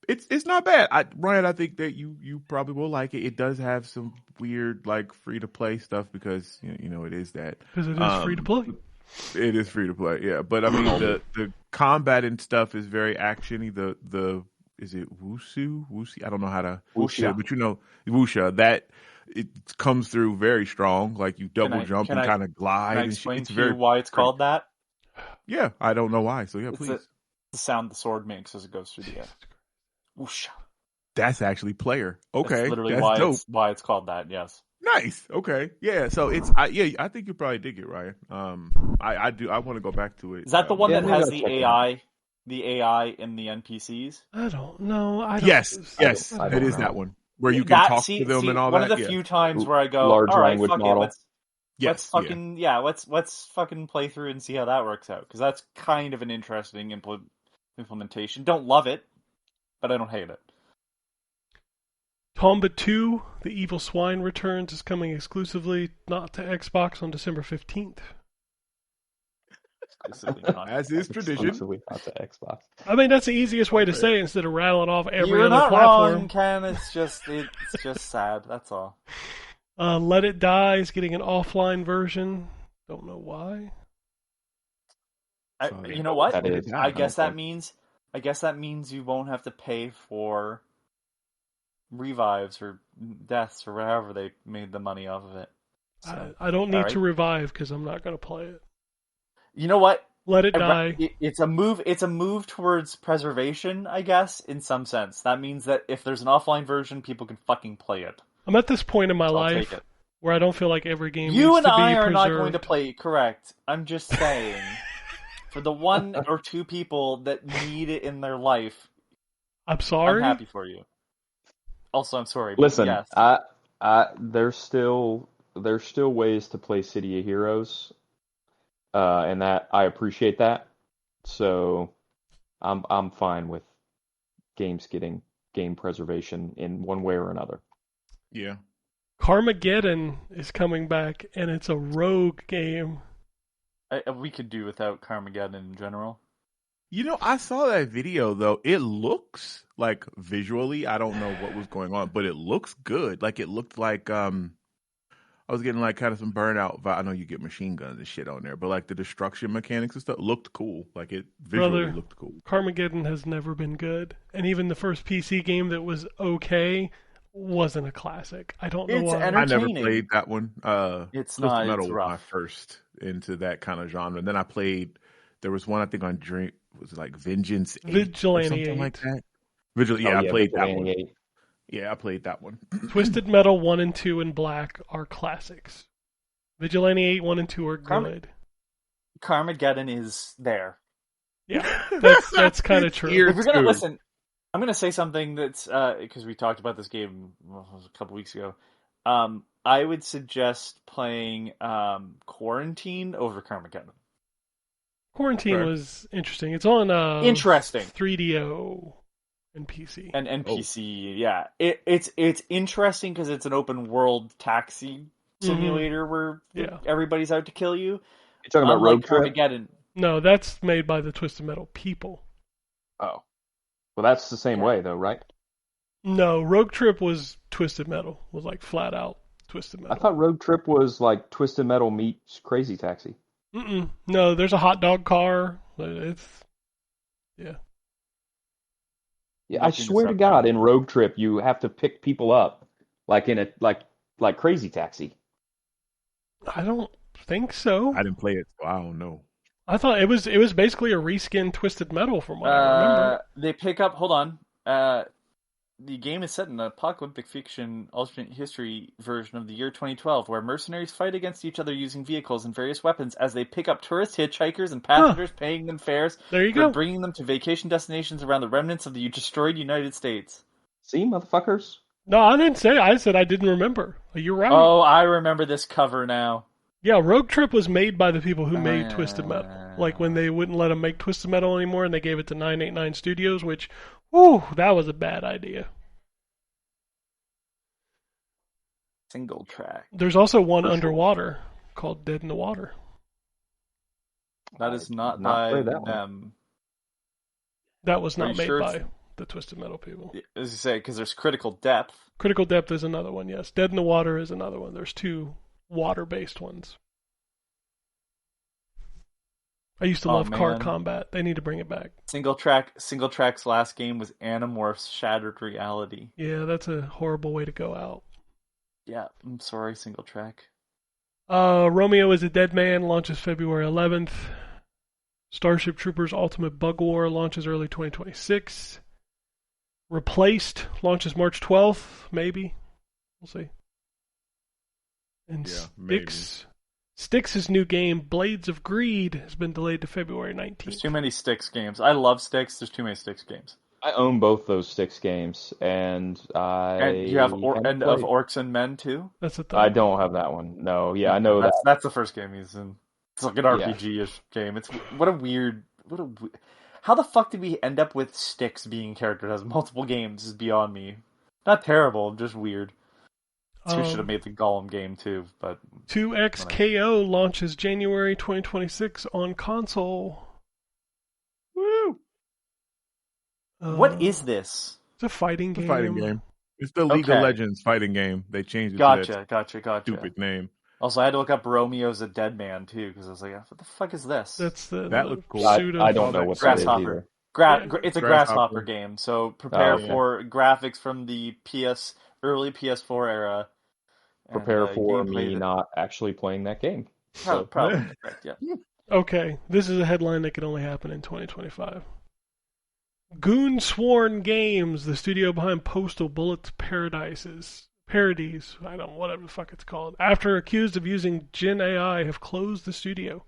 It's not bad. Ryan, I think that you probably will like it. It does have some weird like free to play stuff because it is that. Because it is free to play. It is free to play, yeah. But I mean the combat and stuff is very actiony. The is it Wuxia? I don't know how to Wuxia, but Wuxia, that it comes through very strong. Like you double jump and kind of glide. Can I explain to you why it's called that? Yeah, I don't know why. So yeah, please. It's the sound the sword makes as it goes through the air. Whoosh. That's actually player. Okay, that's literally why it's called that. Yes. Nice. Okay. Yeah. So I think you probably did get Ryan. I do. I want to go back to it. Is that the one that has the AI in the NPCs? I don't know. Yes. It is that one where you can talk to them and all that. One of the few times where I go, large all right, language fuck model. it, let's fucking play through and see how that works out, because that's kind of an interesting implementation. Don't love it, but I don't hate it. Tomba 2, The Evil Swine Returns, is coming exclusively not to Xbox on December 15th. As is tradition. Exclusively not to Xbox. I mean, that's the easiest way to say it instead of rattling off every You're other not platform. wrong, Ken. It's just sad. That's all. Let It Die is getting an offline version. Don't know why. You know what? I guess that means you won't have to pay for revives or deaths or whatever they made the money off of it. So, I don't need to revive because I'm not going to play it. You know what? Let It Die. It's a move towards preservation, I guess, in some sense. That means that if there's an offline version, people can fucking play it. I'm at this point in my life where I don't feel like every game you needs and to be I are preserved. not going to play it. Correct. I'm just saying, for the one or two people that need it in their life, I'm sorry. I'm happy for you. Also, I'm sorry. Listen, yes. there's still there's still ways to play City of Heroes, and that I appreciate that. So I'm fine with games getting game preservation in one way or another. Yeah. Carmageddon is coming back, and it's a rogue game. We could do without Carmageddon in general. I saw that video though. It looks like visually, I don't know what was going on, but it looks good. Like it looked like I was getting like kind of some burnout vibe. I know you get machine guns and shit on there, but like the destruction mechanics and stuff looked cool. Like it visually looked cool. Carmageddon has never been good, and even the first PC game that was okay wasn't a classic. I don't know why. I never played that one. It's Twisted not. Metal It's was rough. my first into that kind of genre. And then I played. There was one I think on Dream. Was it like Vengeance 8 Vigilante or something 8. like that? I played that one. 8. Yeah, I played that one. Twisted Metal 1 and 2 and Black are classics. Vigilante 8, 1 and 2 are good. Carmageddon is there. Yeah, that's kind of true. If you're gonna listen, I'm gonna say something that's because we talked about this game a couple weeks ago. I would suggest playing Quarantine over Carmageddon. Quarantine was interesting. It's on interesting 3DO and PC. and PC. Yeah, it's interesting because it's an open world taxi simulator where everybody's out to kill you. You're talking about Rogue Trip? Carmageddon. No, that's made by the Twisted Metal people. Oh, well, that's the same way though, right? No, Rogue Trip was Twisted Metal. Was like flat out Twisted Metal. I thought Rogue Trip was like Twisted Metal meets Crazy Taxi. No, there's a hot dog car. It's Yeah, I swear to God, in Rogue Trip, you have to pick people up, like in a like Crazy Taxi. I don't think so. I didn't play it, so I don't know. I thought it was basically a reskin Twisted Metal from what I remember. They pick up. Hold on. The game is set in an apocalyptic fiction alternate history version of the year 2012, where mercenaries fight against each other using vehicles and various weapons as they pick up tourists, hitchhikers, and passengers, paying them fares there you for go. bringing them to vacation destinations around the remnants of the destroyed United States. See, motherfuckers? No, I didn't say. I said I didn't remember. You're right. Oh, I remember this cover now. Yeah, Rogue Trip was made by the people who made Twisted Metal. Like when they wouldn't let them make Twisted Metal anymore, and they gave it to 989 Studios, which, that was a bad idea. Single track. There's also one underwater called Dead in the Water. That is not by them. That was not made sure by the Twisted Metal people. As you say, because there's Critical Depth. Critical Depth is another one, yes. Dead in the Water is another one. There's two water-based ones. I used to love Car Combat. They need to bring it back. Single Track's last game was Animorphs Shattered Reality. Yeah, that's a horrible way to go out. Yeah, I'm sorry, Single Track. Romeo is a Dead Man launches February 11th. Starship Troopers Ultimate Bug War launches early 2026. Replaced launches March 12th, maybe. We'll see. And Styx' new game, Blades of Greed, has been delayed to February 19th. There's too many Styx games. I love Styx. There's too many Styx games. I own both those Styx games, and you have End of Orcs and Men too. That's a I don't have that one. No, I know that. That's the first game he's in. It's like an RPG-ish game. It's how the fuck did we end up with Styx being character that has multiple games is beyond me. Not terrible, just weird. We should have made the Gollum game too, but 2XKO launches January 2026 on console. Woo! What is this? It's a fighting game. It's the League of Legends fighting game. They changed it to Gotcha. stupid name. Also, I had to look up Romeo's a Dead Man too because I was like, "What the fuck is this?" That looks cool. I don't know what that is either. It's a Grasshopper game, so prepare for graphics from the early PS4 era. Prepare for me not actually playing that game. Probably correct, yeah. Okay, this is a headline that can only happen in 2025. Goonsworn Games, the studio behind Postal Bullets Paradies, whatever the fuck it's called, after accused of using Gen AI, have closed the studio.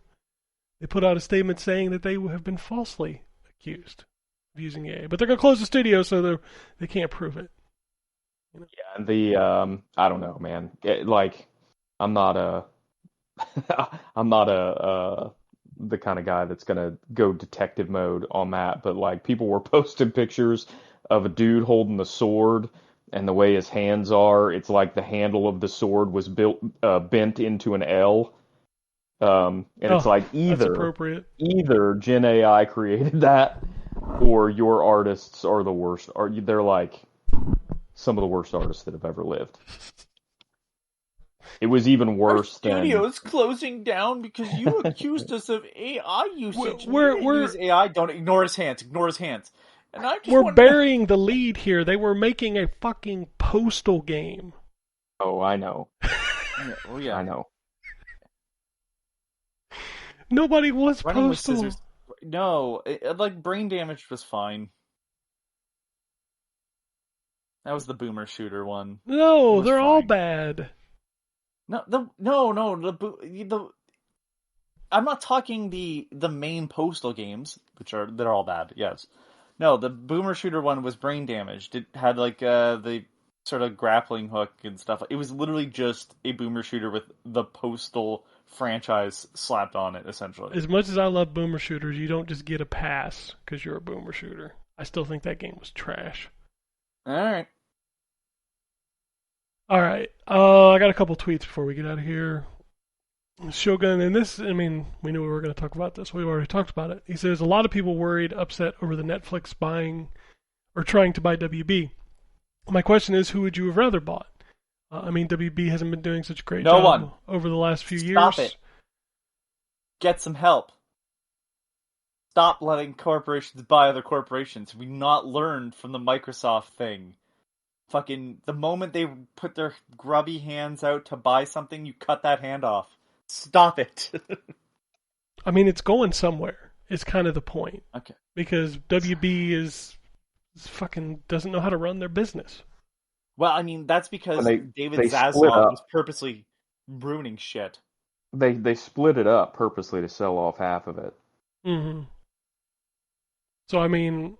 They put out a statement saying that they have been falsely accused of using AI, but they're going to close the studio so they can't prove it. Yeah, and I don't know, man. I'm not a I'm not a the kind of guy that's gonna go detective mode on that, but like people were posting pictures of a dude holding the sword, and the way his hands are, it's like the handle of the sword was bent into an L. And it's Oh, like that's appropriate. either Gen AI created that, or your artists are the worst. Or they're like some of the worst artists that have ever lived. It was even Our worse than studio's closing down because you accused us of AI usage. We We're didn't use AI. Don't ignore his hands. Ignore his hands. And I just we're want to. burying the lead here. They were making a fucking Postal game. oh, I know, Oh yeah. I know. Nobody wants Running with Postal. scissors. No, like brain damage was fine. That was the boomer shooter one. It No, was they're all fine. bad. No. I'm not talking the main Postal games, they're all bad. Yes. No, the boomer shooter one was brain damaged. It had like the sort of grappling hook and stuff. It was literally just a boomer shooter with the Postal franchise slapped on it, essentially. As much as I love boomer shooters, you don't just get a pass because you're a boomer shooter. I still think that game was trash. All right. All right. I got a couple tweets before we get out of here. Shogun, and this, I mean, we knew we were going to talk about this. We already talked about it. He says, a lot of people worried, upset over the Netflix buying or trying to buy WB. My question is, who would you have rather bought? I mean, WB hasn't been doing such a great No job one. over the last few Stop years. it. Get some help. Stop letting corporations buy other corporations. We not learned from the Microsoft thing. Fucking, the moment they put their grubby hands out to buy something, you cut that hand off. Stop it. I mean, it's going somewhere. Is kind of the point. Okay. Because WB is fucking doesn't know how to run their business. Well, I mean, that's because David they split Zaslav up. was purposely ruining shit. They split it up purposely to sell off half of it. Mm-hmm. So, I mean,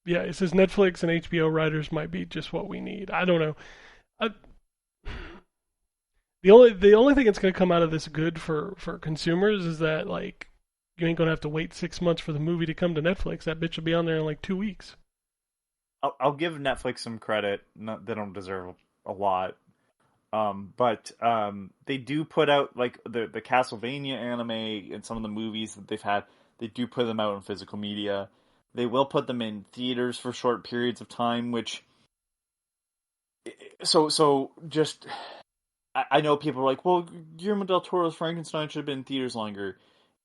yeah, it says Netflix and HBO writers might be just what we need. I don't know. The only thing that's going to come out of this good for consumers is that, like, you ain't going to have to wait 6 months for the movie to come to Netflix. That bitch will be on there in like 2 weeks. I'll give Netflix some credit. They don't deserve a lot. But they do put out, like, the Castlevania anime and some of the movies that they've had. They do put them out in physical media. They will put them in theaters for short periods of time, which... So just... I know people are like, well, Guillermo del Toro's Frankenstein should have been in theaters longer.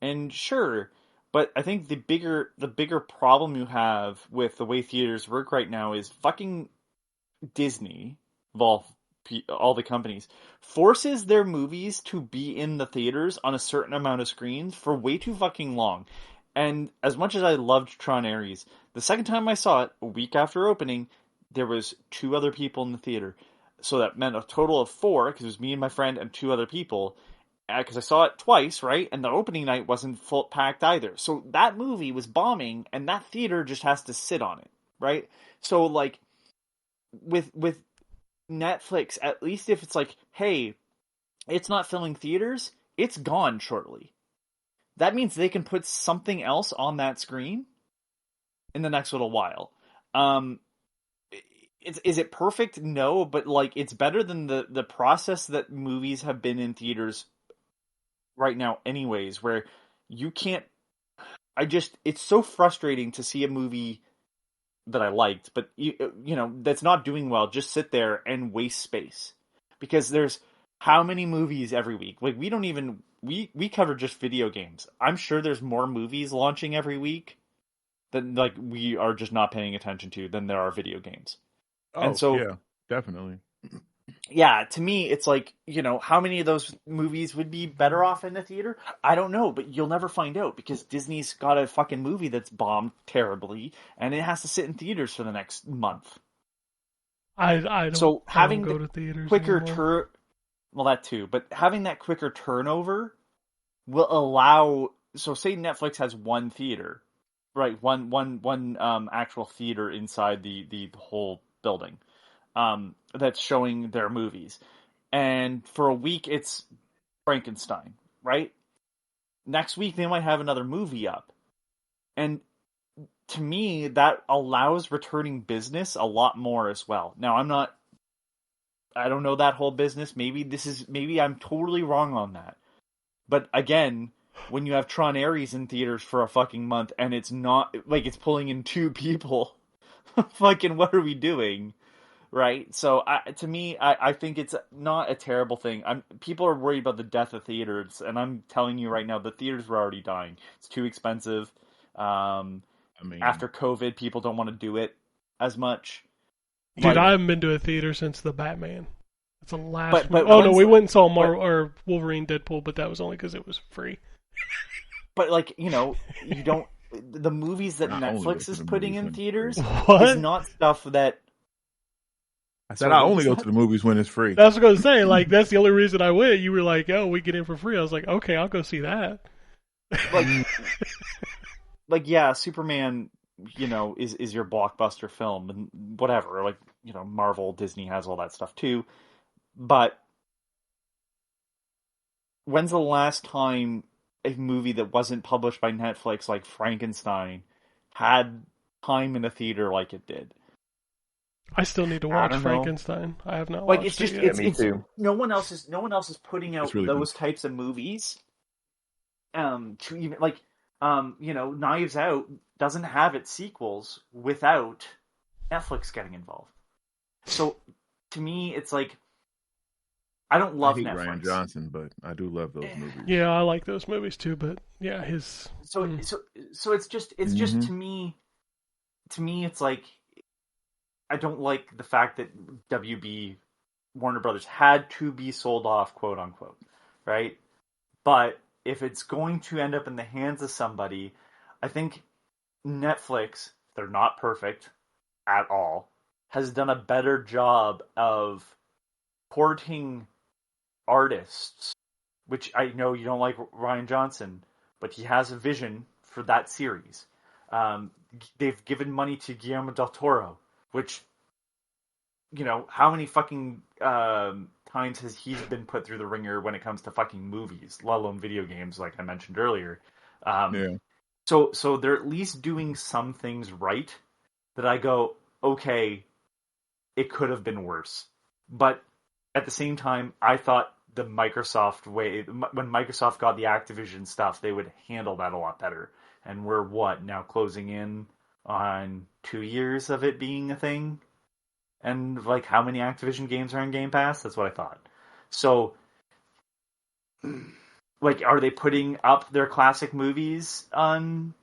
And sure, but I think the bigger problem you have with the way theaters work right now is fucking Disney, of all the companies, forces their movies to be in the theaters on a certain amount of screens for way too fucking long. And as much as I loved Tron Ares, the second time I saw it, a week after opening, there was 2 other people in the theater. So that meant a total of 4, because it was me and my friend and 2 other people. Because I saw it twice, right? And the opening night wasn't full packed either. So that movie was bombing, and that theater just has to sit on it, right? So, like, with Netflix, at least if it's like, hey, it's not filming theaters, it's gone shortly. That means they can put something else on that screen in the next little while. Is it perfect? No, but like it's better than the process that movies have been in theaters right now anyways, where you can't... it's so frustrating to see a movie that I liked, but you know, that's not doing well, just sit there and waste space. Because there's how many movies every week? Like we don't even we cover just video games. I'm sure there's more movies launching every week that like we are just not paying attention to than there are video games. Oh, and so yeah, definitely. Yeah, to me, it's like, you know, how many of those movies would be better off in the theater? I don't know, but you'll never find out because Disney's got a fucking movie that's bombed terribly, and it has to sit in theaters for the next month. I having don't go the to theaters quicker anymore. well, that too, but having that quicker turnover will allow. So, say Netflix has one theater, right? One actual theater inside the whole building. That's showing their movies. and for a week it's Frankenstein, right? Next week they might have another movie up. And to me, that allows returning business a lot more as well. Now, I don't know that whole business. Maybe I'm totally wrong on that. But again, when you have Tron Ares in theaters for a fucking month and it's not, like, it's pulling in 2 people, fucking what are we doing? Right? So, to me, I think it's not a terrible thing. People are worried about the death of theaters, and I'm telling you right now, the theaters were already dying. It's too expensive. After COVID, people don't want to do it as much. Dude, I haven't been to a theater since the Batman. That's the last. But oh no, we went and saw or Wolverine, Deadpool, but that was only because it was free. But like you don't. The movies that Netflix is putting in theaters is not stuff that. I said I only go to the movies when it's free. That's what I was going to say. Like that's the only reason I went. You were like, "Oh, we get in for free." I was like, "Okay, I'll go see that." Like yeah, Superman, is your blockbuster film and whatever. Like Marvel, Disney has all that stuff too. But when's the last time a movie that wasn't published by Netflix, like Frankenstein, had time in a theater like it did? I still need to watch Frankenstein. I have not like watched it's just it yet. it's no one else is putting out really those types of movies. To even like Knives Out doesn't have its sequels without Netflix getting involved. So to me, it's like I don't love Netflix. Ryan Johnson, but I do love those movies. Yeah, I like those movies too. But yeah, his so it's just to me it's like I don't like the fact that WB Warner Brothers had to be sold off, quote unquote, right? But if it's going to end up in the hands of somebody, I think Netflix, they're not perfect at all, has done a better job of courting artists, which I know you don't like Ryan Johnson, but he has a vision for that series. They've given money to Guillermo del Toro, which, how many fucking times has he been put through the ringer when it comes to fucking movies, let alone video games, like I mentioned earlier. Yeah. So they're at least doing some things right that I go, okay, it could have been worse. But at the same time, I thought the Microsoft way, when Microsoft got the Activision stuff, they would handle that a lot better. And we're now closing in on 2 years of it being a thing? And like how many Activision games are on Game Pass? That's what I thought. So, like, are they putting up their classic movies on?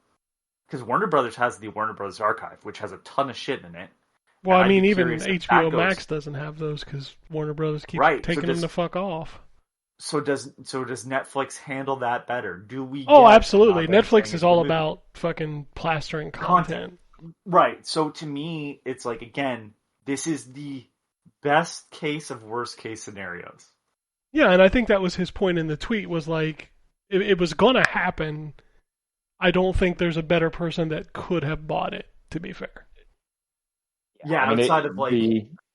Because Warner Brothers has the Warner Brothers Archive, which has a ton of shit in it. Well, I mean, even HBO Max doesn't have those because Warner Brothers keeps taking them the fuck off. So does Netflix handle that better? Do we? Oh, absolutely. Netflix is all about fucking plastering content. Right. So to me, it's like, again, this is the best case of worst case scenarios. Yeah, and I think that was his point in the tweet, was like, it was going to happen. I don't think there's a better person that could have bought it, to be fair. Yeah, I mean, outside of like...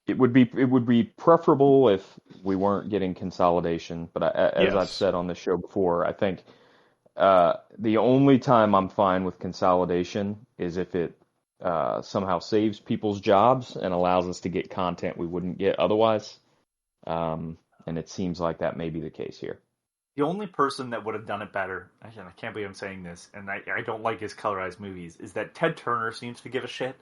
It would be preferable if we weren't getting consolidation, but as I've said on the show before, I think the only time I'm fine with consolidation is if it somehow saves people's jobs and allows us to get content we wouldn't get otherwise. And it seems like that may be the case here. The only person that would have done it better, I can't believe I'm saying this, and I don't like his colorized movies, is that Ted Turner seems to give a shit.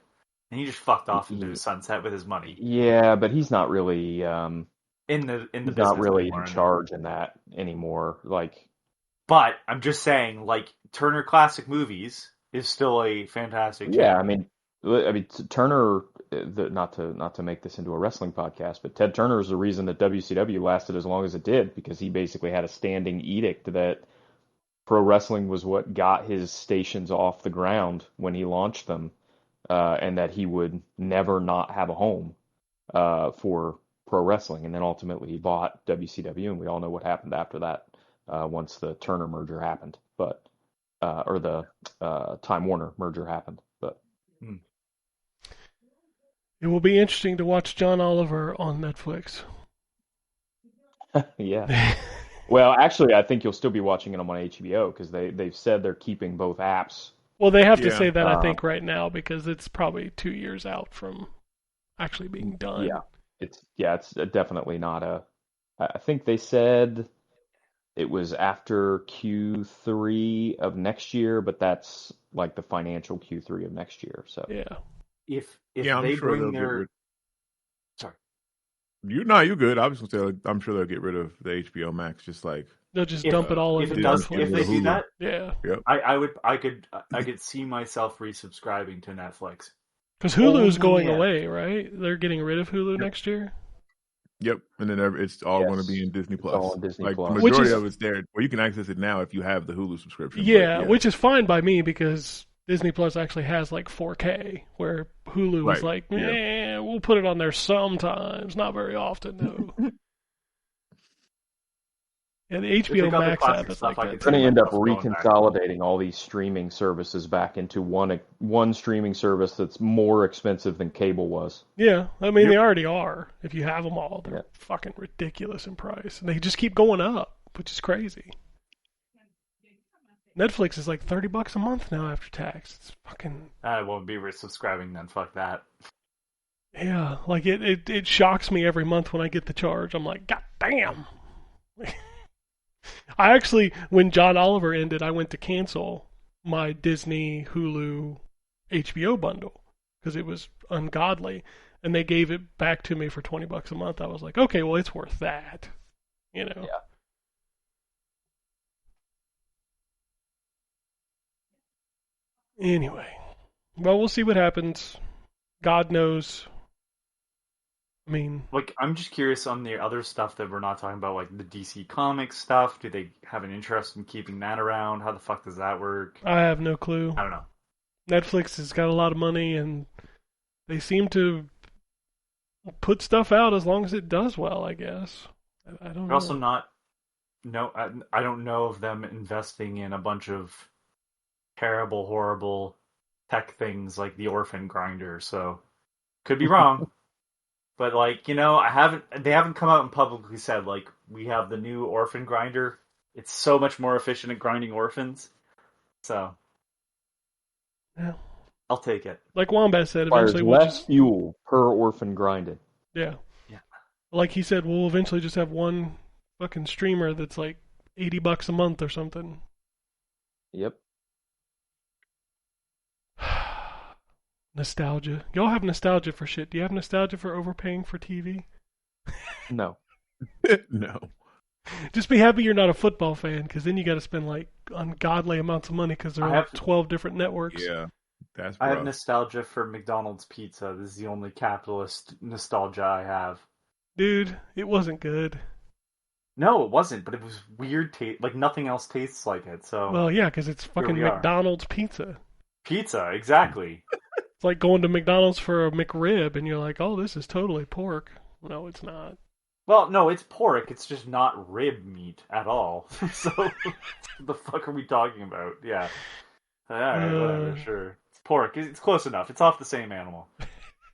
And he just fucked off into the sunset with his money. Yeah, but he's not really in the he's not really in charge in that anymore. Like, but I'm just saying, like, Turner Classic Movies is still a fantastic. Yeah, I mean, Turner. Not to make this into a wrestling podcast, but Ted Turner is the reason that WCW lasted as long as it did, because he basically had a standing edict that pro wrestling was what got his stations off the ground when he launched them. And that he would never not have a home for pro wrestling. And then ultimately he bought WCW, and we all know what happened after that once the Turner merger happened, or the Time Warner merger happened. But it will be interesting to watch John Oliver on Netflix. Yeah. Well, actually, I think you'll still be watching them on HBO because they've said they're keeping both apps. Well, they have to say that, I think, right now because it's probably 2 years out from actually being done. Yeah, it's definitely not a. I think they said it was after Q3 of next year, but that's like the financial Q3 of next year. So yeah, if I'm they sure bring they'll their sorry, you good. I was gonna say I'm sure they'll get rid of the HBO Max, just like they'll just dump it all into Netflix. If they do that, yeah, yep. I could see myself resubscribing to Netflix because Hulu's going away, right? They're getting rid of Hulu next year. Yep, and then it's all going to be in Disney Plus. All in Disney Plus. The majority of it's there. Well, you can access it now if you have the Hulu subscription. Yeah, which is fine by me because Disney Plus actually has like 4K, where Hulu was like, we'll put it on there sometimes, not very often though. Yeah, the HBO Max app is like that. They're going to end up reconsolidating all these streaming services back into one streaming service that's more expensive than cable was. Yeah, I mean, they already are. If you have them all, they're fucking ridiculous in price. And they just keep going up, which is crazy. Netflix is like $30 a month now after tax. It's fucking... I won't be resubscribing then, fuck that. Yeah, like it shocks me every month when I get the charge. I'm like, God damn! I actually, when John Oliver ended, I went to cancel my Disney, Hulu, HBO bundle because it was ungodly, and they gave it back to me for $20 a month. I was like, okay, well, it's worth that, you know. Yeah. Anyway, well, we'll see what happens. God knows. I mean, like, I'm just curious on the other stuff that we're not talking about, like the DC Comics stuff. Do they have an interest in keeping that around? How the fuck does that work? I have no clue. I don't know. Netflix has got a lot of money, and they seem to put stuff out as long as it does well, I guess. I don't know. Also not... No, I don't know of them investing in a bunch of terrible, horrible tech things like the Orphan Grinder, so... Could be wrong. But, like, you know, they haven't come out and publicly said, like, we have the new Orphan Grinder. It's so much more efficient at grinding orphans. So, yeah, I'll take it. Like Wombat said, eventually we'll less fuel per orphan grinded. Yeah. Like he said, we'll eventually just have one fucking streamer that's like $80 a month or something. Yep. Nostalgia. Y'all have nostalgia for shit. Do you have nostalgia for overpaying for TV? No. No. Just be happy you're not a football fan, because then you got to spend like ungodly amounts of money because there are 12 different networks. Yeah, that's. I have nostalgia for McDonald's pizza. This is the only capitalist nostalgia I have. Dude, it wasn't good. No, it wasn't, but it was weird taste. Like nothing else tastes like it. So. Well, yeah, because it's fucking McDonald's pizza. Pizza, exactly. It's like going to McDonald's for a McRib, and you're like, "Oh, this is totally pork." No, it's not. Well, no, it's pork. It's just not rib meat at all. So, what the fuck are we talking about? Yeah. Alright, whatever, sure. It's pork. It's close enough. It's off the same animal.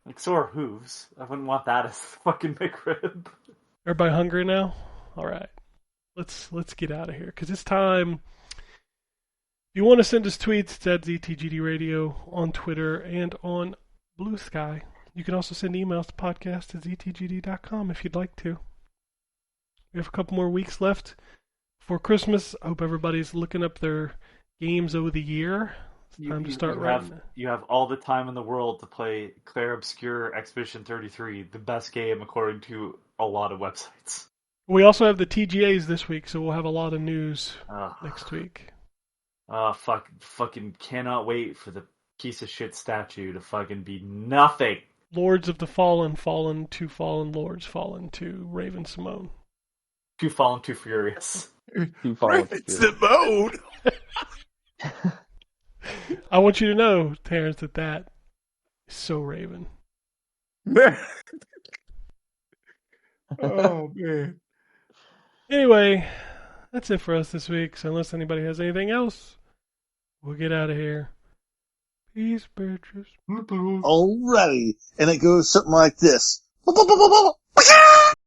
Like, so are hooves. I wouldn't want that as fucking McRib. Everybody hungry now? Alright. Let's get out of here, because it's time. If you want to send us tweets, it's at ZTGD Radio on Twitter and on Blue Sky. You can also send emails to podcast@ztgd.com if you'd like to. We have a couple more weeks left before Christmas. I hope everybody's looking up their games of the year. It's time to start writing. You have all the time in the world to play Clair Obscur Expedition 33, the best game according to a lot of websites. We also have the TGAs this week, so we'll have a lot of news next week. Fucking cannot wait for the piece of shit statue to fucking be nothing. Lords of the Fallen, two fallen lords, fallen to Raven Simone. Too fallen, too furious. Too fallen, Raven Simone! I want you to know, Terrence, that is so Raven. Oh, man. Anyway, that's it for us this week. So unless anybody has anything else, we'll get out of here. Peace, bitches. Alrighty. And it goes something like this.